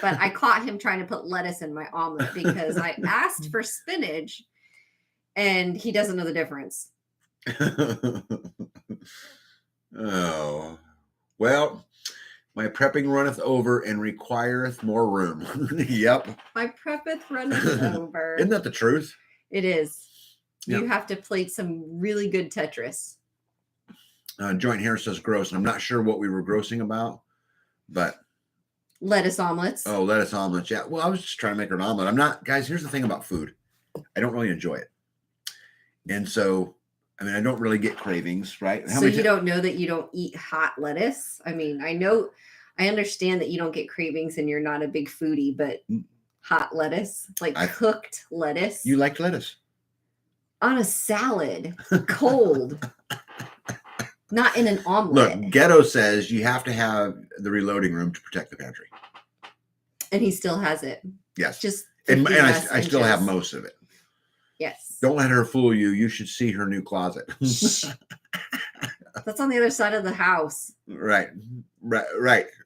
But I caught him trying to put lettuce in my omelet because I asked for spinach and he doesn't know the difference. Oh, well, my prepping runneth over and requireth more room. Yep. My preppeth runneth over. Isn't that the truth? It is. Yep. You have to play some really good Tetris. Joint hair says gross, and I'm not sure what we were grossing about, but lettuce omelets. Oh, lettuce omelets. Yeah. Well, I was just trying to make her an omelet. I'm not, guys. Here's the thing about food. I don't really enjoy it, and so I mean, I don't really get cravings, right? So you don't know that you don't eat hot lettuce? I mean, I understand that you don't get cravings and you're not a big foodie, but hot lettuce, like cooked lettuce. You like lettuce? On a salad, cold. Not in an omelet. Look, Ghetto says you have to have the reloading room to protect the pantry. And he still has it. Yes. Just and I still have most of it. Yes. Don't let her fool you. You should see her new closet. That's on the other side of the house. Right.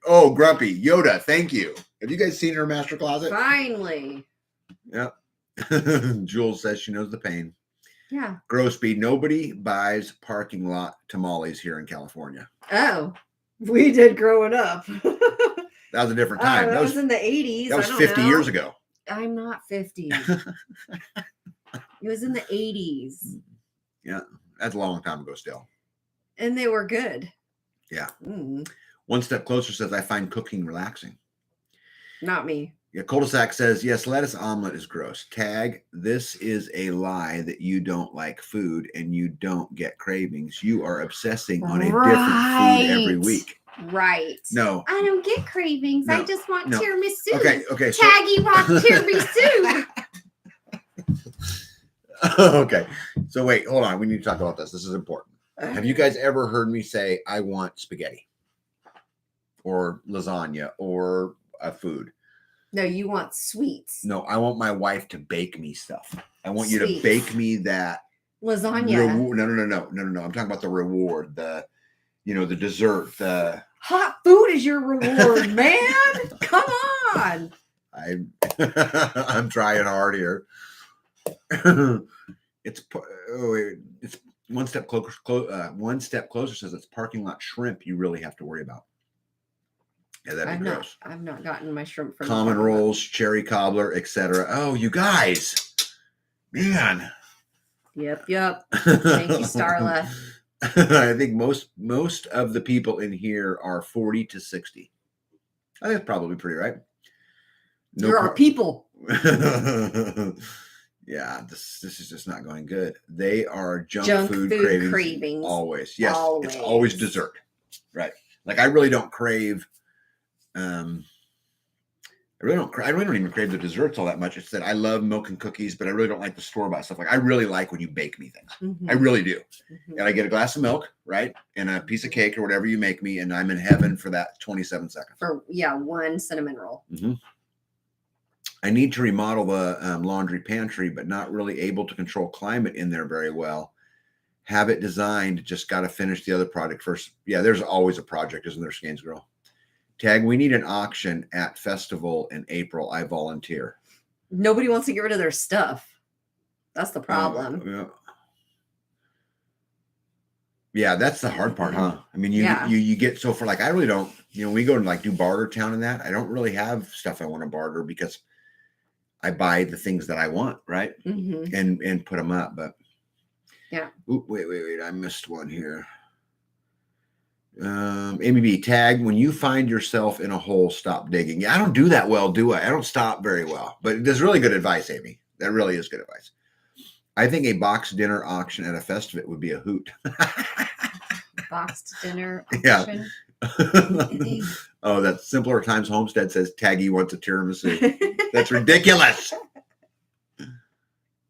Oh, Grumpy. Yoda, thank you. Have you guys seen her master closet? Finally. Yep. Jules says she knows the pain. Yeah. Grossby, nobody buys parking lot tamales here in California. Oh, we did growing up. That was a different time. That was in the 80s. That was 50 years ago. I'm not 50. It was in the 80s. Yeah, that's a long time ago still. And they were good. Yeah. One step closer says, I find cooking relaxing. Not me. Yeah, Cul-de-sac says, yes, lettuce omelet is gross. Tag, this is a lie that you don't like food and you don't get cravings. You are obsessing on a different food every week. Right. No. I don't get cravings. No. I just want tiramisu. Okay. Taggy want tiramisu. Okay. So wait, hold on. We need to talk about this. This is important. Have you guys ever heard me say, I want spaghetti or lasagna or a food? No, you want sweets. No, I want my wife to bake me stuff. I want you to bake me that lasagna. No. I'm talking about the reward, the dessert, the hot food is your reward, man. Come on. I'm trying hard here. It's one step closer. One step closer says it's parking lot shrimp. You really have to worry about. Yeah, that'd be gross. I've not gotten my shrimp from common rolls, cherry cobbler, etc. Oh, you guys, man. Yep. Thank you, Starla. I think most of the people in here are 40 to 60. I think that's probably pretty right. There are people. Yeah, this is just not going good. They are junk food cravings. Always. Yes, always. It's always dessert. Right. Like I really don't crave. I really don't even crave the desserts all that much. It's that I love milk and cookies, but I really don't like the store-bought stuff. Like I really like when you bake me things. Mm-hmm. I really do. Mm-hmm. And I get a glass of milk, right? And a piece of cake or whatever you make me, and I'm in heaven for that 27 seconds. One cinnamon roll. Mm-hmm. I need to remodel the laundry pantry, but not really able to control climate in there very well. Have it designed, just got to finish the other project first. Yeah, there's always a project, isn't there, Skanes Girl? Tag, we need an auction at festival in April. I volunteer. Nobody wants to get rid of their stuff. That's the problem. Yeah, that's the hard part, huh? I mean, you get so for like, I really don't, we go to like do barter town and that. I don't really have stuff I want to barter because I buy the things that I want, right? Mm-hmm. And put them up. But Yeah. Ooh, wait. I missed one here. Amy B, tag, when you find yourself in a hole, stop digging. Yeah, I don't do that well, do I? I don't stop very well. But there's really good advice, Amy. That really is good advice. I think a boxed dinner auction at a festival would be a hoot. Boxed dinner auction. Yeah. Oh, that's Simpler Times Homestead says Taggy wants a tiramisu. That's ridiculous.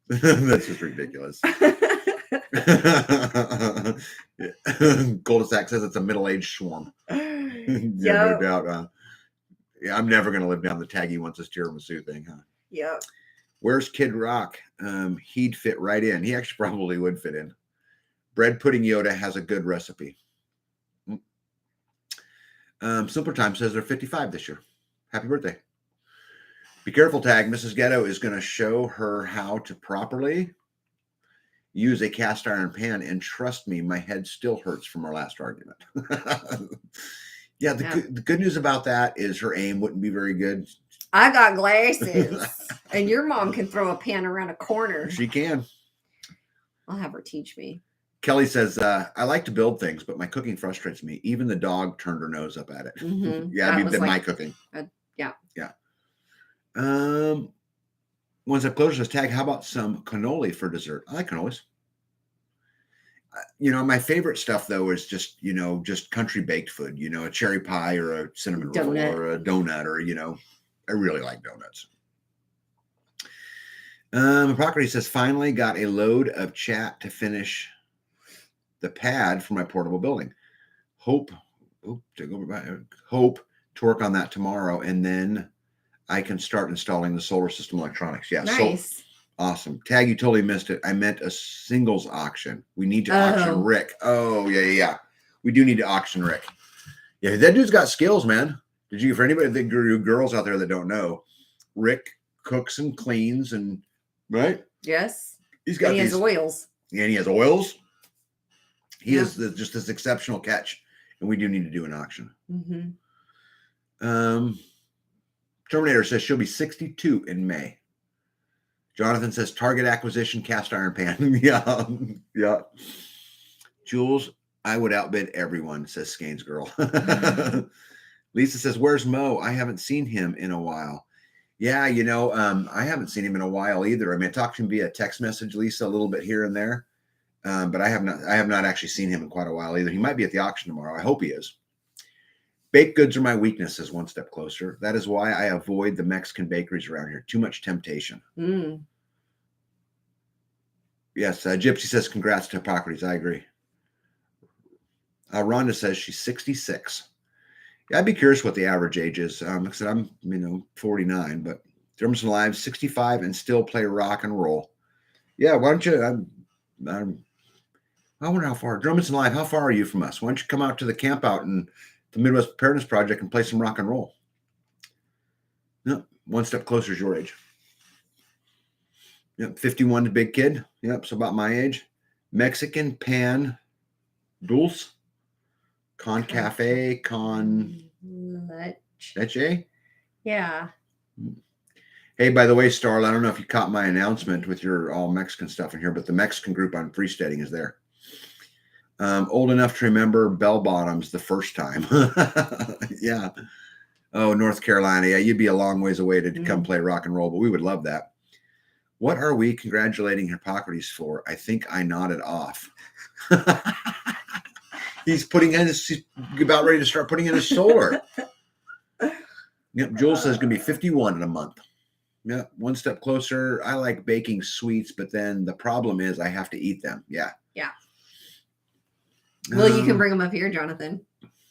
That's just ridiculous. Cul-de-sac says it's a middle-aged swarm. Yeah, no doubt. Yeah, I'm never going to live down the Taggy wants his tiramisu thing, huh? Yep. Where's Kid Rock? He'd fit right in. He actually probably would fit in. Bread pudding Yoda has a good recipe. Simpler Time says they're 55 this year. Happy birthday. Be careful, Tag. Mrs. Ghetto is going to show her how to properly use a cast iron pan, and trust me, my head still hurts from our last argument. Yeah, the good news about that is her aim wouldn't be very good. I got glasses, and your mom can throw a pan around a corner. She can. I'll have her teach me. Kelly says, I like to build things, but my cooking frustrates me. Even the dog turned her nose up at it. Mm-hmm. Yeah, I mean, my cooking. Yeah. Once I've closed this Tag, how about some cannoli for dessert? I like cannolis. My favorite stuff, though, is just country baked food, a cherry pie or a cinnamon roll or a donut or, I really like donuts. Hippocrates says, finally got a load of chat to finish the pad for my portable building. Hope to work on that tomorrow, and then I can start installing the solar system electronics. Yeah, nice. Awesome. Tag, you totally missed it. I meant a singles auction. We need to auction Rick. Oh, yeah. We do need to auction Rick. Yeah, that dude's got skills, man. For anybody, the girls out there that don't know, Rick cooks and cleans and, right? Yes. He has oils. And he has oils. He is just this exceptional catch, and we do need to do an auction. Mm-hmm. Terminator says she'll be 62 in May. Jonathan says target acquisition cast iron pan. Yeah. Jules, I would outbid everyone, says Skane's girl. Lisa says, where's Mo? I haven't seen him in a while. Yeah, I haven't seen him in a while either. I mean, I talked to him via text message, Lisa, a little bit here and there. But I have not actually seen him in quite a while either. He might be at the auction tomorrow. I hope he is. Baked goods are my weakness, says One Step Closer. That is why I avoid the Mexican bakeries around here. Too much temptation. Yes, Gypsy says, congrats to Hippocrates. I agree. Rhonda says she's 66. Yeah, I'd be curious what the average age is. Like I said, I'm 49, but Dermotson Live, 65 and still play rock and roll. Yeah, why don't you? I wonder how far. Dermotson Live, how far are you from us? Why don't you come out to the camp out and the Midwest Preparedness Project and play some rock and roll? No, One Step Closer is your age. Yep, 51 big kid. Yep, so about my age. Mexican pan dulce. Con cafe, con leche. Yeah. Hey, by the way, Starla, I don't know if you caught my announcement with your all Mexican stuff in here, but the Mexican group on freesteading is there. Old enough to remember bell bottoms the first time. Yeah. Oh, North Carolina. Yeah, you'd be a long ways away to come play rock and roll, but we would love that. What are we congratulating Hippocrates for? I think I nodded off. He's about ready to start putting in his solar. Yep, Joel says it's going to be 51 in a month. Yep, One Step Closer. I like baking sweets, but then the problem is I have to eat them. Yeah. Well, you can bring them up here, Jonathan.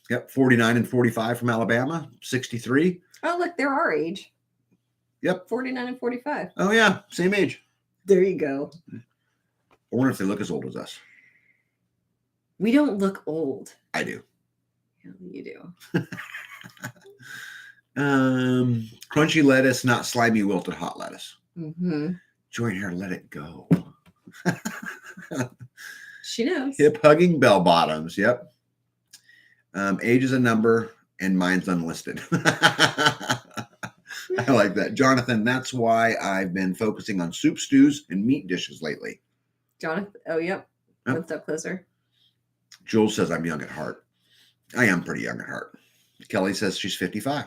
Yep, 49 and 45 from Alabama, 63. Oh, look, they're our age. Yep. 49 and 45. Oh, yeah, same age. There you go. I wonder if they look as old as us. We don't look old. I do. Yeah, you do. Crunchy lettuce, not slimy wilted hot lettuce. Join her, let it go. She knows. Hip hugging bell bottoms. Yep. Age is a number and mine's unlisted. I like that. Jonathan, that's why I've been focusing on soup, stews, and meat dishes lately. Jonathan, oh, yep. Yep. One step closer. Jules says I'm young at heart. I am pretty young at heart. Kelly says she's 55.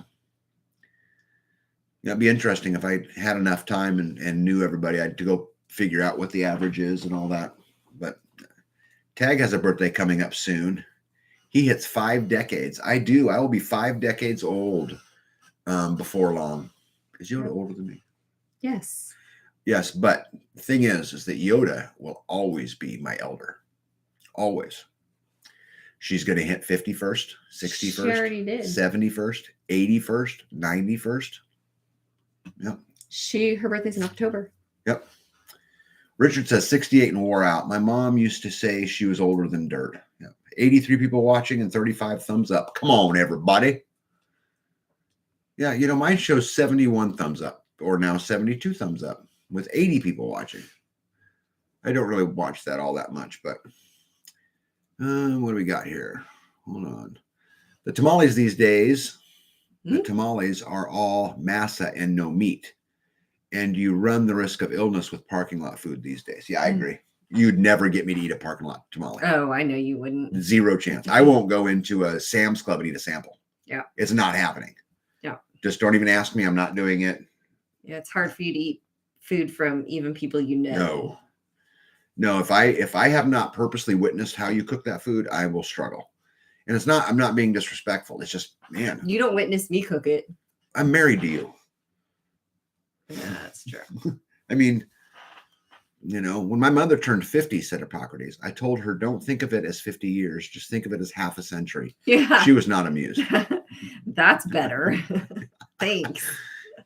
It'd be interesting if I had enough time and knew everybody. I'd to go figure out what the average is and all that. But Tag has a birthday coming up soon. He hits 5 decades. I do. I will be 5 decades old before long. Is Yoda older than me? Yes. Yes, but the thing is that Yoda will always be my elder. Always. She's going to hit 51st, 61st, She already did. 71st, 81st, 91st. Yep. Her birthday's in October. Yep. Richard says 68 and wore out. My mom used to say she was older than dirt. Yep. 83 people watching and 35 thumbs up. Come on, everybody. Yeah, mine shows 71 thumbs up, or now 72 thumbs up with 80 people watching. I don't really watch that all that much, but what do we got here? Hold on. The tamales these days, the tamales are all masa and no meat. And you run the risk of illness with parking lot food these days. Yeah, I agree. You'd never get me to eat a parking lot tamale. Oh, I know you wouldn't. 0 chance. I won't go into a Sam's Club and eat a sample. Yeah. It's not happening. Yeah. Just don't even ask me. I'm not doing it. Yeah, it's hard for you to eat food from even people you know. No, if I have not purposely witnessed how you cook that food, I will struggle. And I'm not being disrespectful. It's just, man. You don't witness me cook it. I'm married to you. Yeah, that's true. I mean, when my mother turned 50, said Hippocrates, I told her, don't think of it as 50 years. Just think of it as half a century. Yeah. She was not amused. That's better. Thanks.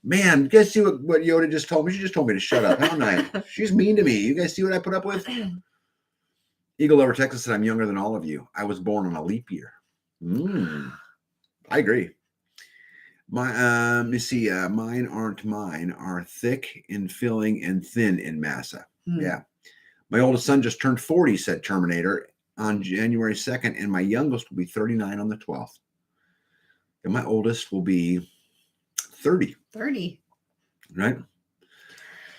Man, you guys see what Yoda just told me? She just told me to shut up. How nice. She's mean to me. You guys see what I put up with? Eagle Over Texas said, I'm younger than all of you. I was born on a leap year. I agree. Let me see. Mine are thick in filling and thin in masa. Yeah. My oldest son just turned 40, said Terminator, on January 2nd, and my youngest will be 39 on the 12th. And my oldest will be 30. 30. Right?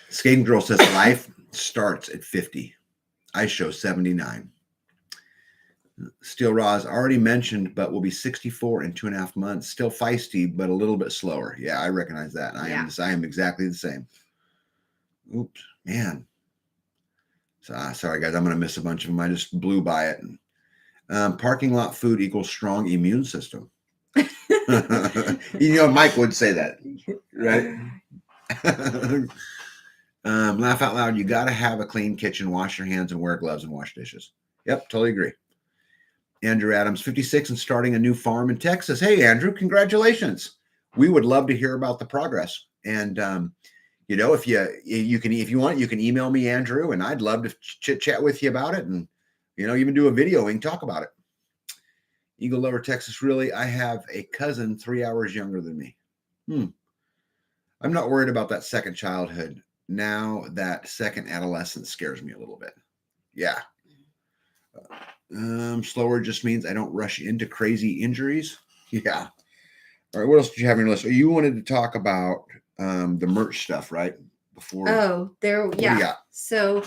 Skating Girl says life starts at 50. I show 79. Steel Raw already mentioned, but will be 64 in 2.5 months. Still feisty, but a little bit slower. Yeah, I recognize that. I am exactly the same. Oops, man. So, sorry, guys. I'm going to miss a bunch of them. I just blew by it. Parking lot food equals strong immune system. Mike would say that, right? Laugh out loud. You got to have a clean kitchen, wash your hands and wear gloves and wash dishes. Yep, totally agree. Andrew Adams, 56 and starting a new farm in Texas. Hey, Andrew, congratulations. We would love to hear about the progress. And, if you want, you can email me, Andrew, and I'd love to chit chat with you about it. And, even do a video and talk about it. Eagle Lover, Texas. Really, I have a cousin 3 hours younger than me. I'm not worried about that second childhood. Now that second adolescence scares me a little bit. Yeah. Slower just means I don't rush into crazy injuries. Yeah. All right. What else did you have on your list? You wanted to talk about the merch stuff, right? Before. Oh, there. Yeah. So,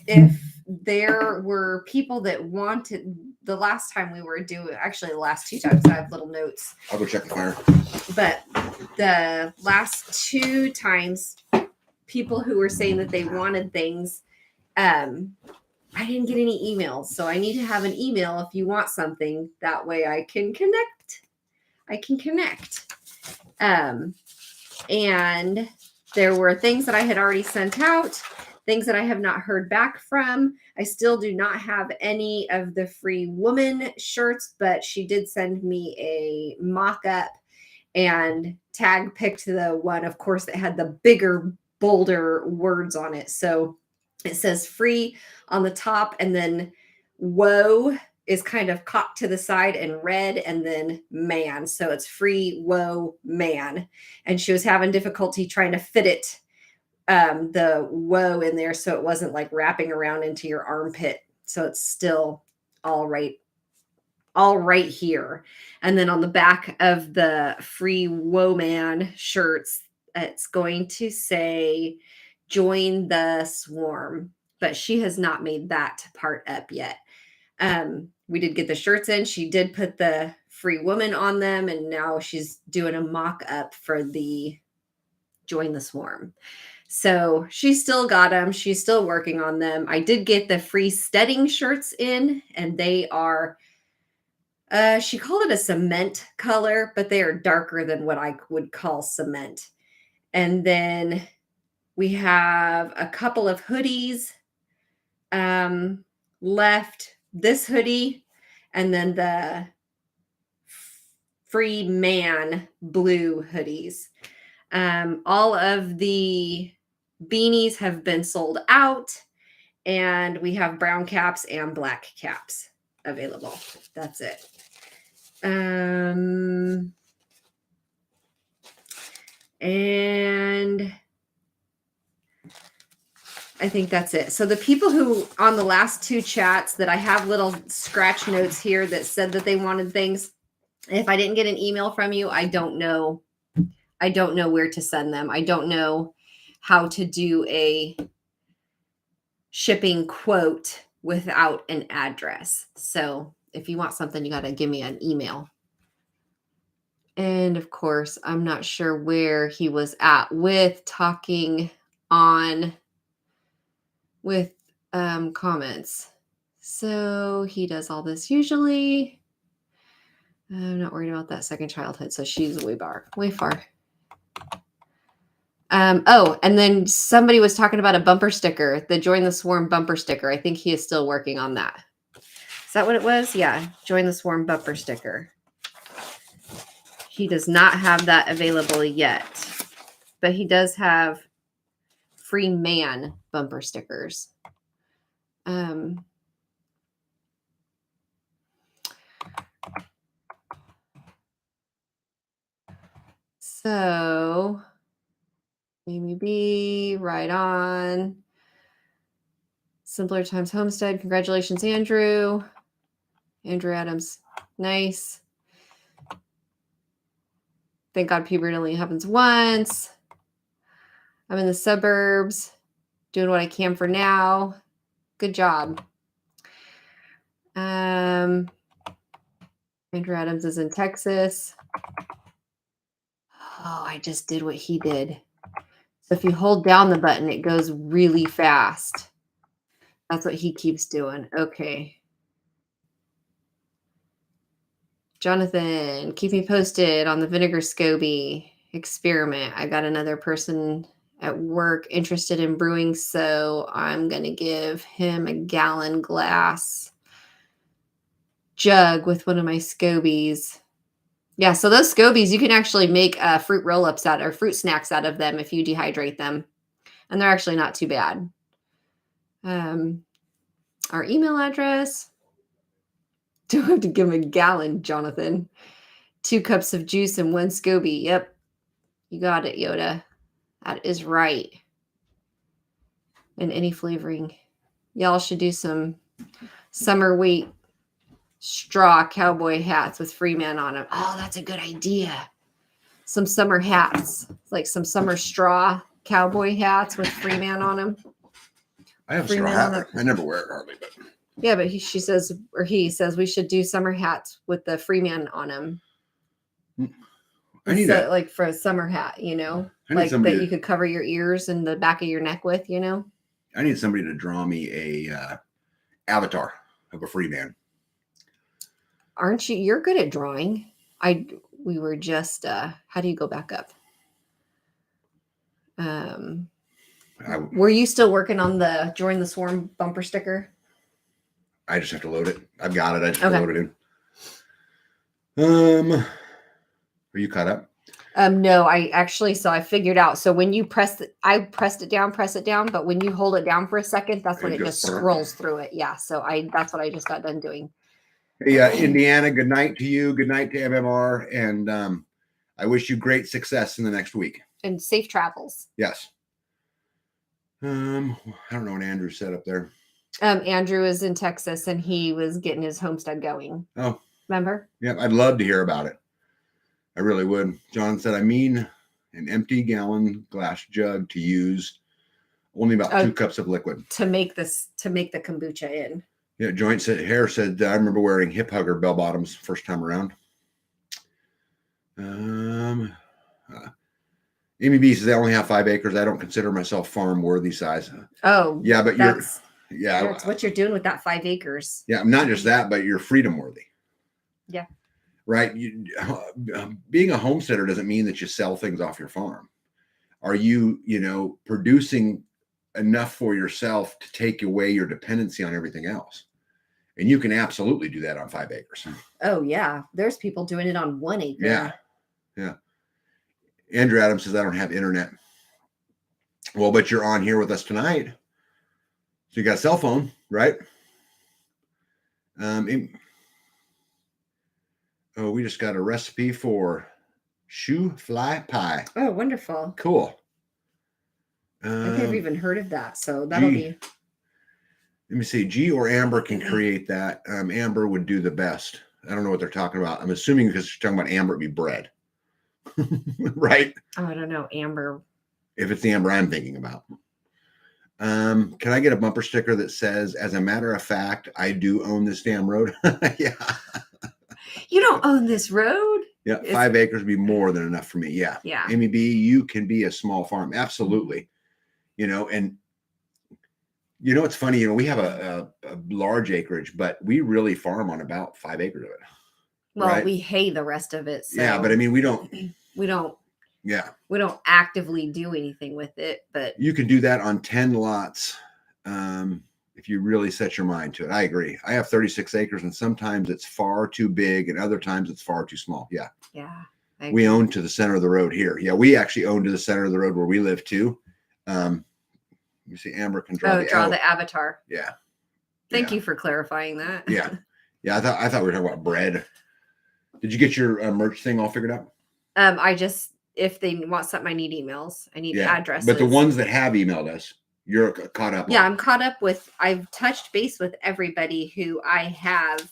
if there were people that wanted, the last time we were doing, actually the last 2 times, I have little notes. I'll go check the fire. But the last 2 times, people who were saying that they wanted things, I didn't get any emails. So I need to have an email if you want something. That way I can connect. And there were things that I had already sent out, things that I have not heard back from. I still do not have any of the free woman shirts, but she did send me a mock-up, and Tag picked the one, of course, that had the bigger, bolder words on it. So it says free on the top, and then whoa is kind of cocked to the side and red, and then man. So it's free, whoa, man. And she was having difficulty trying to fit it, the whoa in there, so it wasn't like wrapping around into your armpit. So it's still all right here. And then on the back of the free whoa man shirts, it's going to say join the swarm. but she has not made that part up yet. We did get the shirts in. She did put the free woman on them, and now she's doing a mock up for the Join the Swarm. So she still got them. She's still working on them. I did get the free steading shirts in, and they are, she called it a cement color, but they are darker than what I would call cement. And then we have a couple of hoodies left. This hoodie, and then the free man blue hoodies. All of the beanies have been sold out, and we have brown caps and black caps available. That's it. And I think that's it. So the people who on the last two chats that I have little scratch notes here that said that they wanted things. If I didn't get an email from you, I don't know. I don't know where to send them. I don't know how to do a shipping quote without an address. So if you want something, you got to give me an email. And of course, I'm not sure where he was at with talking on with comments. So he does all this usually. I'm not worried about that second childhood. So she's way far. Oh, and then somebody was talking about a bumper sticker, the Join the Swarm bumper sticker. I think he is still working on that. Is that what it was? Yeah. Join the Swarm bumper sticker. He does not have that available yet, but he does have free man bumper stickers. So Amy B, right on. Simpler Times Homestead. Congratulations, Andrew. Andrew Adams. Nice. Thank God puberty only happens once. I'm in the suburbs, doing what I can for now. Good job. Andrew Adams is in Texas. Oh, I just did what he did. So if you hold down the button, it goes really fast. That's what he keeps doing. Okay. Jonathan, keep me posted on the vinegar SCOBY experiment. I got another person at work interested in brewing, so I'm going to give him a gallon glass jug with one of my SCOBYs. Yeah, so those SCOBYs, you can actually make fruit roll-ups out or fruit snacks out of them if you dehydrate them. And they're actually not too bad. Our email address. Do I have to give him a gallon, Jonathan? 2 cups of juice and 1 SCOBY. Yep. You got it, Yoda. That is right. And any flavoring. Y'all should do some summer weight straw cowboy hats with Freeman on them. Oh, that's a good idea. Some summer hats. Like some summer straw cowboy hats with Freeman on them. I have a straw hat. I never wear it hardly, but yeah, but he says we should do summer hats with the Freeman on them. I need that, like for a summer hat, like that you could cover your ears and the back of your neck with, I need somebody to draw me a avatar of a Freeman. Aren't you? You're good at drawing. We were just. How do you go back up? Were you still working on the Join the Swarm bumper sticker? I just have to load it. I've got it. I just have to load it in. Are you caught up? No, I figured out. So when you I pressed it down, but when you hold it down for a second, that's when it just scrolls through it. Yeah. So that's what I just got done doing. Hey, Indiana, good night to you. Good night to MMR. And I wish you great success in the next week. And safe travels. Yes. I don't know what Andrew said up there. Andrew is in Texas and he was getting his homestead going. Oh. Remember? Yeah, I'd love to hear about it. I really would. John said, I mean, an empty gallon glass jug to use Only about 2 cups of liquid to make the kombucha in. Yeah, Hair said, I remember wearing hip hugger bell bottoms first time around. Amy B says, I only have 5 acres. I don't consider myself farm worthy size. Oh, yeah, but that's what you're doing with that 5 acres. Yeah, not just that, but you're freedom worthy. Yeah. Right. Being a homesteader doesn't mean that you sell things off your farm. Are you, producing enough for yourself to take away your dependency on everything else? And you can absolutely do that on 5 acres. Oh yeah. There's people doing it on 1 acre. Yeah. Yeah. Andrew Adams says, I don't have internet. Well, but you're on here with us tonight. So you got a cell phone, right? We just got a recipe for shoe fly pie. Oh, wonderful. Cool. I've never even heard of that. So that'll be. Let me see. G or Amber can create that. Amber would do the best. I don't know what they're talking about. I'm assuming because you're talking about Amber, it'd be bread. Right? Oh, I don't know. Amber. If it's the Amber I'm thinking about. Can I get a bumper sticker that says, as a matter of fact, I do own this damn road? Yeah. You don't own this road? Yeah. 5 acres would be more than enough for me. Yeah. Yeah. Amy B, you can be a small farm. Absolutely. And it's funny, we have a large acreage, but we really farm on about 5 acres of it. Well, right? We hay the rest of it. So yeah, but I mean, we don't. Yeah. We don't actively do anything with it, but you can do that on 10 lots if you really set your mind to it. I agree. I have 36 acres, and sometimes it's far too big, and other times it's far too small. Yeah. Yeah. We own to the center of the road here. Yeah, we actually own to the center of the road where we live too. You see, Amber can draw the avatar. Yeah. Thank you for clarifying that. Yeah. Yeah. I thought we were talking about bread. Did you get your merch thing all figured out? If they want something, I need emails. I need addresses. But the ones that have emailed us, you're caught up. Yeah, I'm caught up with. I've touched base with everybody who I have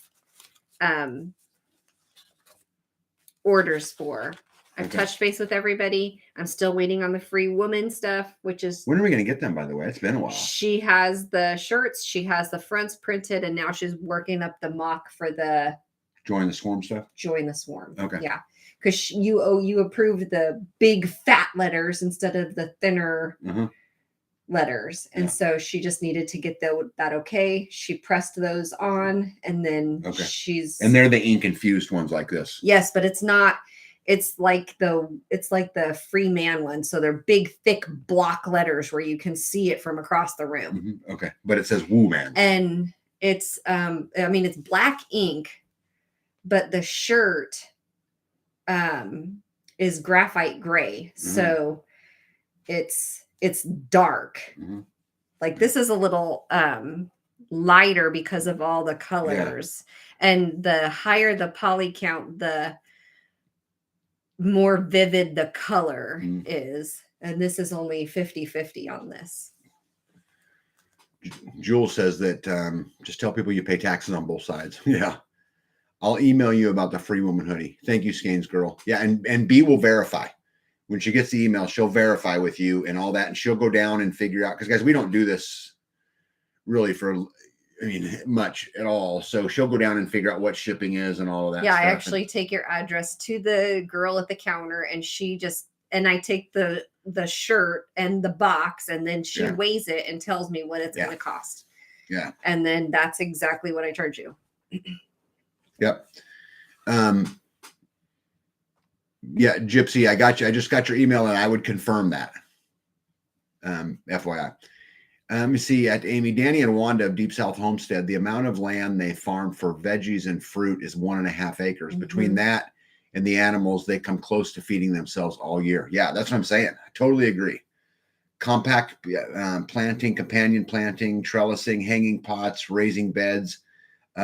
orders for. I've touched base with everybody. I'm still waiting on the free woman stuff, which is. When are we going to get them, by the way? It's been a while. She has the shirts. She has the fronts printed, and now she's working up the mock for the. Join the Swarm stuff? Join the Swarm. Okay. Yeah. Because you approved the big fat letters instead of the thinner letters. And so she just needed to get that okay. She pressed those on, and then and they're the ink infused ones like this. Yes, but it's not. It's like the free man one. So they're big, thick block letters where you can see it from across the room. Okay. But it says Woo Man. And it's it's black ink, but the shirt is graphite gray. So it's dark. Like this is a little lighter because of all the colors. And the higher the poly count, the more vivid the color is. And this is only 50-50 on this. Jewel says that just tell people you pay taxes on both sides. Yeah. I'll email you about the free woman hoodie. Thank you, Skeins girl. Yeah, and B will verify. When she gets the email, she'll verify with you and all that, and she'll go down and figure out, because guys, we don't do this really for much at all. So she'll go down and figure out what shipping is and all of that. Yeah, stuff. I actually take your address to the girl at the counter, and I take the shirt and the box, and then she weighs it and tells me what it's going to cost. Yeah. And then that's exactly what I charge you. Yep. Yeah, Gypsy, I got you. I just got your email, and I would confirm that. FYI. Let me see at Amy, Danny, and Wanda of Deep South Homestead. The amount of land they farm for veggies and fruit is 1.5 acres. Between that and the animals, they come close to feeding themselves all year. Yeah, that's what I'm saying. I totally agree. Compact planting, companion planting, trellising, hanging pots, raising beds.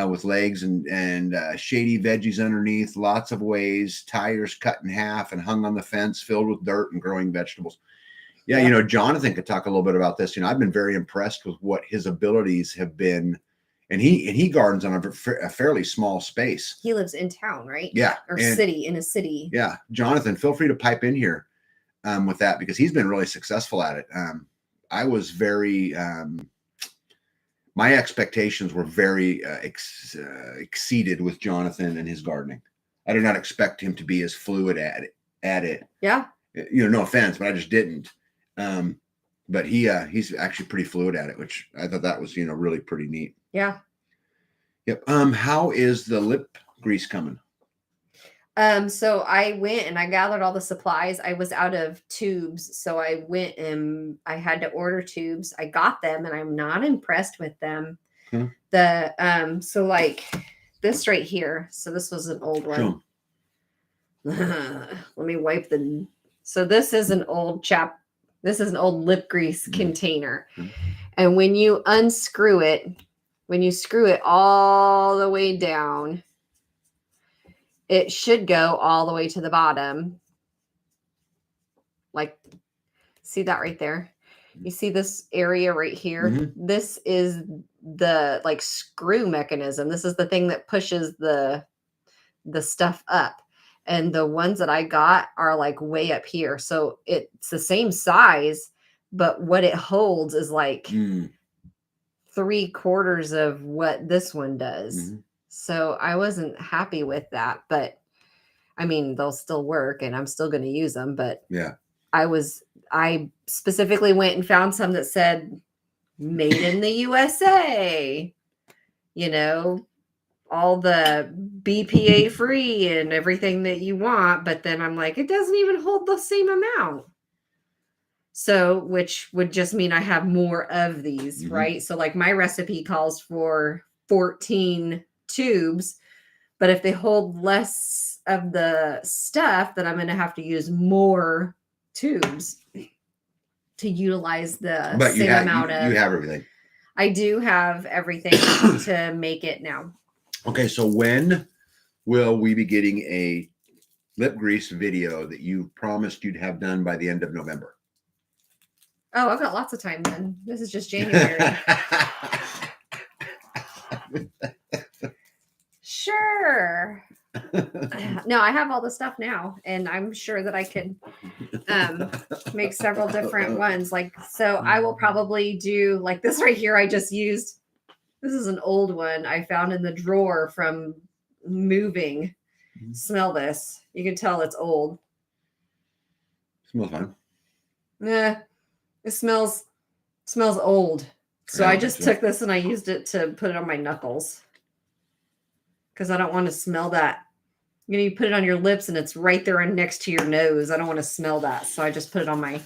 With legs and shady veggies underneath, lots of ways, tires cut in half and hung on the fence, filled with dirt and growing vegetables. Yeah, Jonathan could talk a little bit about this. I've been very impressed with what his abilities have been, and he gardens on a fairly small space. He lives in town, right? Yeah, or in a city. Yeah, Jonathan, feel free to pipe in here with that, because he's been really successful at it. I was very, my expectations were very exceeded with Jonathan and his gardening. I did not expect him to be as fluid at it. Yeah. No offense, but I just didn't. But he's actually pretty fluid at it, which I thought that was, really pretty neat. Yeah. Yep. How is the lip grease coming? So I went and I gathered all the supplies. I was out of tubes, so I went and I had to order tubes. I got them and I'm not impressed with them. So like this right here. So this was an old one. Sure. Let me wipe the. So this is an old This is an old lip grease container. And when you unscrew it, when you screw it all the way down, it should go all the way to the bottom. Like, see that right there? You see this area right here? Mm-hmm. This is the like screw mechanism. This is the thing that pushes the stuff up. And the ones that I got are like way up here. So it's the same size, but what it holds is like 3/4 of what this one does. Mm-hmm. So I wasn't happy with that, but I mean, they'll still work and I'm still going to use them. But yeah, I specifically went and found some that said made in the USA, all the BPA free and everything that you want. But then I'm like, it doesn't even hold the same amount. So, which would just mean I have more of these, right? So like my recipe calls for 14 tubes, but if they hold less of the stuff, then I'm going to have to use more tubes to utilize the same amount of. You have everything. I do have everything to make it now. Okay, so when will we be getting a lip grease video that you promised you'd have done by the end of November? Oh, I've got lots of time then. This is just January. Sure. No, I have all the stuff now, and I'm sure that I could make several different ones. So I will probably do like this right here. I just used. This is an old one I found in the drawer from moving. Smell this. You can tell it's old. Smells fine. Nah, it smells old. So I just took this and I used it to put it on my knuckles. Because I don't want to smell that. You put it on your lips and it's right there and next to your nose. I don't want to smell that. So I just put it on my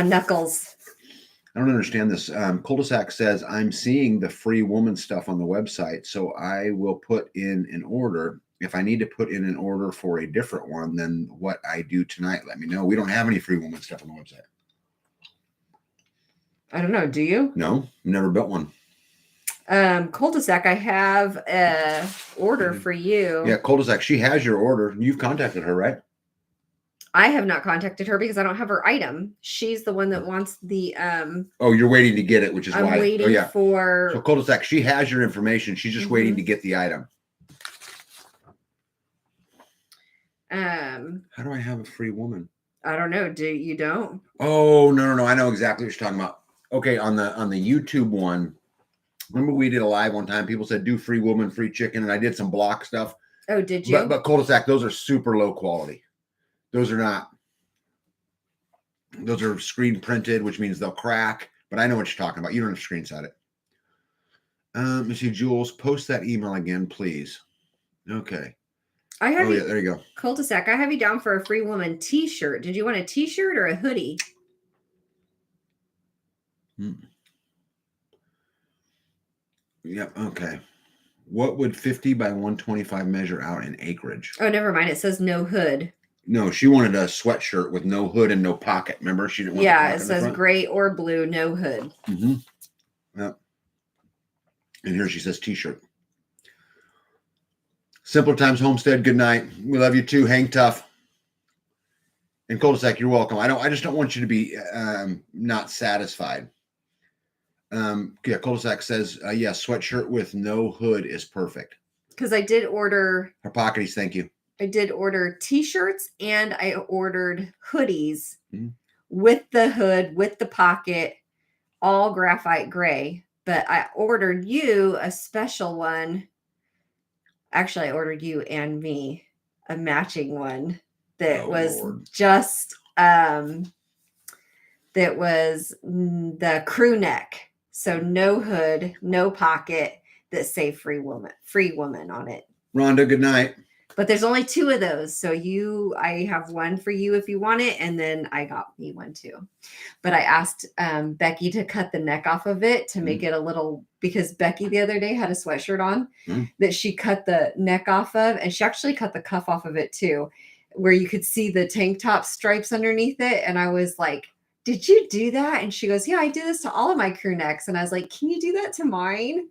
knuckles. I don't understand this. Cul-de-sac says, I'm seeing the free woman stuff on the website, so I will put in an order. If I need to put in an order for a different one than what I do tonight, let me know. We don't have any free woman stuff on the website. I don't know. Do you? No, never built one. Cul-de-sac, I have a order for you. Yeah, Cul-de-sac, she has your order. You've contacted her, right? I have not contacted her because I don't have her item. She's the one that wants the Oh, you're waiting to get it, which is I'm why. waiting for. So Cul-de-sac, she has your information. She's just waiting to get the item. How do I have a free woman? I don't know. You don't? Oh, no. I know exactly what you're talking about. Okay, on the YouTube one. Remember we did a live one time. People said do free woman, free chicken, and I did some block stuff. Oh, did you? But cul-de-sac, those are super low quality. Those are not. Those are screen printed, which means they'll crack. But I know what you're talking about. You don't have to screenshot it. Let me see, Jules, post that email again, please. Okay. I have there you go. Cul-de-sac. I have you down for a free woman t-shirt. Did you want a t-shirt or a hoodie? Yep. Okay. What would 50 by 125 measure out in acreage? Oh, never mind. It says no hood. No, she wanted a sweatshirt with no hood and no pocket. Remember, she didn't want. Yeah, it says gray or blue, no hood. Yep. And here she says t-shirt. Simpler Times Homestead. Good night. We love you too. Hang tough. And Cul-de-sac, you're welcome. I just don't want you to be not satisfied. Yeah, Cul-de-sac says, sweatshirt with no hood is perfect. Because I did order. Her pocketies, thank you. I did order t-shirts and I ordered hoodies with the hood, with the pocket, all graphite gray. But I ordered you a special one. Actually, I ordered you and me a matching one that was Lord. just that was the crew neck. So no hood, no pocket, that say free woman on it. Rhonda, good night. But there's only 2 of those. So I have one for you if you want it. And then I got me one too. But I asked Becky to cut the neck off of it to make it a little, because Becky the other day had a sweatshirt on that she cut the neck off of. And she actually cut the cuff off of it too, where you could see the tank top stripes underneath it. And I was like, did you do that? And she goes, yeah, I do this to all of my crew necks. And I was like, can you do that to mine?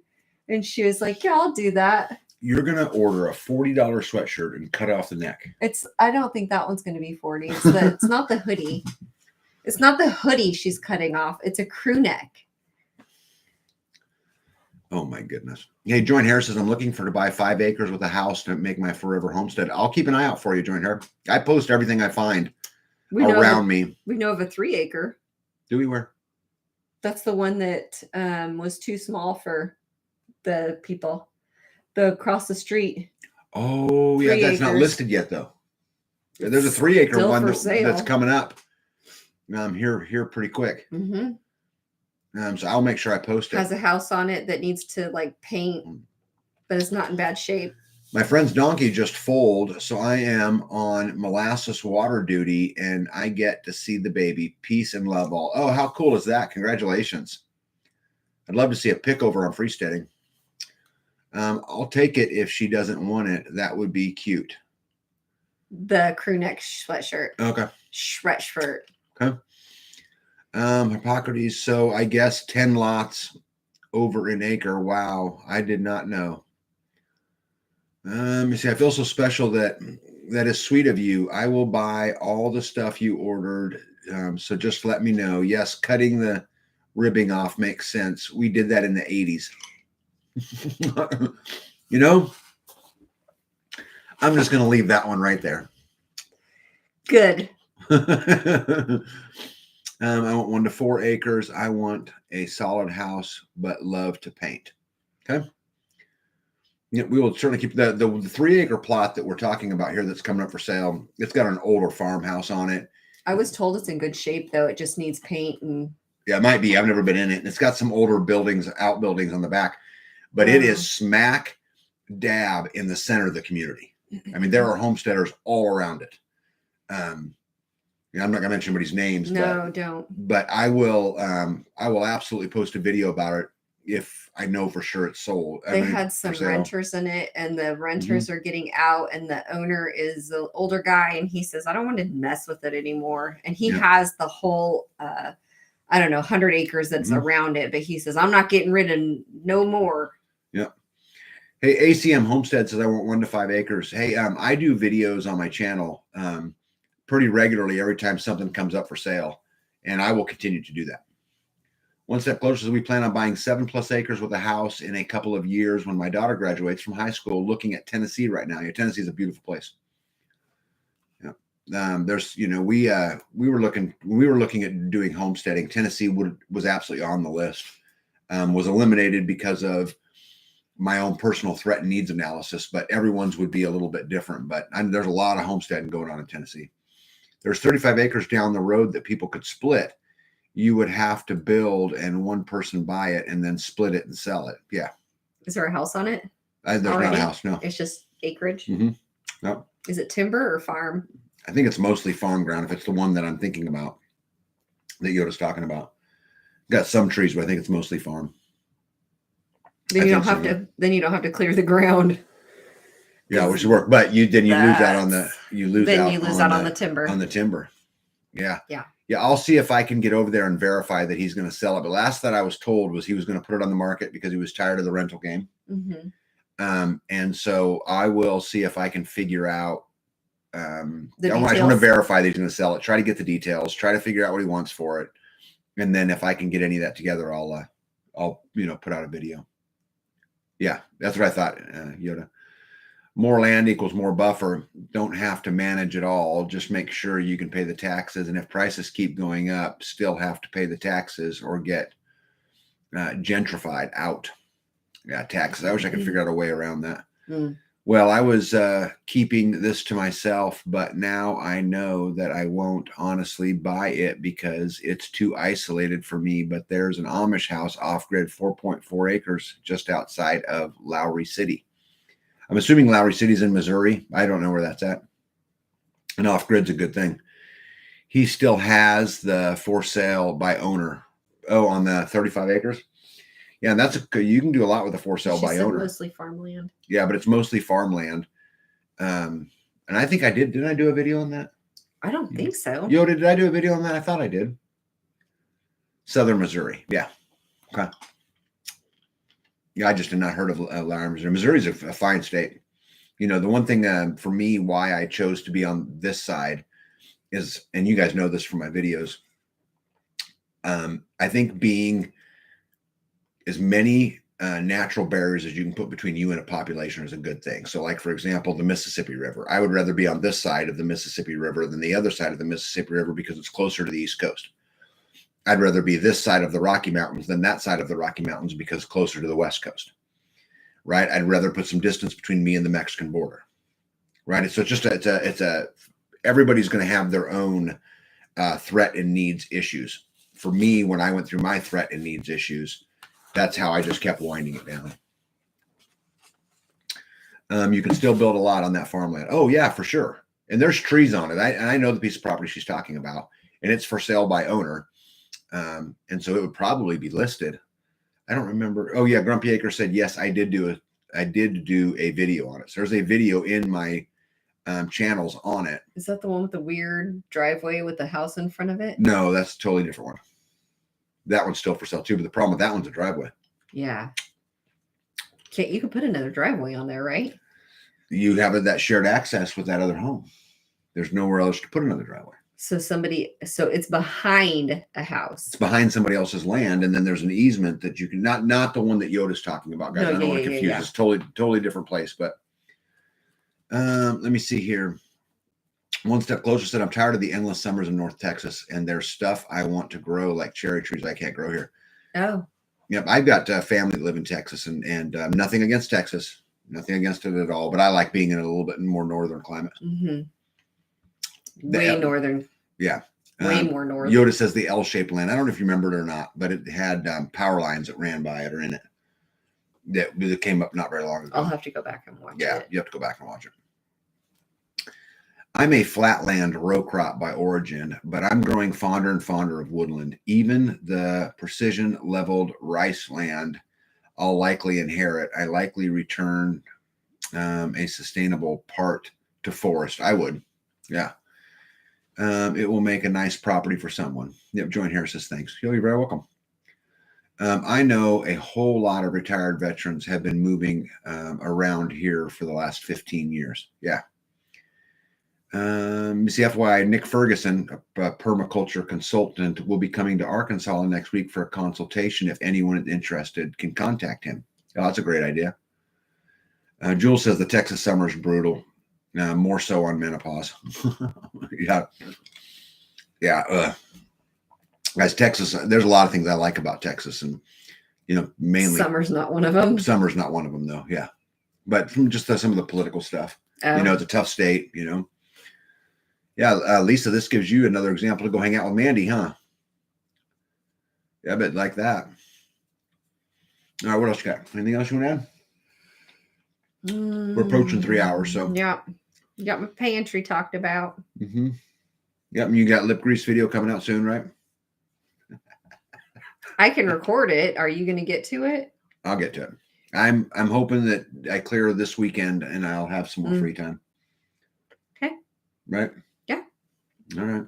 And she was like, yeah, I'll do that. You're going to order a $40 sweatshirt and cut off the neck. I don't think that one's going to be 40. It's not the hoodie. It's not the hoodie she's cutting off. It's a crew neck. Oh my goodness. Hey, Joint Hair says, I'm looking to buy 5 acres with a house to make my forever homestead. I'll keep an eye out for you, Joint Hair. I post everything I find around me. We know of a 3 acre. Do we where? That's the one that was too small for the people. The across the street. Oh, yeah, that's not listed yet though. There's a 3 acre one that's coming up. Here pretty quick. So I'll make sure I post it. Has a house on it that needs to like paint, but it's not in bad shape. My friend's donkey just foaled, so I am on molasses water duty, and I get to see the baby. Peace and love all. Oh, how cool is that? Congratulations. I'd love to see a pic over on freesteading. I'll take it if she doesn't want it. That would be cute. The crew neck sweatshirt. Okay. Sweatshirt. Okay. Hippocrates. So I guess 10 lots over an acre. Wow. I did not know. Let me see. I feel so special that is sweet of you. I will buy all the stuff you ordered. So just let me know. Yes. Cutting the ribbing off makes sense. We did that in the 80s. You know, I'm just going to leave that one right there. Good. I want 1 to 4 acres. I want a solid house, but love to paint. Okay. Yeah, we will certainly keep the 3 acre plot that we're talking about here that's coming up for sale. It's got an older farmhouse on it. I was told it's in good shape though. It just needs paint and. Yeah, it might be. I've never been in it. And it's got some older outbuildings on the back. But it is smack dab in the center of the community. I mean, there are homesteaders all around it. I'm not going to mention anybody's names. No, don't. But I will absolutely post a video about it if I know for sure it's sold. They had some renters in it, and the renters are getting out, and the owner is the older guy, and he says, I don't want to mess with it anymore. And he has the whole 100 acres that's around it, but he says, I'm not getting rid of no more. Yeah. Hey, ACM Homestead says I want 1 to 5 acres. Hey, I do videos on my channel pretty regularly every time something comes up for sale, and I will continue to do that. One step closer, we plan on buying 7+ acres with a house in a couple of years when my daughter graduates from high school. Looking at Tennessee right now. Yeah, Tennessee is a beautiful place. Yeah. There's, we were looking at doing homesteading. Tennessee was absolutely on the list. Was eliminated because of my own personal threat and needs analysis, but everyone's would be a little bit different. But there's a lot of homesteading going on in Tennessee. There's 35 acres down the road that people could split. You would have to build and one person buy it and then split it and sell it. Yeah. Is there a house on it? There's not a house. No. It's just acreage. No. Is it timber or farm? I think it's mostly farm ground. If it's the one that I'm thinking about, that Yoda's talking about, got some trees, but I think it's mostly farm. Then you don't have to. Then you don't have to clear the ground. Yeah, which work. But you lose out on the. You lose out on the timber. On the timber. Yeah. Yeah. Yeah. I'll see if I can get over there and verify that he's going to sell it. But last that I was told was he was going to put it on the market because he was tired of the rental game. And so I will see if I can figure out. I just want to verify that he's going to sell it. Try to get the details. Try to figure out what he wants for it, and then if I can get any of that together, I'll put out a video. Yeah, that's what I thought, Yoda. more land equals more buffer. Don't have to manage it all. Just make sure you can pay the taxes. And if prices keep going up, still have to pay the taxes or get gentrified out. Yeah, taxes. I wish I could figure out a way around that. Well, I was keeping this to myself, but now I know that I won't honestly buy it because it's too isolated for me. But there's an Amish house off-grid, 4.4 acres just outside of Lowry City. I'm assuming Lowry City's in Missouri. I don't know where that's at. And off-grid's a good thing. He still has the for sale by owner. Oh, on the 35 acres? Yeah, and you can do a lot with a for sale by owner. Mostly farmland. Yeah, but it's mostly farmland. And I think I did. Didn't I do a video on that? I don't think so. Yo, did I do a video on that? I thought I did. Southern Missouri. Yeah. Okay. Yeah, I just had not heard of Lowry, Missouri. Missouri's a fine state. You know, the one thing for me, why I chose to be on this side is, and you guys know this from my videos, I think being as many natural barriers as you can put between you and a population is a good thing. So like, for example, the Mississippi River. I would rather be on this side of the Mississippi River than the other side of the Mississippi River because it's closer to the East Coast. I'd rather be this side of the Rocky Mountains than that side of the Rocky Mountains because it's closer to the West Coast, right? I'd rather put some distance between me and the Mexican border, right? So it's everybody's going to have their own threat and needs issues. For me, when I went through my threat and needs issues, that's how I just kept winding it down. You can still build a lot on that farmland. Oh yeah, for sure. And there's trees on it. I know the piece of property she's talking about, and it's for sale by owner. And so it would probably be listed. I don't remember. Oh yeah, Grumpy Acre said yes. I did do a video on it. So there's a video in my channels on it. Is that the one with the weird driveway with the house in front of it? No, that's a totally different one. That one's still for sale too, but the problem with that one's a driveway. Yeah. You could put another driveway on there, right? You have that shared access with that other home. There's nowhere else to put another driveway. So it's behind a house. It's behind somebody else's land, and then there's an easement that you can not the one that Yoda's talking about, guys. I don't want to confuse. It's totally different place. But let me see here. One Step Closer said, I'm tired of the endless summers in North Texas, and there's stuff I want to grow, like cherry trees I can't grow here. Oh. Yep, I've got family that live in Texas, and nothing against Texas, nothing against it at all, but I like being in a little bit more northern climate. Mm-hmm. Way northern. Yeah. Way more northern. Yoda says the L-shaped land. I don't know if you remember it or not, but it had power lines that ran by it or in it. That came up not very long ago. I'll have to go back and watch it. Yeah, you have to go back and watch it. I'm a flatland row crop by origin, but I'm growing fonder and fonder of woodland. Even the precision leveled rice land I'll likely inherit. I likely return a sustainable part to forest. I would. Yeah. It will make a nice property for someone. Yep. Join Harris says thanks. You're very welcome. I know a whole lot of retired veterans have been moving around here for the last 15 years. Yeah. FYI, Nick Ferguson, a permaculture consultant, will be coming to Arkansas next week for a consultation. If anyone is interested, can contact him. Oh, that's a great idea. Jules says the Texas summer is brutal, more so on menopause. Yeah. Guys, Texas, there's a lot of things I like about Texas, and mainly summer's not one of them. Summer's not one of them, though. Yeah, but from just some of the political stuff, it's a tough state. Yeah, Lisa, this gives you another example to go hang out with Mandy, huh? Yeah, I bet like that. All right, what else you got? Anything else you want to add? We're approaching 3 hours, so. Yeah. You got my pantry talked about. Mm-hmm. Yep, and you got lip grease video coming out soon, right? I can record it. Are you going to get to it? I'll get to it. I'm hoping that I clear this weekend and I'll have some more free time. Okay. Right? Yeah. All right.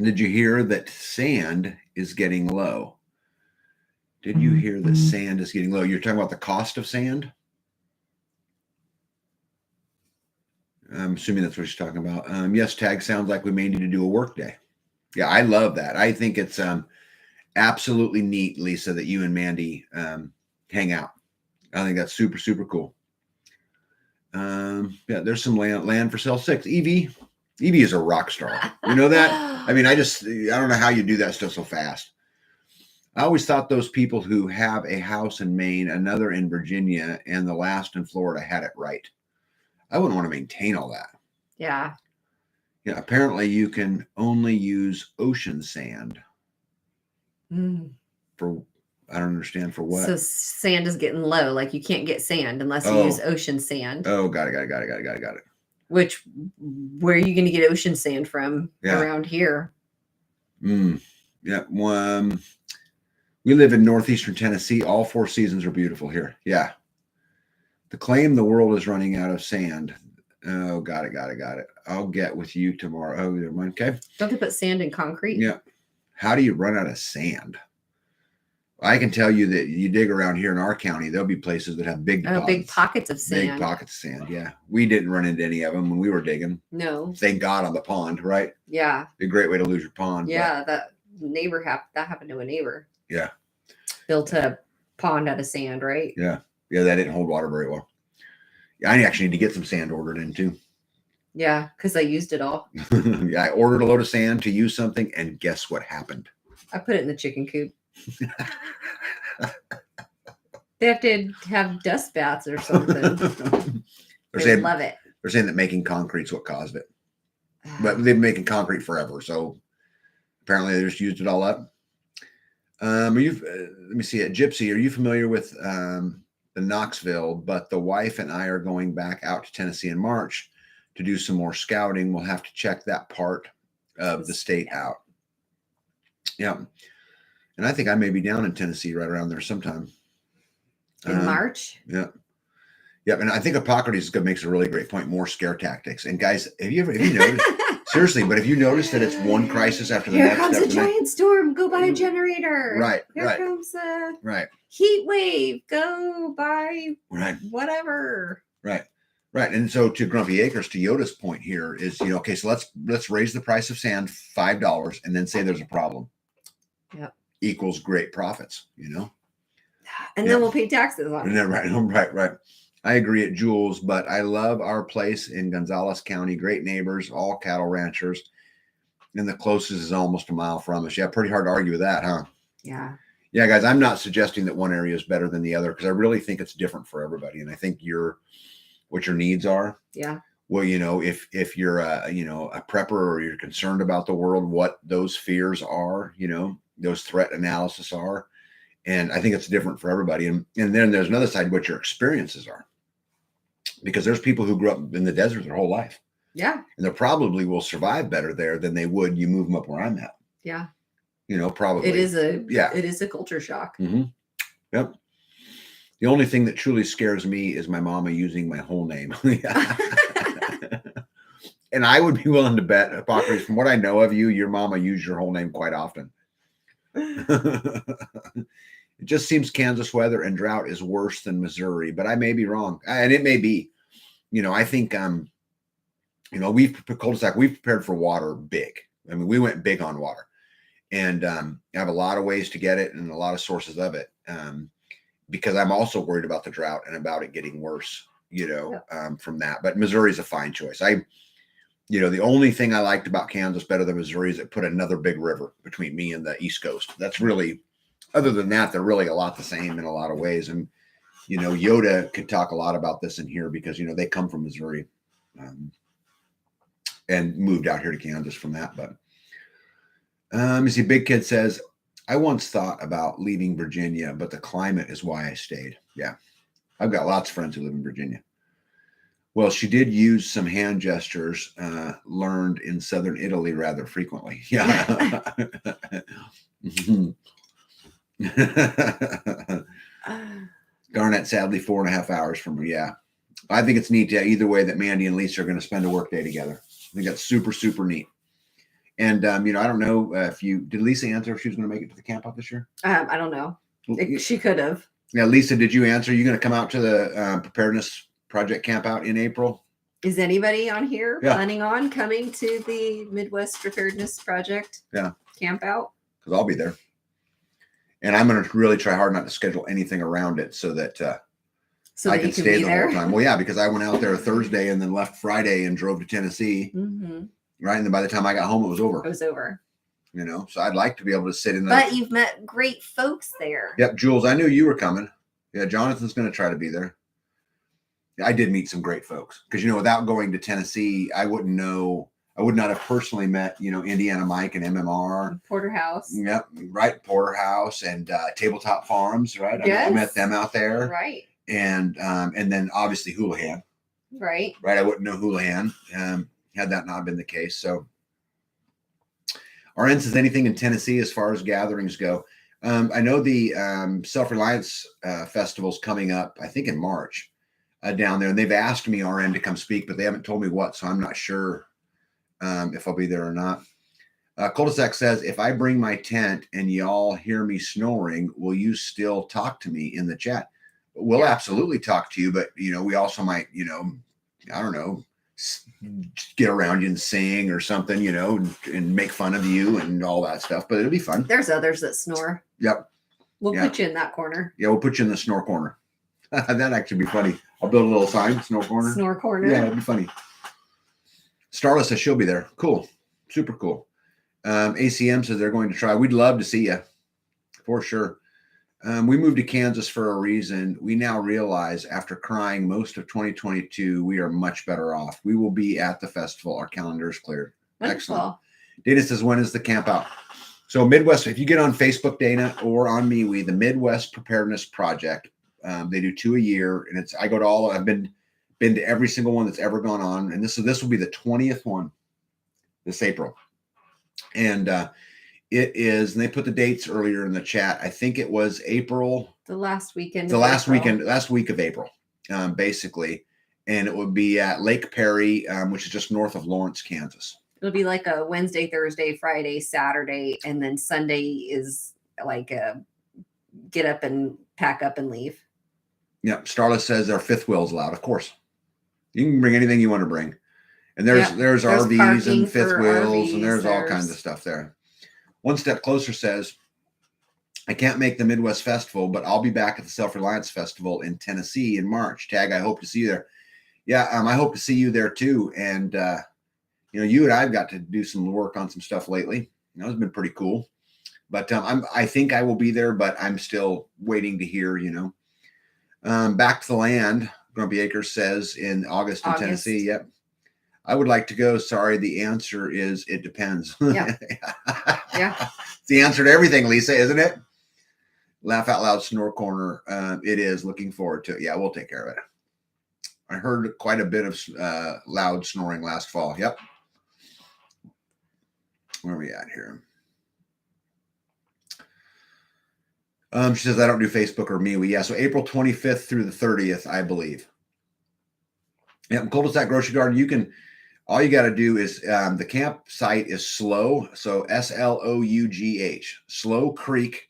Did you hear that sand is getting low? Did you hear that sand is getting low? You're talking about the cost of sand? I'm assuming that's what she's talking about. Yes, Tag, sounds like we may need to do a work day. Yeah, I love that. I think it's absolutely neat, Lisa, that you and Mandy hang out. I think that's super, super cool. Yeah, there's some land for sale. 6 Evie. Evie is a rock star. You know that? I mean, I don't know how you do that stuff so fast. I always thought those people who have a house in Maine, another in Virginia, and the last in Florida had it right. I wouldn't want to maintain all that. Yeah. Yeah. Apparently, you can only use ocean sand for. I don't understand for what. So sand is getting low. Like you can't get sand unless you use ocean sand. Oh, got it. Which, where are you going to get ocean sand from around here? Yeah. We live in northeastern Tennessee. All 4 seasons are beautiful here. Yeah. The claim the world is running out of sand. Oh, got it. I'll get with you tomorrow. Oh, never mind. Okay. Don't they put sand in concrete? Yeah. How do you run out of sand? I can tell you that you dig around here in our county, there'll be places that have big pockets of sand. Big pockets of sand, yeah. We didn't run into any of them when we were digging. No. Thank God on the pond, right? Yeah. A great way to lose your pond. Yeah, that happened to a neighbor. Yeah. Built a pond out of sand, right? Yeah. Yeah, that didn't hold water very well. Yeah, I actually need to get some sand ordered in too. Yeah, because I used it all. Yeah, I ordered a load of sand to use something, and guess what happened? I put it in the chicken coop. They have to have dust baths or something. They love it. They're saying that making concrete's what caused it. But they've been making concrete forever, so apparently they just used it all up. Let me see it. Gypsy, are you familiar with the Knoxville? But the wife and I are going back out to Tennessee in March to do some more scouting. We'll have to check that part of the state out. Yeah. And I think I may be down in Tennessee right around there sometime. In March? Yeah. Yep. And I think Hippocrates makes a really great point, more scare tactics. And guys, have you noticed? Seriously, but if you notice that it's one crisis after the next. Here comes a giant storm. Go buy a generator. Right. Here comes a right. heat wave. Go buy whatever. Right. Right. And so to Grumpy Acres, to Yoda's point here is, okay, so let's raise the price of sand $5 and then say there's a problem. Yep. Equals great profits, And then we'll pay taxes on it. Right. I agree at Jules, but I love our place in Gonzales County. Great neighbors, all cattle ranchers. And the closest is almost a mile from us. Yeah, pretty hard to argue with that, huh? Yeah. Yeah, guys, I'm not suggesting that one area is better than the other because I really think it's different for everybody. And I think what your needs are. Yeah. Well, if you're a prepper or you're concerned about the world, what those fears are, those threat analysis are. And I think it's different for everybody. And then there's another side, what your experiences are. Because there's people who grew up in the desert their whole life. Yeah. And they probably will survive better there than they would you move them up where I'm at. Yeah. Probably. It is a culture shock. Mm-hmm. Yep. The only thing that truly scares me is my mama using my whole name. And I would be willing to bet, Hippocrates, from what I know of you, your mama used your whole name quite often. It just seems Kansas weather and drought is worse than Missouri, but I may be wrong. And it may be. I think, we've prepared for water big. I mean, we went big on water. And I have a lot of ways to get it and a lot of sources of it. Because I'm also worried about the drought and about it getting worse, from that. But Missouri is a fine choice. The only thing I liked about Kansas better than Missouri is it put another big river between me and the East Coast. That's really, other than that, they're really a lot the same in a lot of ways. And, Yoda could talk a lot about this in here because, they come from Missouri and moved out here to Kansas from that. But let me see. Big Kid says, I once thought about leaving Virginia, but the climate is why I stayed. Yeah. I've got lots of friends who live in Virginia. Well, she did use some hand gestures learned in southern Italy rather frequently. Yeah. Garnett, sadly, 4.5 hours from her. Yeah. I think it's neat. Yeah, either way that Mandy and Lisa are going to spend a work day together. I think that's super, super neat. And, I don't know did Lisa answer if she was going to make it to the camp out this year? I don't know. She could have. Yeah. Lisa, did you answer? Are you going to come out to the preparedness project camp out in April? Is anybody on here planning on coming to the Midwest Preparedness Project camp out? Because I'll be there. And I'm going to really try hard not to schedule anything around it so that So I that you can can stay be the there. whole time. Well, yeah, because I went out there Thursday and then left Friday and drove to Tennessee. Mm-hmm. Right. And then by the time I got home, it was over. It was over. You know, so I'd like to be able to sit in the. But you've met great folks there. Yep. Jules, I knew you were coming. Yeah. Jonathan's going to try to be there. I did meet some great folks because, you know, without going to Tennessee, I wouldn't know. I would not have personally met, you know, Indiana Mike and MMR. Porterhouse. Yep. Right. Porterhouse and Tabletop Farms. Right. Yes. I met them out there. Right. And then obviously Houlihan. Right. Right. I wouldn't know Houlihan had that not been the case. So, RN says anything in Tennessee as far as gatherings go. I know the Self-Reliance Festival's coming up, I think in March down there. And they've asked me, RN, to come speak, but they haven't told me what. So I'm not sure if I'll be there or not. Cul-de-sac says, if I bring my tent and y'all hear me snoring, will you still talk to me in the chat? We'll absolutely talk to you. But, you know, we also might, you know, I don't know, get around you and sing or something, you know, and make fun of you and all that stuff, but it'll be fun. There's others that snore. Yep. We'll put you in that corner. Yeah, we'll put you in the snore corner. That'd actually be funny. I'll build a little sign, snore corner. Snore corner. Yeah, it'd be funny. Starla says she'll be there. Cool. Super cool. ACM says they're going to try. We'd love to see you for sure. We moved to Kansas for a reason. We now realize after crying most of 2022, we are much better off. We will be at the festival. Our calendar is cleared. Wonderful. Excellent. Dana says, when is the camp out? So Midwest, if you get on Facebook, Dana, or on MeWe, the Midwest Preparedness Project, they do 2 a year. And I go to all, I've been to every single one that's ever gone on. And this will be the 20th one this April. And it is, and they put the dates earlier in the chat. I think it was April. The last weekend. Last week of April, basically. And it would be at Lake Perry, which is just north of Lawrence, Kansas. It'll be like a Wednesday, Thursday, Friday, Saturday. And then Sunday is like a get up and pack up and leave. Yep. Starla says our fifth wheel is allowed. Of course. You can bring anything you want to bring. And there's RVs and fifth wheels, RVs, and there's all kinds of stuff there. One Step Closer says, I can't make the Midwest Festival, but I'll be back at the Self-Reliance Festival in Tennessee in March. Tag, I hope to see you there. Yeah, I hope to see you there too. And, you know, you and I've got to do some work on some stuff lately. You know, it's been pretty cool. But I think I will be there, but I'm still waiting to hear, you know. Back to the Land, Grumpy Acres says in August in Tennessee. Yep. I would like to go. Sorry, the answer is it depends. Yeah. Yeah. It's the answer to everything, Lisa, isn't it? Laugh Out Loud Snore Corner. It is. Looking forward to it. Yeah, we'll take care of it. I heard quite a bit of loud snoring last fall. Yep. Where are we at here? She says, I don't do Facebook or MeWe. Yeah, so April 25th through the 30th, I believe. Yeah, Cul-de-sac Grocery Garden, all you got to do is, the campsite is Slough, so SLOUGH, Slough Creek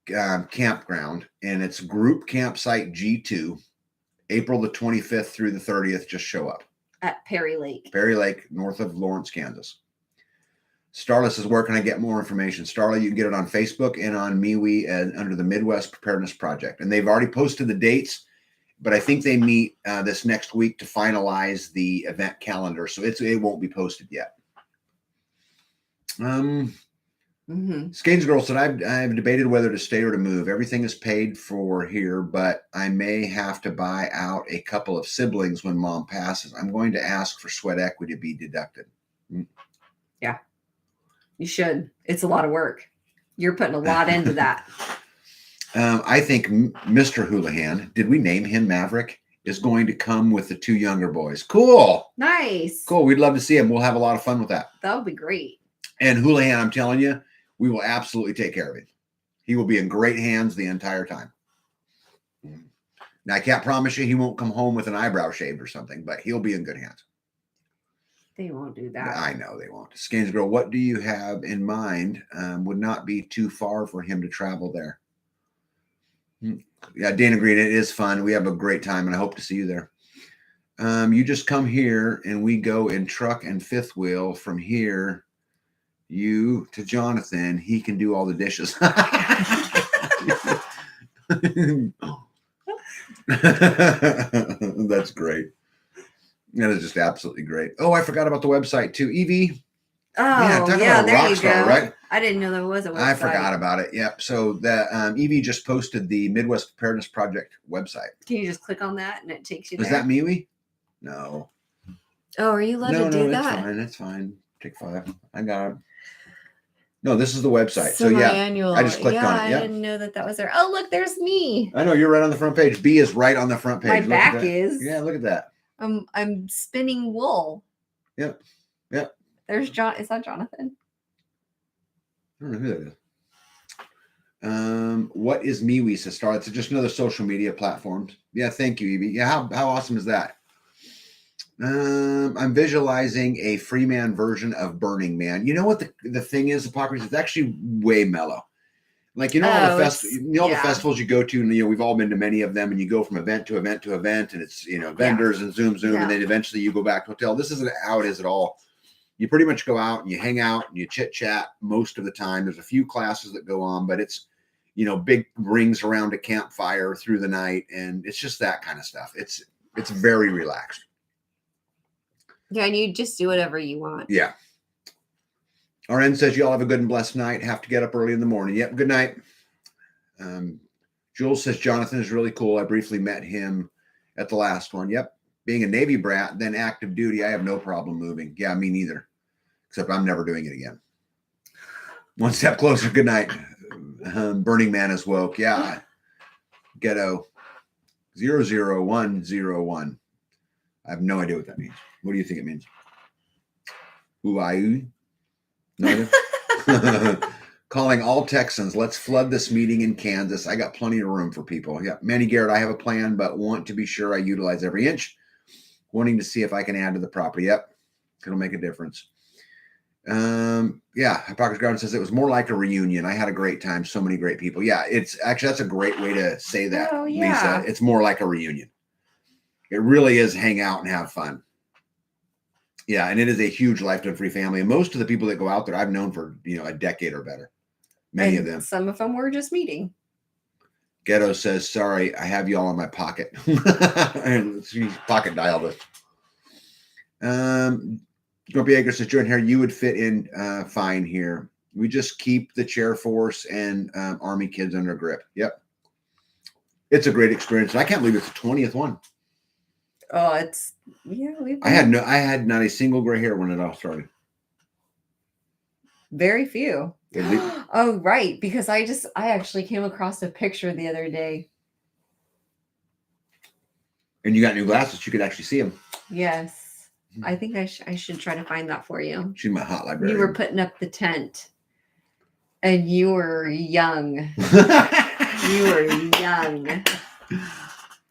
Campground, and it's group campsite G2, April the 25th through the 30th. Just show up. At Perry Lake, north of Lawrence, Kansas. Starla says, where can I get more information? Starla, you can get it on Facebook and on MeWe and under the Midwest Preparedness Project. And they've already posted the dates, but I think they meet this next week to finalize the event calendar. So it won't be posted yet. Skanes Girl said, I've debated whether to stay or to move. Everything is paid for here, but I may have to buy out a couple of siblings when mom passes. I'm going to ask for sweat equity to be deducted. Yeah. You should. It's a lot of work. You're putting a lot into that. I think Mr. Houlihan, did we name him Maverick, is going to come with the 2 younger boys. Cool. Nice. Cool. We'd love to see him. We'll have a lot of fun with that. That would be great. And Houlihan, I'm telling you, we will absolutely take care of him. He will be in great hands the entire time. Now, I can't promise you he won't come home with an eyebrow shaved or something, but he'll be in good hands. They won't do that. I know they won't. Skanes Girl, what do you have in mind? Would not be too far for him to travel there. Yeah, Dana Green, it is fun. We have a great time, and I hope to see you there. You just come here, and we go in truck and fifth wheel from here. You to Jonathan. He can do all the dishes. That's great. That is just absolutely great. Oh, I forgot about the website too. Evie. Man, Oh, talk yeah, about a there rock you star, go. right? I didn't know there was a website. I forgot about it. Yep. So that Evie just posted the Midwest Preparedness Project website. Can you just click on that and it takes you there? Is that MeWe? No. Oh, are you allowed to do that? No, it's fine. It's fine. Take 5. I got it. No, this is the website. So Semi-annual. I just clicked on it. I Yep. didn't know that was there. Oh, look, there's me. I know you're right on the front page. B is right on the front page. My Look back at that. is. Yeah, look at that. I'm spinning wool. Yep. Yep. There's John. Is that Jonathan? I don't know who that is. What is MeWe, says Star? It's just another social media platform. Yeah, thank you, Evie. Yeah, how awesome is that? I'm visualizing a Freeman version of Burning Man. You know what the thing is, Hypocrisy? It's actually way mellow. Like, you know, all the festivals you go to, and we've all been to many of them, and you go from event to event to event, and it's vendors and zoom, and then eventually you go back to hotel. This isn't how it is at all. You pretty much go out and you hang out and you chit chat most of the time. There's a few classes that go on, but it's big rings around a campfire through the night, and it's just that kind of stuff. It's very relaxed. Yeah, and you just do whatever you want. Yeah. RN says you all have a good and blessed night. Have to get up early in the morning. Yep, good night. Jules says Jonathan is really cool. I briefly met him at the last one. Yep. Being a Navy brat, then active duty, I have no problem moving. Yeah, me neither. Except I'm never doing it again. One step closer. Good night. Burning Man is woke. Yeah. Ghetto 00101. I have no idea what that means. What do you think it means? Ooh. No. Calling all Texans. Let's flood this meeting in Kansas. I got plenty of room for people. Yeah. Manny Garrett, I have a plan, but want to be sure I utilize every inch. Wanting to see if I can add to the property. Yep. It'll make a difference. Hypocrisy Garden says it was more like a reunion. I had a great time. So many great people. Yeah, it's actually, that's a great way to say that, Lisa. It's more like a reunion. It really is hang out and have fun. Yeah, and it is a huge lifetime-free family. And most of the people that go out there, I've known for a decade or better. Many of them. Some of them were just meeting. Ghetto says, "Sorry, I have you all in my pocket." And she pocket dialed us. Grumpy Acre says, "Join here. You would fit in fine here. We just keep the chair force and Army kids under grip." Yep, it's a great experience. I can't believe it's the 20th one. Oh, it's I had not a single gray hair when it all started. Very few. Oh, right, because I actually came across a picture the other day. And you got new glasses; you could actually see them. Yes, I think I should try to find that for you. She's my hot librarian. You were putting up the tent, and you were young. You were young.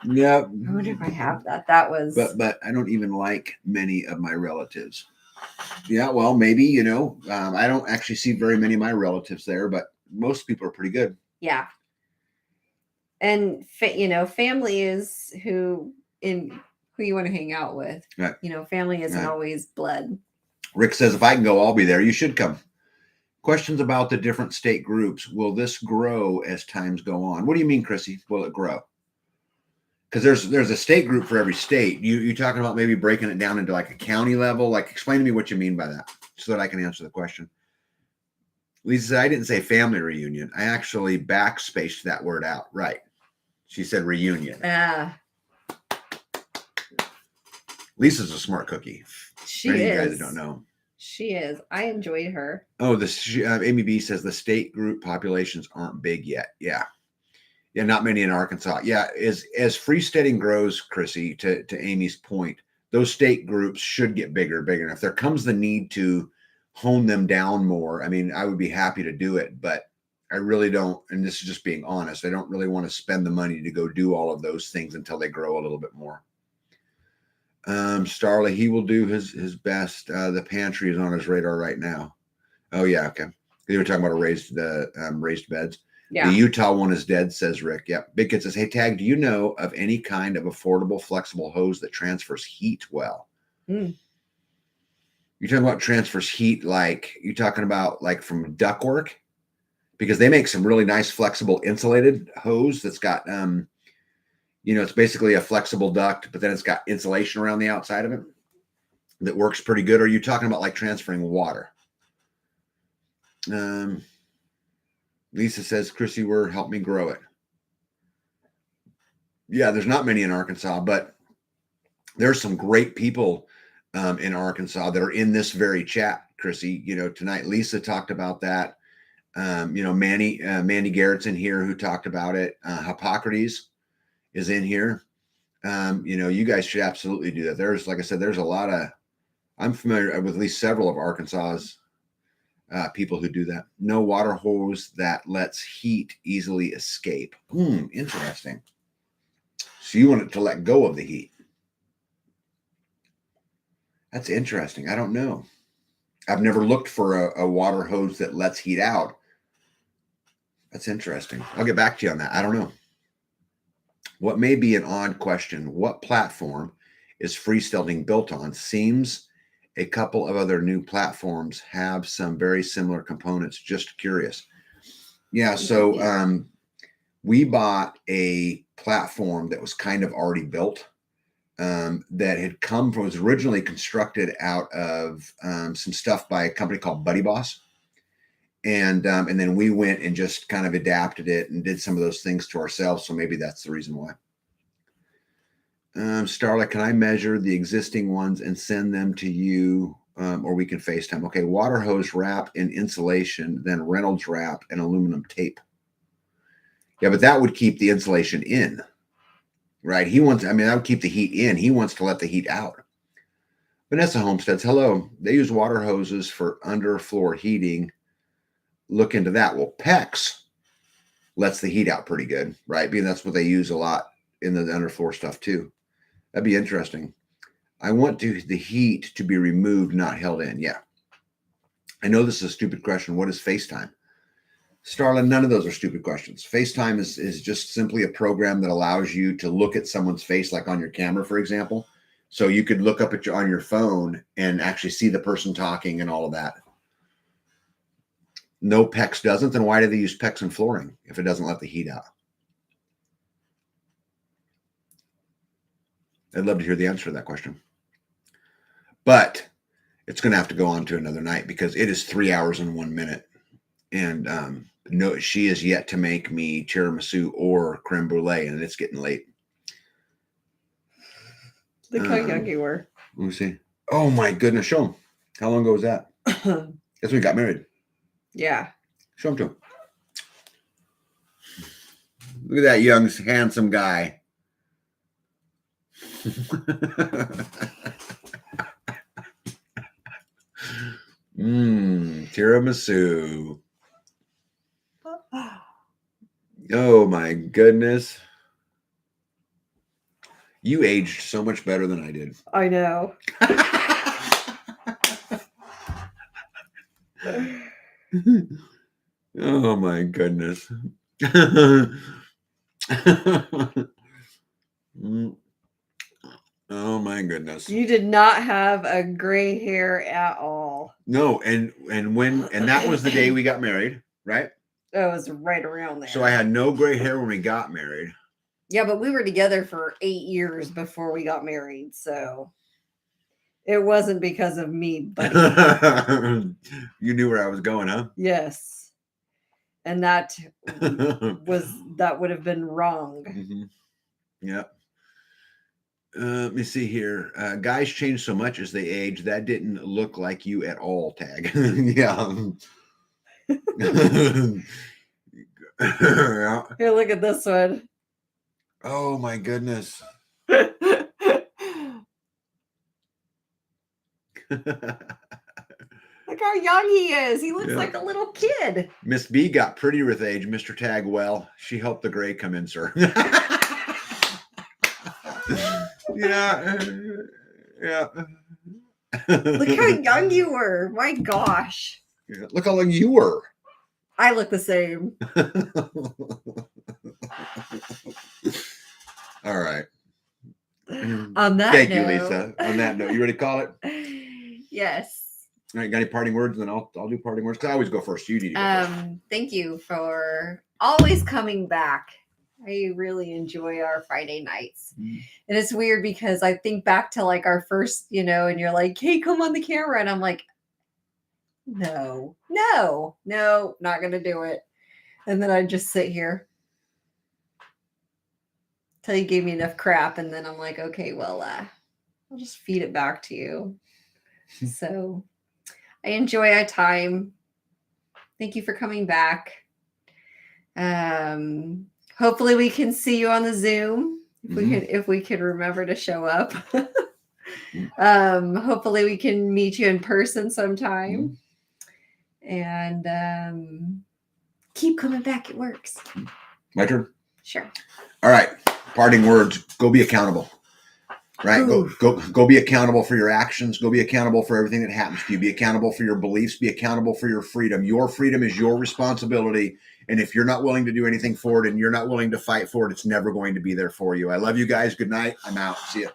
Yep. I wonder if I have that. That was. But I don't even like many of my relatives. Yeah, well, maybe, I don't actually see very many of my relatives there, but most people are pretty good. Yeah. And, family is who you want to hang out with. Right. Family isn't always blood. Rick says, if I can go, I'll be there. You should come. Questions about the different state groups. Will this grow as times go on? What do you mean, Chrissy? Will it grow? Because there's a state group for every state. You talking about maybe breaking it down into like a county level? Like, explain to me what you mean by that so that I can answer the question. Lisa said, I didn't say family reunion. I actually backspaced that word out. Right. She said reunion. Lisa's a smart cookie. She is. You guys that don't know. She is. I enjoyed her. Oh, Amy B says the state group populations aren't big yet. Yeah. Yeah, not many in Arkansas. Yeah, as freesteading grows, Chrissy, to Amy's point, those state groups should get bigger and bigger. And if there comes the need to hone them down more, I mean, I would be happy to do it, but I really don't, and this is just being honest, I don't really want to spend the money to go do all of those things until they grow a little bit more. Starley, he will do his best. The pantry is on his radar right now. Oh, yeah, okay. They were talking about raised beds. Yeah. The Utah one is dead, says Rick. Yep. Big Kid says, hey, Tag, do you know of any kind of affordable, flexible hose that transfers heat well? You're talking about transfers heat, like you're talking about like from ductwork? Because they make some really nice, flexible, insulated hose that's got, It's basically a flexible duct, but then it's got insulation around the outside of it that works pretty good. Or are you talking about like transferring water? Lisa says, Chrissy, help me grow it. Yeah, there's not many in Arkansas, but there's some great people in Arkansas that are in this very chat, Chrissy. Tonight Lisa talked about that. Mandy Garrett's in here who talked about it. Hippocrates is in here. You guys should absolutely do that. There's, like I said, there's a lot of, I'm familiar with at least several of Arkansas's people who do that. No water hose that lets heat easily escape. Interesting. So you want it to let go of the heat. That's interesting. I don't know. I've never looked for a water hose that lets heat out. That's interesting. I'll get back to you on that. I don't know. What may be an odd question. What platform is freestelding built on? Seems a couple of other new platforms have some very similar components. Just curious. Yeah, so we bought a platform that was kind of already built, that had was originally constructed out of some stuff by a company called Buddy Boss. And then we went and just kind of adapted it and did some of those things to ourselves. So maybe that's the reason why. Starla, can I measure the existing ones and send them to you, or we can FaceTime? Okay, water hose wrap in insulation, then Reynolds wrap and aluminum tape. Yeah, but that would keep the insulation in, right? That would keep the heat in. He wants to let the heat out. Vanessa Homesteads, hello. They use water hoses for underfloor heating. Look into that. Well, PEX lets the heat out pretty good, right? Because that's what they use a lot in the underfloor stuff too. That'd be interesting. I want the heat to be removed, not held in. Yeah. I know this is a stupid question. What is FaceTime? Starla, none of those are stupid questions. FaceTime is just simply a program that allows you to look at someone's face, like on your camera, for example. So you could look up on your phone and actually see the person talking and all of that. No, PEX doesn't. Then why do they use PEX in flooring if it doesn't let the heat out? I'd love to hear the answer to that question. But it's going to have to go on to another night because it is 3 hours and 1 minute. And no, she is yet to make me tiramisu or creme brulee, and it's getting late. Look how young you were. Let me see. Oh my goodness, show him. How long ago was that? That's when we got married. Yeah. Show him to him. Look at that young, handsome guy. Tiramisu. Oh my goodness. You aged so much better than I did. I know. Oh my goodness. Oh my goodness. You did not have a gray hair at all. No, and that was the day we got married, right? It was right around there. So I had no gray hair when we got married. Yeah, but we were together for 8 years before we got married, so it wasn't because of me, buddy. You knew where I was going, huh? Yes. And that would have been wrong. Mm-hmm. Yep. Let me see here. Guys change so much as they age. That didn't look like you at all, Tag. Yeah. Here, look at this one. Oh my goodness. Look how young he is. He looks like a little kid. Miss B got prettier with age. Mr. Tag, well, she helped the gray come in, sir. Yeah. Look how young you were. My gosh. Yeah. Look how young you were. I look the same. All right. On that Thank note, you, Lisa. On that note, you ready to call it? Yes. All right, got any parting words? And then I'll do parting words because I always go first. You need to go first. Thank you for always coming back I really enjoy our Friday nights. Mm. And it's weird because I think back to like our first, and you're like, hey, come on the camera. And I'm like, no, not going to do it. And then I just sit here till you gave me enough crap. And then I'm like, okay, well, I'll just feed it back to you. So I enjoy our time. Thank you for coming back. Hopefully we can see you on the Zoom if we could remember to show up. Hopefully we can meet you in person sometime. And keep coming back. It works. My turn? Sure. All right. Parting words. Go be accountable. Right? Go be accountable for your actions. Go be accountable for everything that happens to you. Be accountable for your beliefs. Be accountable for your freedom. Your freedom is your responsibility. And if you're not willing to do anything for it and you're not willing to fight for it, it's never going to be there for you. I love you guys. Good night. I'm out. See ya.